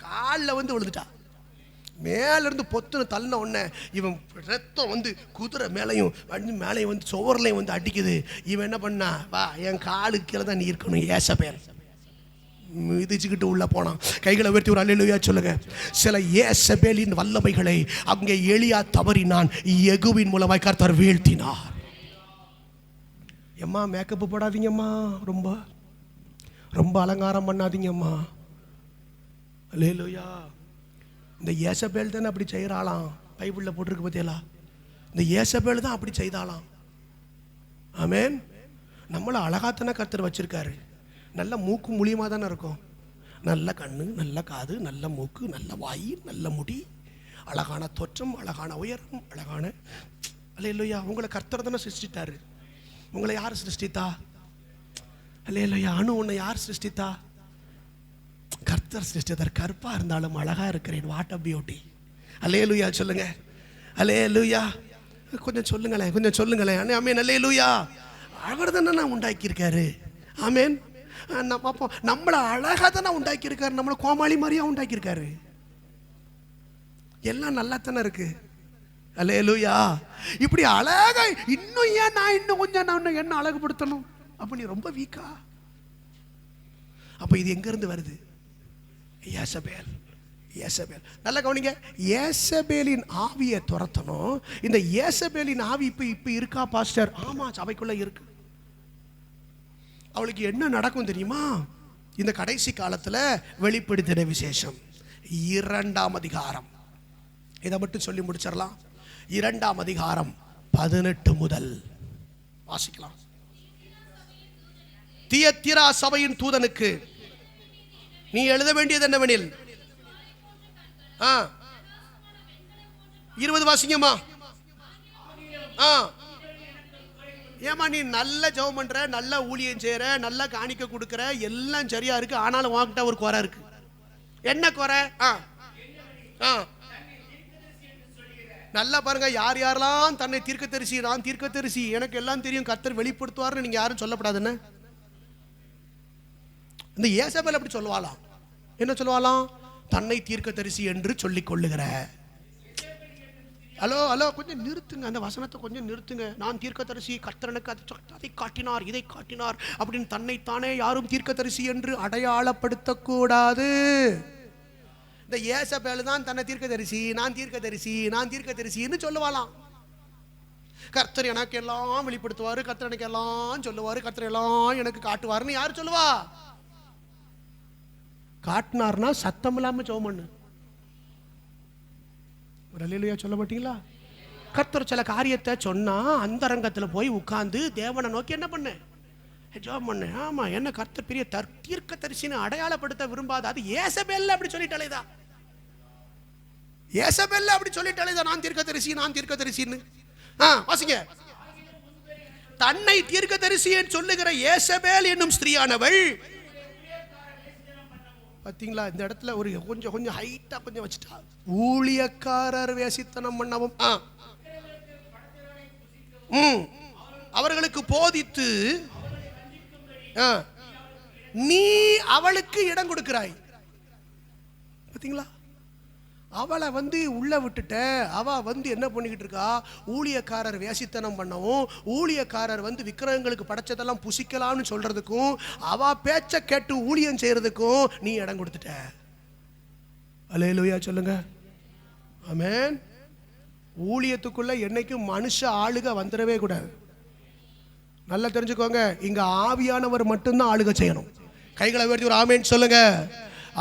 காலில் வந்து விழுந்துட்டா. மேல இருந்து பொத்துன்னு தள்ளின உடனே இவன் ரத்தம் வந்து குதிரை மேலையும் மேலையும் வந்து சுவர்லையும் வந்து அடிக்குது. இவன் என்ன பண்ணா, வா என் காலுக்கு கீழே தான் நீ இருக்கணும். யேசபேல் மிதிச்சுக்கிட்டு உள்ள போனான். கைகளை உயர்த்தி ஒரு அல்லேலூயா சொல்லுங்க. சில யேசபேலின் வல்லமைகளை அங்கே எலியா தவறினான், யெகூவின் மூலமாய் கர்த்தர் வீழ்த்தினார். எம்மா மேக்கப் போடாதீங்கம்மா, ரொம்ப ரொம்ப அலங்காரம் பண்ணாதீங்கம்மா. அல்லேலூயா. இந்த யேசபேல் தானே அப்படி செய்யறாளாம். பைபிள்ல போட்டிருக்கு பார்த்தீங்களா? இந்த யேசபேல் தான் அப்படி செய்தாலாம். ஆமென். நம்மள அழகாத்தானே கர்த்தர் வச்சிருக்காரு. நல்ல மூக்கு மூலியமாக தானே இருக்கும். நல்ல கண்ணு, நல்ல காது, நல்ல மூக்கு, நல்ல வாய், நல்ல முடி, அழகான தோற்றம், அழகான உயரம், அழகான. அல்லேலூயா. உங்களை கர்த்தர் தானே சிருஷ்டித்தாரு. உங்களை யார் சிருஷ்டித்தா? அல்லேலூயா. உன்னை யார் சிருஷ்டித்தா? கர்த்தர் சிருஷ்டித்தார். கருப்பா இருந்தாலும் அழகா இருக்கிறேன். What a beauty. அல்லேலூயா சொல்லுங்க. அல்லேலூயா. கொஞ்சம் சொல்லுங்களேன், கொஞ்சம் சொல்லுங்களேன். ஆமென். அல்லேலூயா. அவர் தானே உண்டாக்கி இருக்காரு. ஆமென். நம்மளை அழகா தானே உண்டாக்கி இருக்காரு. நம்மளை கோமாளி மாதிரியா உண்டாக்கி இருக்காரு. எல்லாம் நல்லா தானே இருக்கு. அல்லேலூயா. இப்படி அழகா இன்னும் ஏன் நான் இன்னும் கொஞ்சம் நான் என்ன அழகுபடுத்தணும்? அப்ப நீ ரொம்ப வீக்கா? அப்ப இது எங்க இருந்து வருது? யேசபேல். யேசபேல். நல்லா கவனிங்க. யேசபேலின் ஆவியை துரத்தணும். இந்த யேசபேலின் ஆவி இப்ப இருக்கா பாஸ்டர்? ஆமா, சபைக்குள்ள இருக்கு. அவளுக்கு என்ன நடக்கும் தெரியுமா? இந்த கடைசி காலத்துல வெளிப்படுத்தின விசேஷம் 2ஆம் அதிகாரம். இதை மட்டும் சொல்லி முடிச்சிடலாம். 2ஆம் அதிகாரம் 18 முதல் வாசிக்கலாம். தியத்திரா சபையின் தூதனுக்கு நீ எழுத வேண்டியது என்னவெனில், 20 வாசிங்கம்மா. ஏமா நீ நல்ல ஜெபம் பண்ற, நல்ல ஊழியம் செய்யற, நல்ல காணிக்க கொடுக்கற, எல்லாம் சரியா இருக்கு. ஆனாலும் உன்கிட்ட ஒரு குறை இருக்கு. என்ன குறை? நல்லா பாருங்க, யார் யாரெல்லாம் தன்னை தீர்க்கதரிசி, நான் தீர்க்கதரிசி, எனக்கு எல்லாம் தெரியும், கர்த்தர் வெளிப்படுத்துவார்னு நீங்க யாரும் சொல்லப்படாதுன்னு. இந்த ஏசபேல் அப்படி சொல்லுவாளாம். என்ன சொல்லுவாளாம்? தன்னை தீர்க்கதரிசி என்று சொல்லிக் கொள்ளுகிற. ஹலோ ஹலோ, கொஞ்சம் நிறுத்துங்க, அந்த வசனத்தை கொஞ்சம் நிறுத்துங்க. நான் தீர்க்கதரிசி, கர்த்தர் எனக்கு அதை காட்டினார், இதை காட்டினார் அப்படின்னு தன்னைத்தானே யாரும் தீர்க்கதரிசி என்று அடையாளப்படுத்தக்கூடாது. இந்த ஏசபேல் தான் தன்னை தீர்க்கதரிசி, நான் தீர்க்கதரிசி, நான் தீர்க்கதரிசின்னு சொல்லுவாளாம். கர்த்தர் எனக்கு எல்லாம் வெளிப்படுத்துவாரு, கர்த்தர் எனக்கு எல்லாம் சொல்லுவாரு, கர்த்தர் எல்லாம் எனக்கு காட்டுவாருன்னு யார் சொல்லுவா? காட்டினார்னா சத்தம் இல்லாம ஜெபம் பண்ணு. ஒரு அல்லேலூயா சொல்ல மாட்டீங்களா? கர்த்தர் சில காரியத்தை சொன்னா அந்த ரங்கத்தில் போய் உட்கார்ந்து தேவனை நோக்கி என்ன பண்ணு? ஜெபம் பண்ணு. ஆமா, என்ன கர்த்தர் பெரிய தீர்க்கதரிசின்னு அடையாளப்படுத்த விரும்பாத. அது ஏசபேல் அப்படி சொல்லிட்டாலேதா, ஏசபேல் அப்படி சொல்லிட்டாலேதா நான் தீர்க்கதரிசி, நான் தீர்க்கதரிசின்னு. வாசிங்க. தன்னை தீர்க்கதரிசி என்று சொல்லுகிற ஏசபேல் என்னும் ஸ்திரீயானவள், பாத்தீங்களா, இந்த இடத்துல ஒரு கொஞ்சம் கொஞ்சம் ஹைட்டா கொஞ்சம் வச்சுட்டா. ஊழியக்காரர் வேசித்தனம் பண்ணவும் அவர்களுக்கு போதித்து நீ அவளுக்கு இடம் கொடுக்கிறாய். பாத்தீங்களா, அவளை உள்ள விட்டுட்ட. அவ என்ன பண்ணிக்கிட்டு இருக்கா? ஊழியக்காரர் வேசித்தனம் பண்ணவும், ஊழியக்காரர் விக்கிரகங்களுக்கு படைச்சதெல்லாம் புசிக்கலாம்னு சொல்றதுக்கும், அவ பேச்ச கேட்டு ஊழியம் செய்யறதுக்கும் நீ இடம் கொடுத்துட்ட. அல்லேலூயா சொல்லுங்க. ஆமென். ஊழியத்துக்குள்ள என்னைக்கும் மனுஷ ஆளுக வந்துடவே கூடாது. நல்லா தெரிஞ்சுக்கோங்க, இங்க ஆவியானவர் மட்டும்தான் ஆளுக செய்யணும். கைகளை உயர்த்தி ஒரு ஆமென் சொல்லுங்க.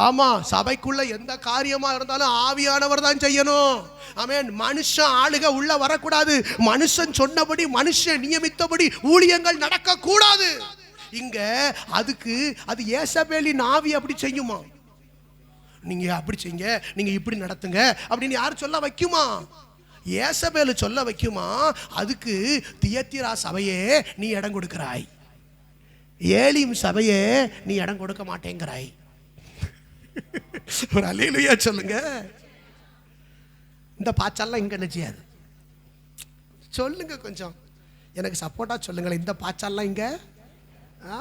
ஆமா, சபைக்குள்ள எந்த காரியமா இருந்தாலும் ஆவியானவர் தான் செய்யணும். ஆமென். மனுஷன் ஆளுக உள்ள வரக்கூடாது. மனுஷன் சொன்னபடி, மனுஷன் நியமித்தபடி ஊழியங்கள் நடக்க கூடாது. இங்க அதுக்கு அது ஏசபேலின் ஆவி அப்படி செய்யுமா? நீங்க அப்படி செய்யுங்க, நீங்க இப்படி நடத்துங்க அப்படின்னு யார் சொல்ல வைக்குமா? ஏசபேல் சொல்ல வைக்குமா? அதுக்கு தியத்திரா சபையே நீ இடம் கொடுக்கிறாய், ஏலிம் சபையே நீ இடம் கொடுக்க மாட்டேங்கிறாய். ஒரு அல்லேலூயா சொல்லுங்க. இந்த பாச்சாலாம் இங்க என்ன செய்யாது? சொல்லுங்க, கொஞ்சம் எனக்கு சப்போர்ட்டா சொல்லுங்களேன். இந்த பாச்சாலாம் இங்க,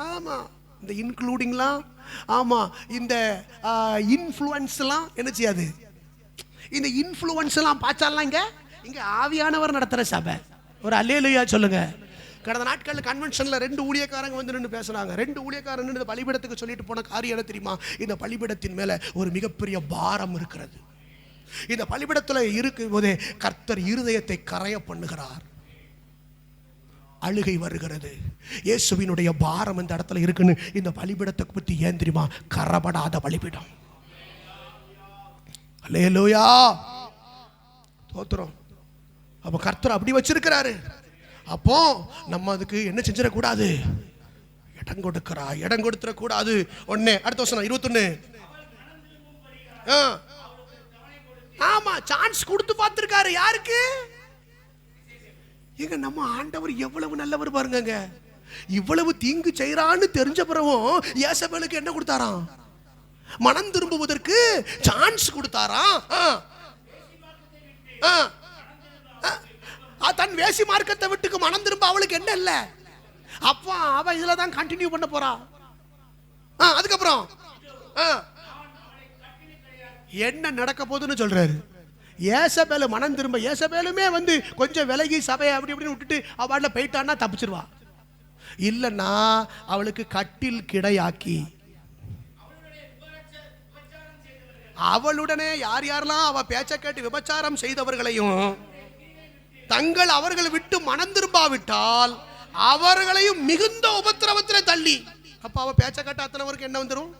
ஆமா, இந்த இன்க்ளூடிங்லாம், ஆமா, இந்த இன்ஃப்ளூயன்ஸ்லாம் என்ன செய்யாது? இந்த இன்ஃப்ளூயன்ஸ்லாம் பாச்சாலாம் இங்க ஆவியானவர் நடத்துற சபை. ஒரு அல்லேலூயா சொல்லுங்க. கடந்த நாட்களில் கன்வென்ஷனில் 2 ஊழியக்காரங்க நின்று பேசுனாங்க. 2 ஊழியக்காரங்க இந்த பலிபீடத்துக்கு சொல்லிட்டு போன காரியம் என்ன தெரியுமா? இந்த பலிபீடத்தின் மேல ஒரு மிகப்பெரிய பாரம் இருக்கிறது. இந்த பலிபீடத்தில் இருக்கும் போதே கர்த்தர் இருதயத்தை கரைய பண்ணுகிறார். அழுகை வருகிறது. இயேசுவினுடைய பாரம் இந்த இடத்துல இருக்குன்னு இந்த பலிபீடத்தை பற்றி ஏன் தெரியுமா? கரபடாத பலிபீடம். அல்லேலூயா தோத்திரம். அப்ப கர்த்தர் அப்படி வச்சிருக்கிறாரு. அப்போ நம்ம அதுக்கு என்ன செஞ்சிடக்கூடாது? இடம் கொடுக்கிறா, இடம் கொடுத்துடக்கூடாது. ஒண்ணு. அடுத்த வசனம் 21. ஆமா, சான்ஸ் கொடுத்து பார்த்திருக்காரு. யாருக்கு? எங்க நம்ம ஆண்டவர் எவ்வளவு நல்லவர் பாருங்க. இவ்வளவு தீங்கு செய்யறான்னு தெரிஞ்ச பிறகும் ஏசபேலுக்கு என்ன கொடுத்தாராம்? மனம் திரும்புவதற்கு சான்ஸ் கொடுத்தாராம். தன் வேசி மார்க்கத்தை விட்டுக்கு மனம் திரும்ப அவளுக்கு என்ன இல்ல. அப்ப அவ இதுல தான் கண்டினியூ பண்ண போறா. அதுக்கப்புறம் என்ன நடக்க போகுதுன்னு சொல்றாரு. ஏசபேல் மனம் திரும்ப, ஏசபேலுமே கொஞ்சம் விலகி சபையை அப்படி இப்படின்னு விட்டுட்டு அவள போயிட்டான்னா தப்பிச்சிருவா. இல்லன்னா அவளுக்கு கட்டில் கிடையாக்கி அவளுடனே யார் யாரெல்லாம் அவ பேச்ச கேட்டு விபச்சாரம் செய்தவர்களையும் தங்கள் அவர்களை விட்டு மனம் திரும்பாவிட்டால் அவர்களையும் மிகுந்த உபத்திரவத்தில் தள்ளி. அப்ப அவ பேச்ச கேட்ட அத்தனைவருக்கு என்ன வந்துடும்?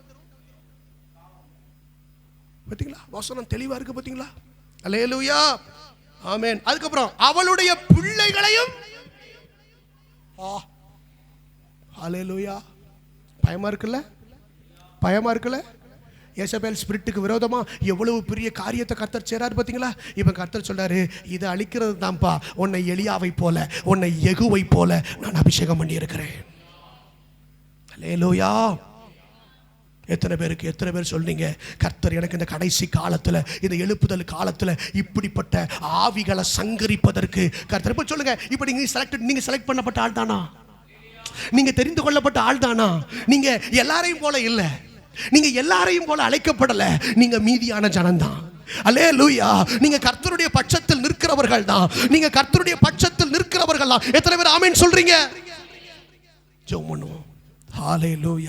பாத்தீங்களா? வசனம் தெளிவா இருக்கு. பாத்தீங்களா? அல்லேலூயா ஆமென். அதுக்கப்புறம் அவளுடைய பிள்ளைகளையும், அல்லேலூயா. பயமா இருக்குல்ல? பயமா இருக்குல்ல? ஏசபேல் ஸ்பிரிட்டுக்கு விரோதமா எவ்வளவு பெரிய காரியத்தை கர்த்தர் செய்றாரு பாத்தீங்களா? இப்ப கர்த்தர் சொல்றாரு, இதை அழிக்கிறது தான்ப்பா. உன்னை எலியாவை போல, உன்னை யெகூவை போல நான் அபிஷேகம் பண்ணி இருக்கிறேன். அல்லேலூயா. எத்தனை பேர் சொல்றீங்க, கர்த்தர் எனக்கு இந்த கடைசி காலத்துல, இந்த எழுப்புதல் காலத்துல இப்படிப்பட்ட ஆவிகளை சங்கரிப்பதற்கு கர்த்தர். இப்ப சொல்லுங்க, இப்ப நீங்க செலக்ட் பண்ணப்பட்ட ஆள் தானா? நீங்க தெரிந்து கொள்ளப்பட்ட ஆள் தானா? நீங்க எல்லாரையும் போல இல்ல, நீங்க எல்லாரையும் போல அழைக்கப்படல, நீங்க மீதியான ஜனம்தான். அல்லேலூயா. நீங்க கர்த்தருடைய பட்சத்தில் நிற்கிறவர்கள் தான், நீங்க கர்த்தருடைய பட்சத்தில் நிற்கிறவர்கள் தான். எத்தனை பேர் ஆமென் சொல்றீங்க? ஜெபம் பண்ணுவோம். ஹalleluya.